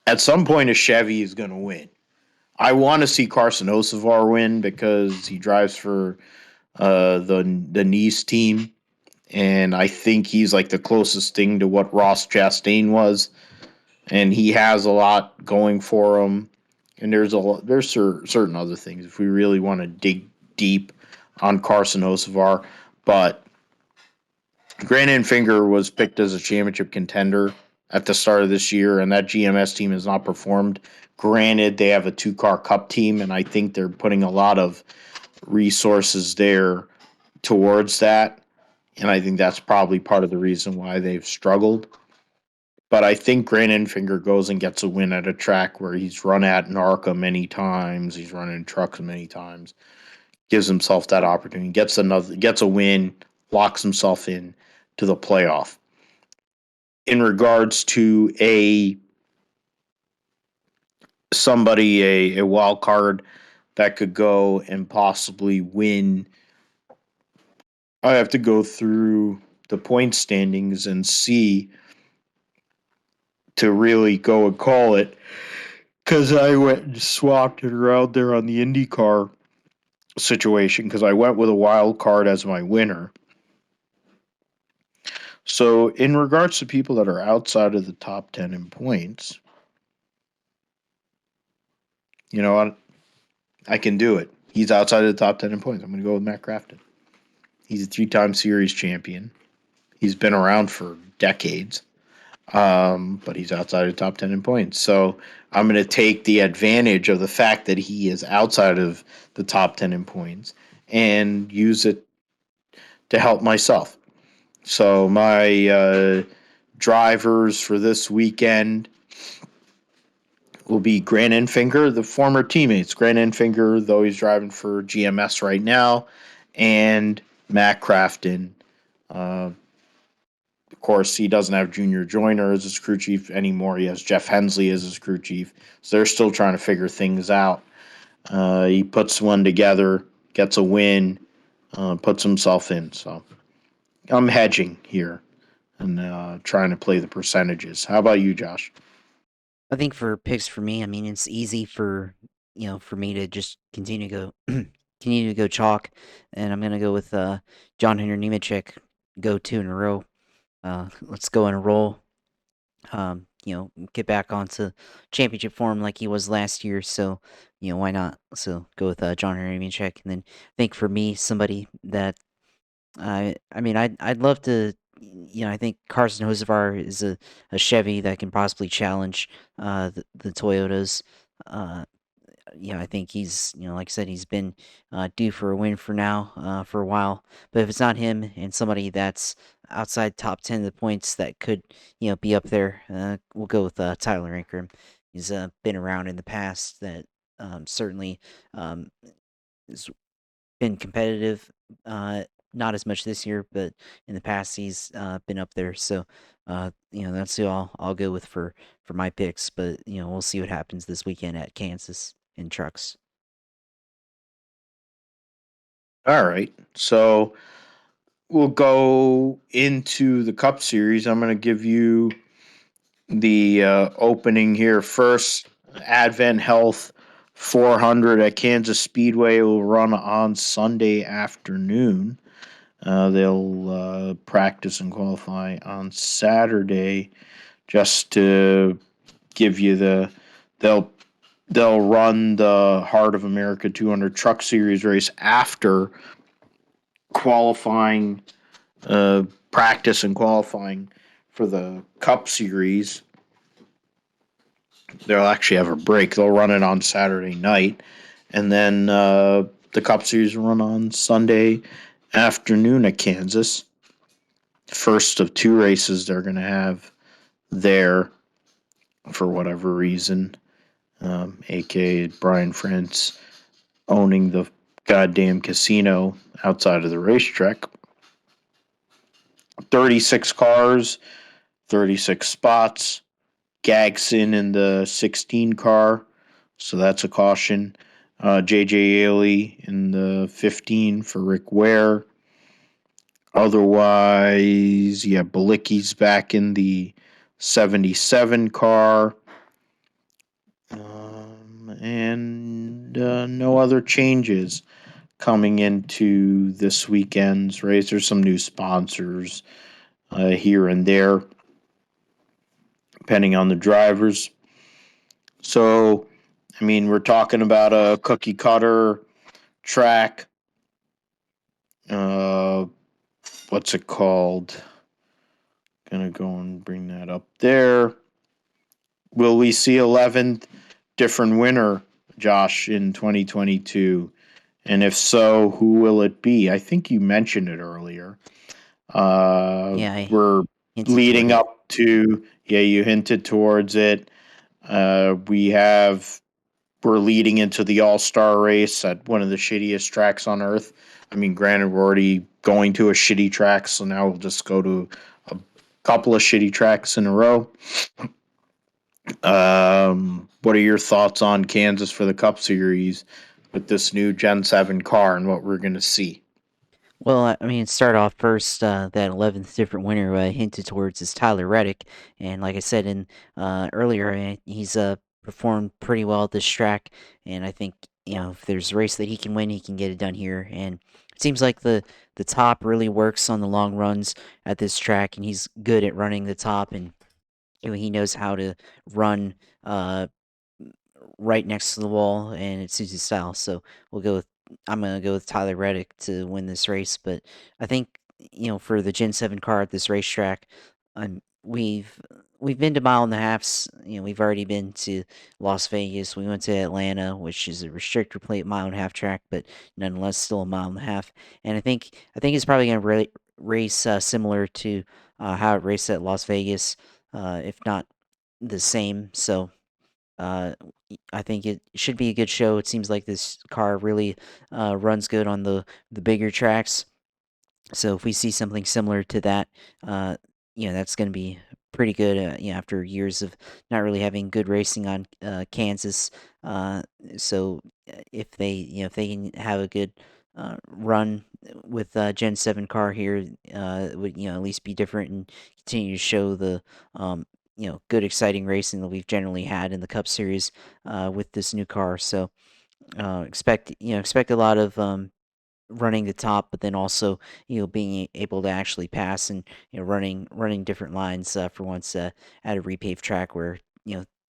Speaker 1: At some point, a Chevy is gonna win. I want to see Carson Josevar win because he drives for the Nice team, and I think he's like the closest thing to what Ross Chastain was, and he has a lot going for him. And there's certain other things if we really want to dig deep on Carson Josevar, but Grant Finger was picked as a championship contender at the start of this year, and that GMS team has not performed. Granted, they have a two-car cup team, and I think they're putting a lot of resources there towards that. And I think that's probably part of the reason why they've struggled. But I think Grant Enfinger goes and gets a win at a track where he's run at NARCA many times, he's run in trucks many times, gives himself that opportunity, gets a win, locks himself in to the playoff. In regards to a wild card that could go and possibly win, I have to go through the point standings and see to really go and call it, because I went and swapped it around there on the IndyCar situation because I went with a wild card as my winner. So, in regards to people that are outside of the top 10 in points, you know what? I can do it. He's outside of the top 10 in points. I'm going to go with Matt Crafton. He's a 3-time series champion. He's been around for decades, but he's outside of the top 10 in points. So I'm going to take the advantage of the fact that he is outside of the top 10 in points and use it to help myself. So my drivers for this weekend will be Grant Enfinger, the former teammates. Grant Enfinger, though he's driving for GMS right now, and Matt Crafton. Of course, he doesn't have Junior Joyner as his crew chief anymore. He has Jeff Hensley as his crew chief. So they're still trying to figure things out. He puts one together, gets a win, puts himself in. So I'm hedging here and trying to play the percentages. How about you, Josh?
Speaker 2: I think for picks for me, I mean, it's easy for for me to just continue to go continue to go chalk, and I'm gonna go with John Henry Nemechek. Go 2 in a row. Let's go in a roll. Get back onto championship form like he was last year. So, why not? So go with John Henry Nemechek, and then I think for me, somebody that I mean, I'd love to. I think Carson Josevar is a Chevy that can possibly challenge the Toyotas. Uh, I think he's, like I said, he's been due for a win for a while. But if it's not him and somebody that's outside top 10 of the points that could, be up there, we'll go with Tyler Ingram. He's been around in the past that certainly has been competitive. Not as much this year, but in the past he's been up there. So, that's who I'll go with for my picks. But we'll see what happens this weekend at Kansas in trucks.
Speaker 1: All right. So we'll go into the Cup Series. I'm going to give you the opening here first. Advent Health 400 at Kansas Speedway will run on Sunday afternoon. They'll practice and qualify on Saturday, just to give you they'll run the Heart of America 200 Truck Series race after qualifying, practice and qualifying for the Cup Series. They'll actually have a break. They'll run it on Saturday night, and then the Cup Series will run on Sunday afternoon at Kansas. First of two races they're going to have there for whatever reason, aka Brian France owning the goddamn casino outside of the racetrack. 36 cars, 36 spots. Gagson in the 16 car, so that's a caution. J.J. Ailey in the 15 for Rick Ware. Otherwise, yeah, Balicki's back in the 77 car. And no other changes coming into this weekend's race. There's some new sponsors here and there, depending on the drivers. So, I mean, we're talking about a cookie cutter track. What's it called? Gonna go and bring that up there. Will we see 11th different winner, Josh, in 2022? And if so, who will it be? I think you mentioned it earlier. We're leading up to, you hinted towards it. We're leading into the All-Star race at one of the shittiest tracks on earth. I mean, granted, we're already going to a shitty track, so now we'll just go to a couple of shitty tracks in a row. What are your thoughts on Kansas for the Cup Series with this new Gen 7 car and what we're going to see?
Speaker 2: Well, I mean, start off first. That 11th different winner hinted towards is Tyler Reddick, and like I said in earlier, he's performed pretty well at this track, and I think if there's a race that he can win, he can get it done here. And it seems like the top really works on the long runs at this track, and he's good at running the top, and he knows how to run right next to the wall, and it suits his style. So we'll go with I'm gonna go with Tyler Reddick to win this race. But I think for the Gen 7 car at this racetrack, um, we've we've been to mile and a halfs. We've already been to Las Vegas. We went to Atlanta, which is a restrictor plate mile and a half track, but nonetheless still a mile and a half. And I think it's probably gonna race similar to how it raced at Las Vegas, if not the same. So I think it should be a good show. It seems like this car really runs good on the bigger tracks. So if we see something similar to that, uh, that's going to be pretty good. After years of not really having good racing on Kansas, so if they can have a good run with Gen 7 car here, it would at least be different and continue to show the good exciting racing that we've generally had in the Cup Series with this new car. So expect a lot of running the top, but then also being able to actually pass and running different lines for once at a repaved track where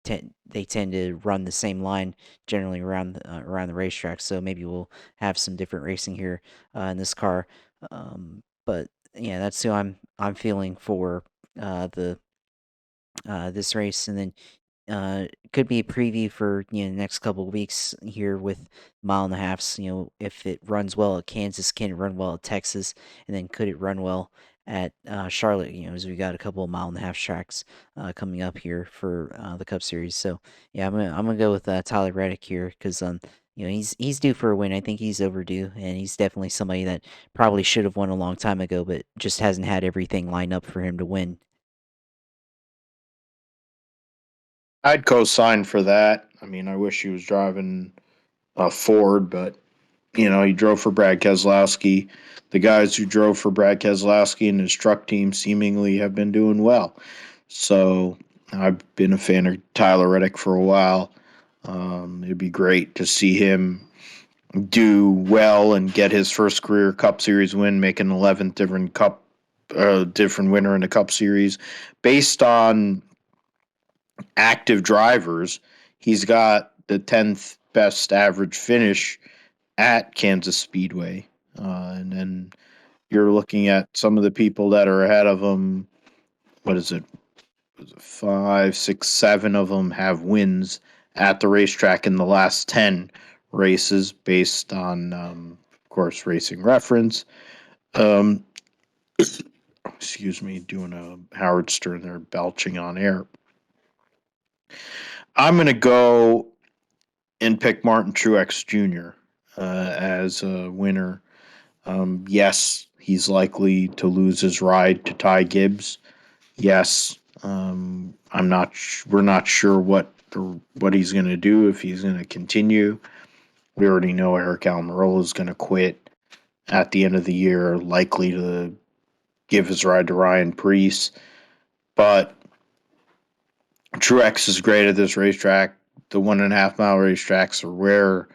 Speaker 2: they tend to run the same line generally around the racetrack. So maybe we'll have some different racing here in this car. But yeah, that's who I'm feeling for the this race, and then could be a preview for the next couple of weeks here with mile and a halfs. If it runs well at Kansas, can it run well at Texas, and then could it run well at Charlotte? As we got a couple of mile and a half tracks coming up here for the Cup Series. So yeah, I'm gonna go with Tyler Reddick here because he's due for a win. I think he's overdue, and he's definitely somebody that probably should have won a long time ago, but just hasn't had everything lined up for him to win.
Speaker 1: I'd co-sign for that. I mean, I wish he was driving a Ford, but he drove for Brad Keselowski. The guys who drove for Brad Keselowski and his truck team seemingly have been doing well. So I've been a fan of Tyler Reddick for a while. It'd be great to see him do well and get his first career Cup Series win, make an 11th different winner in the Cup Series. Based on active drivers, he's got the 10th best average finish at Kansas Speedway. And then you're looking at some of the people that are ahead of him. What is it? Five, six, seven of them have wins at the racetrack in the last 10 races based on, of course, racing reference. Um, excuse me, doing a Howard Stern there, belching on air. I'm going to go and pick Martin Truex Jr. As a winner. Yes, he's likely to lose his ride to Ty Gibbs. Yes, I'm not. We're not sure what he's going to do, if he's going to continue. We already know Eric Almirola is going to quit at the end of the year, likely to give his ride to Ryan Preece. But Truex is great at this racetrack. The 1.5 mile racetracks are where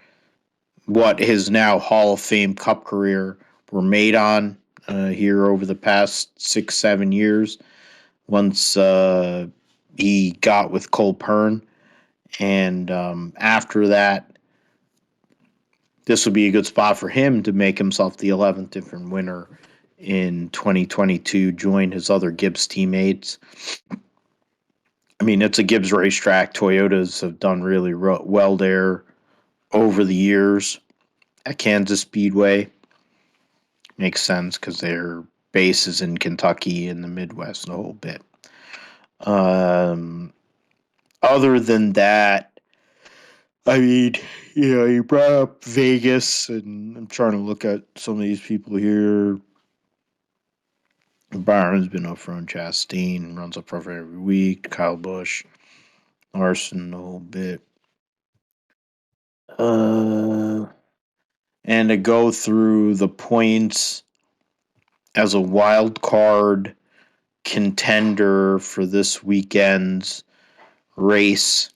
Speaker 1: what his now Hall of Fame Cup career were made on here over the past 6-7 years. Once he got with Cole Pern, and after that, this would be a good spot for him to make himself the 11th different winner in 2022, join his other Gibbs teammates. I mean, it's a Gibbs racetrack. Toyotas have done really well there over the years. At Kansas Speedway, makes sense because their base is in Kentucky and the Midwest a whole bit. Other than that, I mean, you brought up Vegas, and I'm trying to look at some of these people here. Byron's been up front. Chastain runs up front every week. Kyle Busch, Larson a whole bit. And to go through the points as a wild card contender for this weekend's race,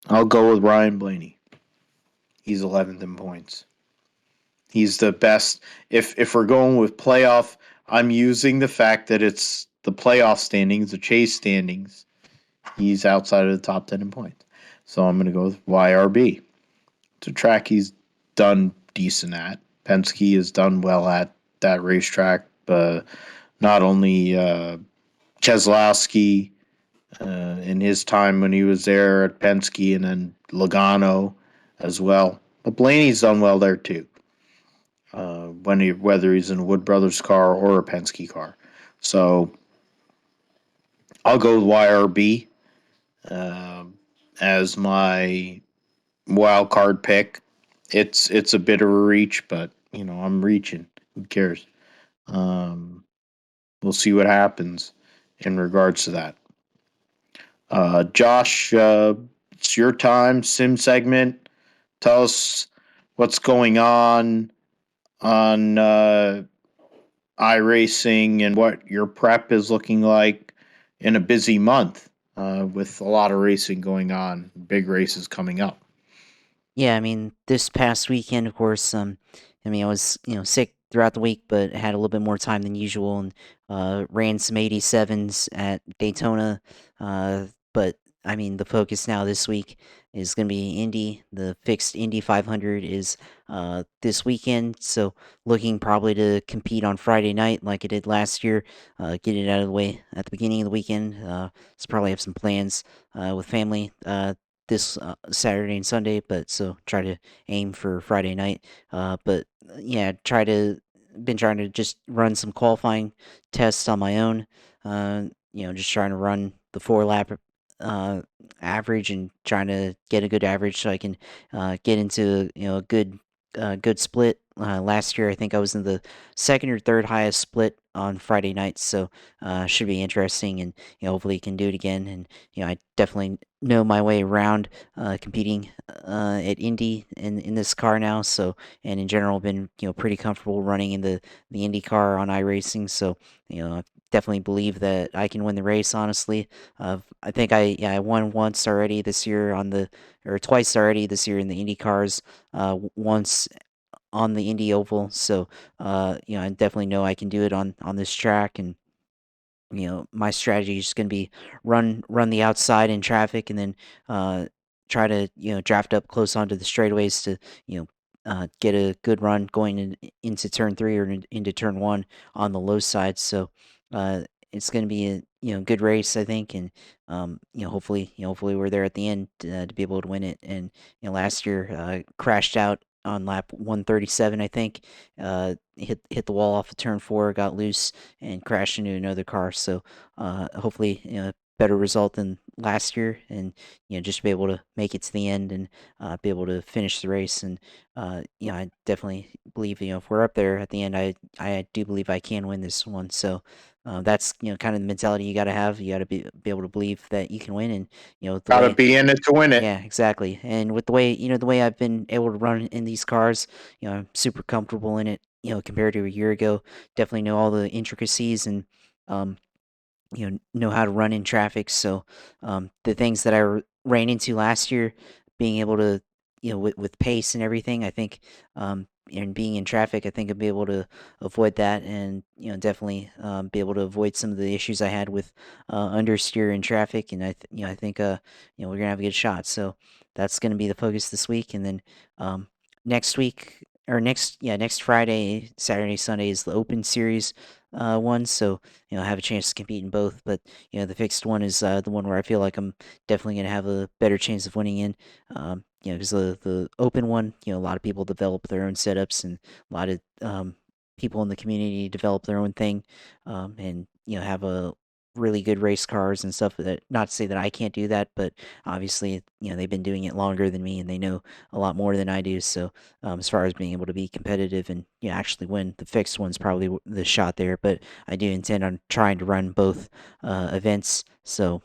Speaker 1: I'll go with Ryan Blaney. He's 11th in points. He's the best. If we're going with playoff, I'm using the fact that it's the playoff standings, the chase standings. He's outside of the top 10 in points. So I'm going to go with YRB. It's a track he's done decent at. Penske has done well at that racetrack. Not only Keselowski in his time when he was there at Penske, and then Logano as well. But Blaney's done well there too. Whether he's in a Wood Brothers car or a Penske car. So I'll go with YRB as my wild card pick. It's a bit of a reach, but I'm reaching. Who cares? We'll see what happens in regards to that. Josh, it's your time. Sim segment. Tell us what's going on iRacing and what your prep is looking like in a busy month with a lot of racing going on, big races coming up.
Speaker 2: Yeah, I mean, this past weekend, of course, I was, sick throughout the week, but had a little bit more time than usual and ran some 87s at Daytona. But I mean, the focus now this week is going to be Indy. The fixed Indy 500 is this weekend, so looking probably to compete on Friday night like I did last year. Get it out of the way at the beginning of the weekend. So probably have some plans with family this Saturday and Sunday, but so try to aim for Friday night. But yeah, been trying to just run some qualifying tests on my own. Just trying to run the 4 lap average and trying to get a good average so I can get into a good split. Last year, I think I was in the second or third highest split on Friday nights, so should be interesting, and hopefully can do it again. And I definitely know my way around competing at Indy in this car now. So, and in general, been pretty comfortable running in the Indy car on iRacing. So I've definitely believe that I can win the race. Honestly, I think I won once already this year or twice already this year in the Indy cars. Once on the Indy Oval, so I definitely know I can do it on this track. And my strategy is just going to be run the outside in traffic, and then try to draft up close onto the straightaways to get a good run going into turn three or into turn one on the low side. So uh, it's going to be a good race, I think. And hopefully we're there at the end to be able to win it. And last year crashed out on lap 137, I think. Hit the wall off of turn four, got loose, and crashed into another car. So hopefully, better result than last year, and just be able to make it to the end and be able to finish the race. And I definitely believe if we're up there at the end, I do believe I can win this one. So. That's kind of the mentality you got to have. You got to be able to believe that you can win, and the
Speaker 1: Got to
Speaker 2: way.
Speaker 1: be in it to win it.
Speaker 2: Yeah, exactly. And with the way I've been able to run in these cars, I'm super comfortable in it. Compared to a year ago, definitely know all the intricacies, and um, know how to run in traffic. So the things that ran into last year, being able to with pace and everything, I think and being in traffic, I think I'll be able to avoid that, and definitely be able to avoid some of the issues I had with understeer in traffic. And I think we're gonna have a good shot. So that's gonna be the focus this week. And then next week, or next Friday, Saturday, Sunday is the Open Series one. So I have a chance to compete in both. But the fixed one is the one where I feel like I'm definitely going to have a better chance of winning in. Because the open one, a lot of people develop their own setups, and a lot of people in the community develop their own thing, and have a really good race cars and stuff. That, not to say that I can't do that, but obviously they've been doing it longer than me, and they know a lot more than I do. So as far as being able to be competitive and actually win, the fixed one's probably the shot there. But I do intend on trying to run both events. So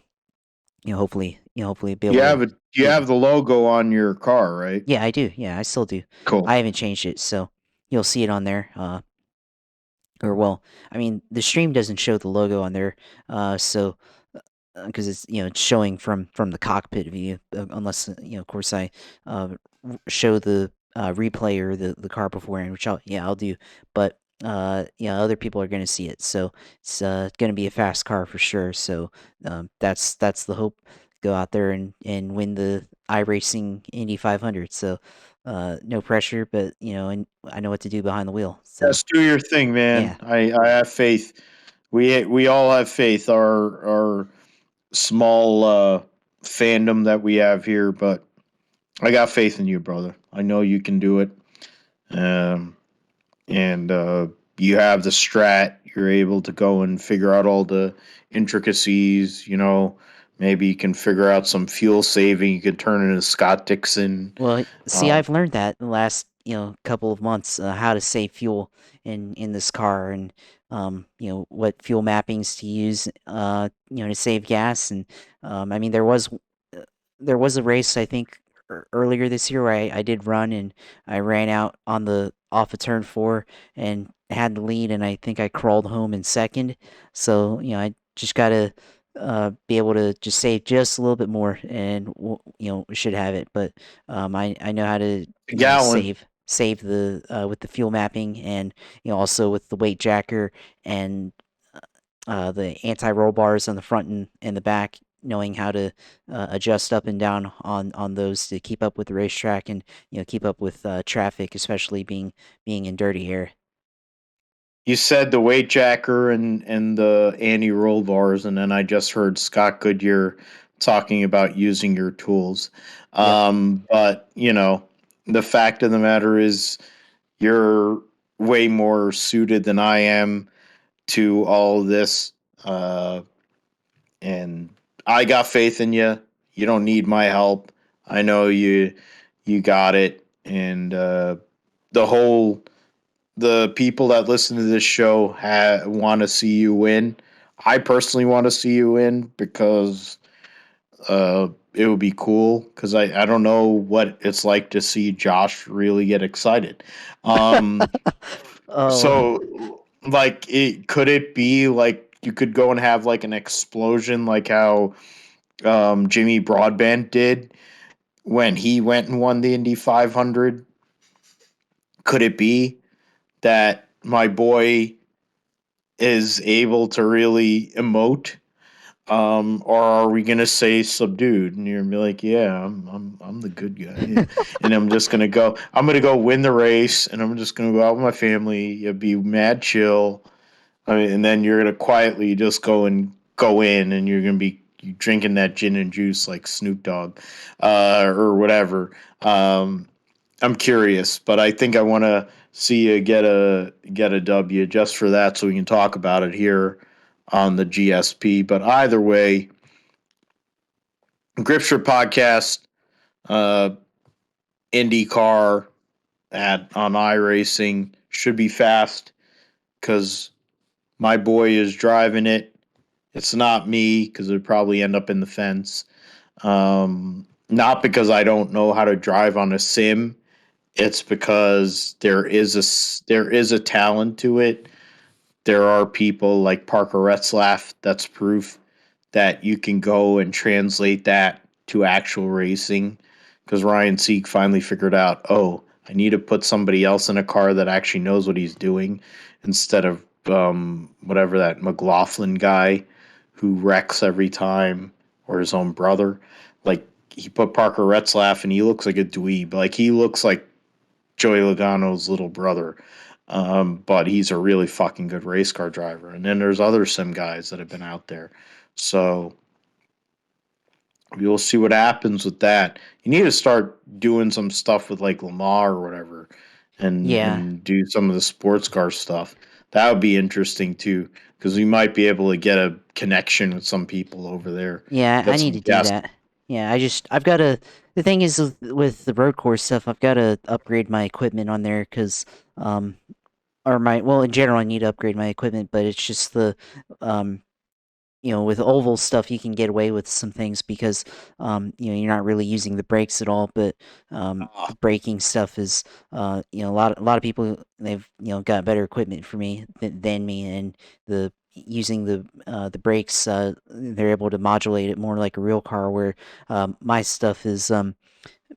Speaker 2: hopefully be able to
Speaker 1: You
Speaker 2: beat.
Speaker 1: have the logo on your car, right?
Speaker 2: Yeah, I do. Yeah, I still do.
Speaker 1: Cool.
Speaker 2: I haven't changed it, so you'll see it on there. Or well, I mean, the stream doesn't show the logo on there, so because it's it's showing from the cockpit view, unless of course I show the replay or the car beforehand, which I'll do. But other people are going to see it, so it's going to be a fast car for sure. So that's the hope. Go out there and win the iRacing Indy 500. So no pressure, but and I know what to do behind the wheel. So
Speaker 1: Yes, do your thing, man.
Speaker 2: yeah.
Speaker 1: I have faith. We all have faith. Our small fandom that we have here, but I got faith in you, brother. I know you can do it. Um, and you have the strat. You're able to go and figure out all the intricacies. Maybe you can figure out some fuel saving. You could turn into Scott Dixon.
Speaker 2: Well, see,
Speaker 1: Um,
Speaker 2: I've learned that in the last couple of months, how to save fuel in this car, and what fuel mappings to use to save gas. And I mean, there was a race, I think, earlier this year where I did run, and I ran out on the off of turn four and had the lead, and I think I crawled home in second. So I just gotta be able to just save just a little bit more, and we should have it. But I know how to
Speaker 1: Gallon.
Speaker 2: save the with the fuel mapping, and also with the weight jacker, and the anti-roll bars on the front and the back, knowing how to adjust up and down on those to keep up with the racetrack, and keep up with traffic, especially being in dirty air.
Speaker 1: You said the weight jacker and the anti roll bars, and then I just heard Scott Goodyear talking about using your tools.
Speaker 2: Yep.
Speaker 1: But the fact of the matter is, you're way more suited than I am to all of this, uh, and I got faith in you. You don't need my help. I know you got it, and the whole the people that listen to this show want to see you win. I personally want to see you win because it would be cool because I don't know what it's like to see Josh really get excited. Um,
Speaker 2: Oh,
Speaker 1: so like could it be like you could go and have like an explosion, like how Jimmy Broadbent did when he went and won the Indy 500. Could it be that my boy is able to really emote? Or are we gonna say subdued? And you're gonna be like, yeah, I'm the good guy, and I'm just gonna go. I'm gonna go win the race, and I'm just gonna go out with my family. You'll be mad chill. I mean, and then you're gonna quietly just go in, and you're gonna be drinking that gin and juice like Snoop Dogg, or whatever. I'm curious, but I think I want to see you get a W just for that, so we can talk about it here on the GSP. But either way, Gripster podcast, uh, IndyCar at on iRacing should be fast because my boy is driving it. It's not me because it'd probably end up in the fence. Not because I don't know how to drive on a sim. It's because there is a talent to it. There are people like Parker Retzlaff that's proof that you can go and translate that to actual racing. Because Ryan Sieg finally figured out, oh, I need to put somebody else in a car that actually knows what he's doing instead of whatever that McLaughlin guy who wrecks every time or his own brother. Like he put Parker Retzlaff and he looks like a dweeb. Like he looks like Joey Logano's little brother. But he's a really fucking good race car driver. And then there's other sim guys that have been out there. So we'll see what happens with that. You need to start doing some stuff with like Lamar or whatever and
Speaker 2: Yeah,
Speaker 1: and do some of the sports car stuff. That would be interesting too, because we might be able to get a connection with some people over there.
Speaker 2: yeah, I
Speaker 1: Get
Speaker 2: need
Speaker 1: some
Speaker 2: to do
Speaker 1: guests.
Speaker 2: that. Yeah, I've got to. The thing is with the road course stuff, I've got to upgrade my equipment on there because, or my well, in general, I need to upgrade my equipment, but it's just um, with oval stuff, you can get away with some things because, you're not really using the brakes at all. But
Speaker 1: Ah,
Speaker 2: the braking stuff is, a lot of people they've got better equipment for me than me, and using the brakes, they're able to modulate it more like a real car. Where my stuff is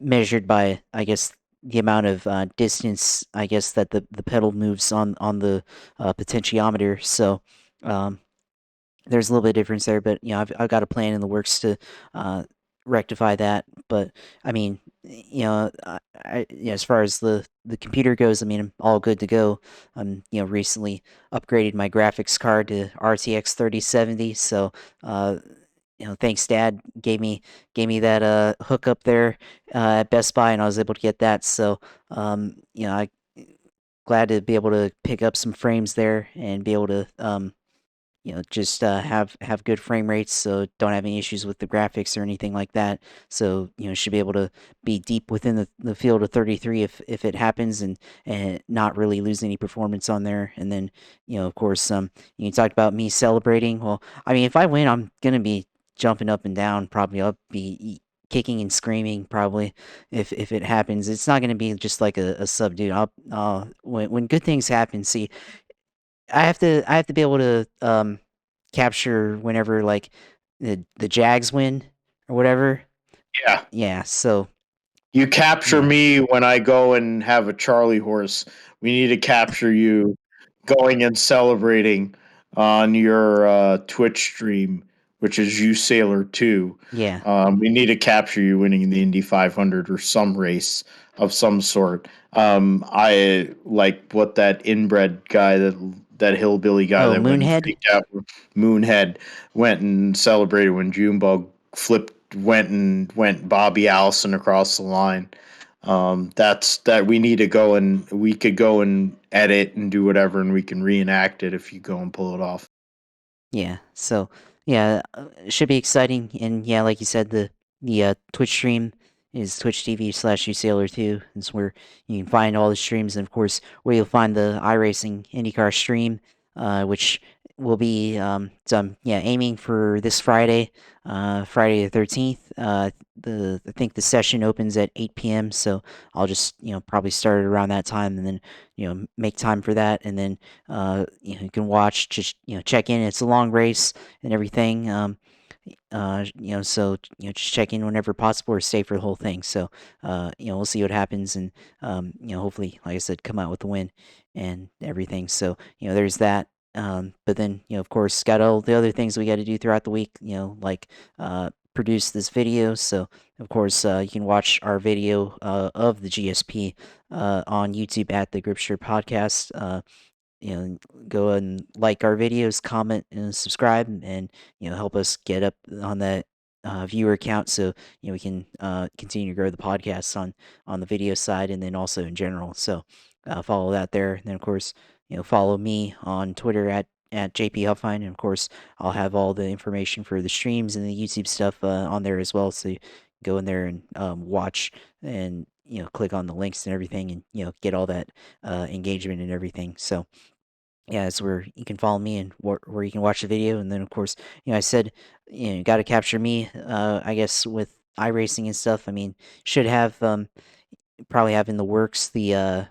Speaker 2: measured by, I guess, the amount of distance, I guess, that the pedal moves on the potentiometer. So. Um, there's a little bit of difference there, but I've got a plan in the works to uh, rectify that. But I mean, as far as the computer goes, I mean, I'm all good to go. Recently upgraded my graphics card to RTX 3070, so uh, thanks, Dad gave me that hook up there at Best Buy, and I was able to get that. So I glad to be able to pick up some frames there and be able to just have good frame rates, so don't have any issues with the graphics or anything like that. So should be able to be deep within the field of 33 if it happens, and not really lose any performance on there. And then of course, you talked about me celebrating. Well, I mean, if I win, I'm gonna be jumping up and down. Probably I'll be kicking and screaming probably if it happens. It's not gonna be just like a subdued. When good things happen. See, I have to be able to capture whenever like the Jags win or whatever.
Speaker 1: yeah.
Speaker 2: Yeah, so
Speaker 1: You capture
Speaker 2: yeah.
Speaker 1: me when I go and have a Charlie horse. We need to capture you going and celebrating on your Twitch stream, which is you Sailor 2.
Speaker 2: Yeah.
Speaker 1: We need to capture you winning the Indy 500 or some race of some sort. I like what that inbred guy, that hillbilly guy
Speaker 2: Oh,
Speaker 1: that went and
Speaker 2: Moonhead?
Speaker 1: freaked out, Moonhead, went and celebrated when Junebug went Bobby Allison across the line. That's that we need to go, and we could go and edit and do whatever, and we can reenact it if you go and pull it off.
Speaker 2: Yeah. So, yeah, it should be exciting. And yeah, like you said, the Twitch stream is Twitch TV/usailor2. It's where you can find all the streams, and of course, where you'll find the iRacing IndyCar stream, which will be aiming for this Friday, Friday the 13th. I think the session opens at 8 p.m. So I'll just probably start it around that time, and then make time for that, and then you can watch, just check in. It's a long race and everything. So just check in whenever possible or stay for the whole thing. So we'll see what happens, and hopefully, like I said, come out with a win and everything. So there's that. But then of course, got all the other things we got to do throughout the week. Like produce this video. So of course, you can watch our video of the GSP on YouTube at the Gripster Podcast. Go and like our videos, comment, and subscribe, and help us get up on that viewer count, so we can continue to grow the podcast on the video side, and then also in general. So follow that there, and then of course follow me on Twitter at JP Huffine, and of course I'll have all the information for the streams and the YouTube stuff on there as well. So you go in there and watch, and click on the links and everything, and get all that engagement and everything. So yeah, it's where you can follow me, and where you can watch the video. And then of course, I said, you got to capture me. I guess with iRacing and stuff. I mean, should have probably have in the works the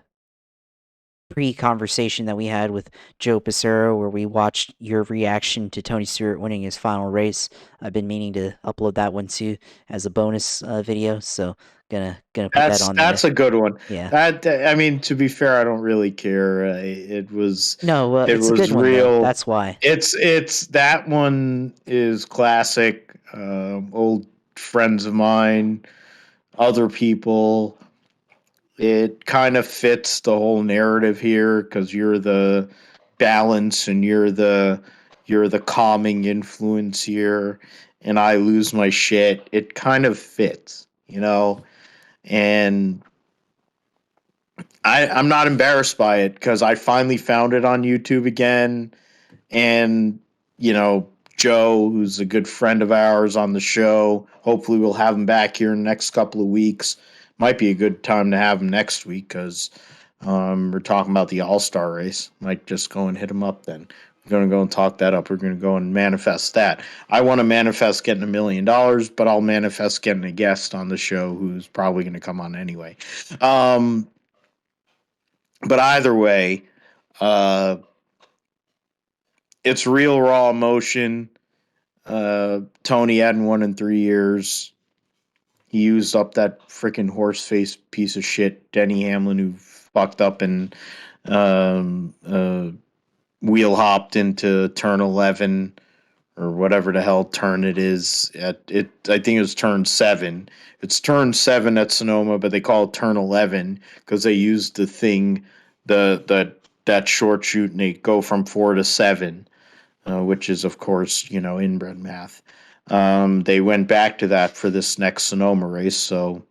Speaker 2: pre-conversation that we had with Joe Pissarro, where we watched your reaction to Tony Stewart winning his final race. I've been meaning to upload that one too as a bonus video, so gonna put that on
Speaker 1: That's
Speaker 2: there.
Speaker 1: a good one.
Speaker 2: Yeah.
Speaker 1: That I mean, to be fair, I don't really care.
Speaker 2: No,
Speaker 1: It
Speaker 2: it's a good
Speaker 1: was
Speaker 2: one though.
Speaker 1: real.
Speaker 2: That's why.
Speaker 1: It's that one is classic. Old friends of mine, other people. It kind of fits the whole narrative here because you're the balance and you're the calming influence here, and I lose my shit. It kind of fits, and I'm not embarrassed by it because I finally found it on YouTube again. And, Joe, who's a good friend of ours on the show, hopefully we'll have him back here in the next couple of weeks. Might be a good time to have him next week because we're talking about the All-Star race. Might just go and hit him up then. We're going to go and talk that up. We're going to go and manifest that. I want to manifest getting $1 million, but I'll manifest getting a guest on the show who's probably going to come on anyway. But either way, it's real raw emotion. Tony hadn't won in 3 years. He used up that freaking horse face piece of shit, Denny Hamlin, who fucked up and wheel hopped into turn 11 or whatever the hell turn it is. I think it was turn 7. It's turn 7 at Sonoma, but they call it turn 11 because they used the thing, that short shoot, and they go from 4 to 7. Which is, of course, inbred math. They went back to that for this next Sonoma race, so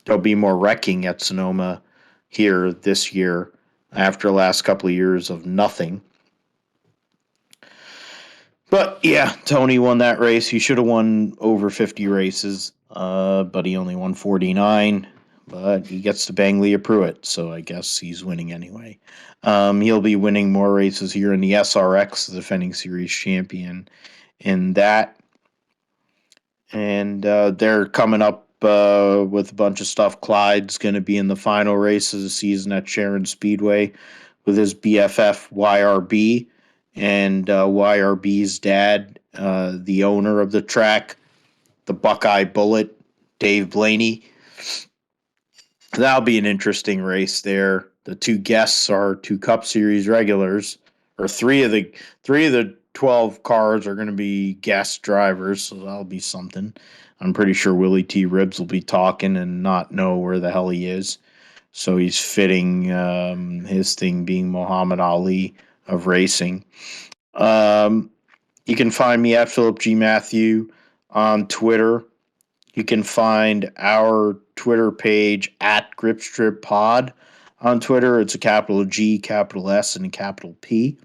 Speaker 1: there'll be more wrecking at Sonoma here this year after the last couple of years of nothing. But yeah, Tony won that race. He should have won over 50 races, but he only won 49. But he gets to bang Leah Pruitt, so I guess he's winning anyway. He'll be winning more races here in the SRX, the defending series champion, in that. And they're coming up with a bunch of stuff. Clyde's going to be in the final race of the season at Sharon Speedway with his BFF YRB, and YRB's dad, the owner of the track, the Buckeye Bullet, Dave Blaney. That'll be an interesting race there. The two guests are 2 Cup Series regulars, or three of the 12 cars are going to be guest drivers, so that'll be something. I'm pretty sure Willie T. Ribbs will be talking and not know where the hell he is. So he's fitting his thing being Muhammad Ali of racing. You can find me at Philip G. Matthew on Twitter. You can find our Twitter page at Gripstrip Pod on Twitter. It's a capital G, capital S, and a capital P.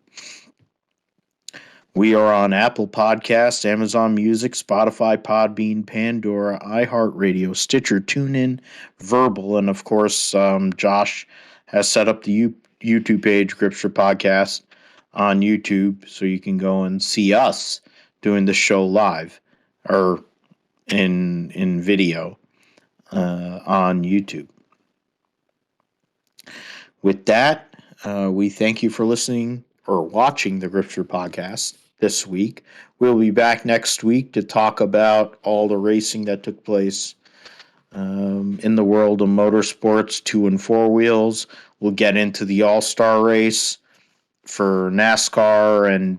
Speaker 1: We are on Apple Podcasts, Amazon Music, Spotify, Podbean, Pandora, iHeartRadio, Stitcher, TuneIn, Verbal, and of course, Josh has set up the YouTube page, Gripstrip Podcast. on YouTube, so you can go and see us doing the show live or in video on YouTube. With that, we thank you for listening or watching the Gripster podcast this week. We'll be back next week to talk about all the racing that took place in the world of motorsports, 2 and 4 wheels. We'll get into the All-Star race for NASCAR and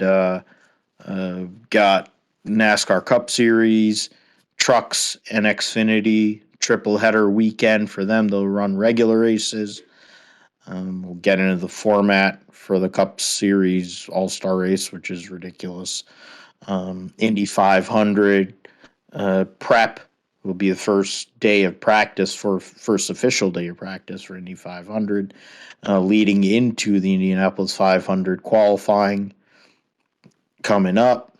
Speaker 1: got NASCAR Cup Series, trucks, and Xfinity triple header weekend for them. They'll run regular races. We'll get into the format for the Cup Series All-Star race, which is ridiculous. Indy 500 prep will be the first day of practice first official day of practice for Indy 500, leading into the Indianapolis 500 qualifying coming up.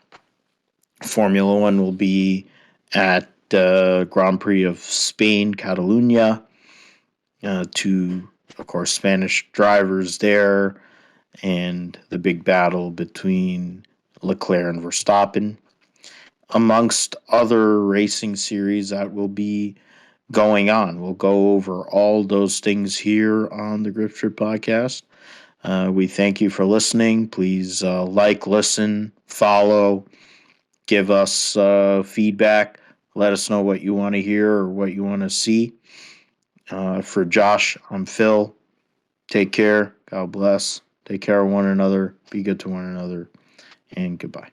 Speaker 1: Formula One will be at Grand Prix of Spain, Catalunya, to, of course, Spanish drivers there, and the big battle between Leclerc and Verstappen, amongst other racing series that will be going on. We'll go over all those things here on the Grip Strip podcast. We thank you for listening. Please like, listen, follow, give us feedback. Let us know what you want to hear or what you want to see. For Josh, I'm Phil. Take care. God bless. Take care of one another. Be good to one another. And goodbye.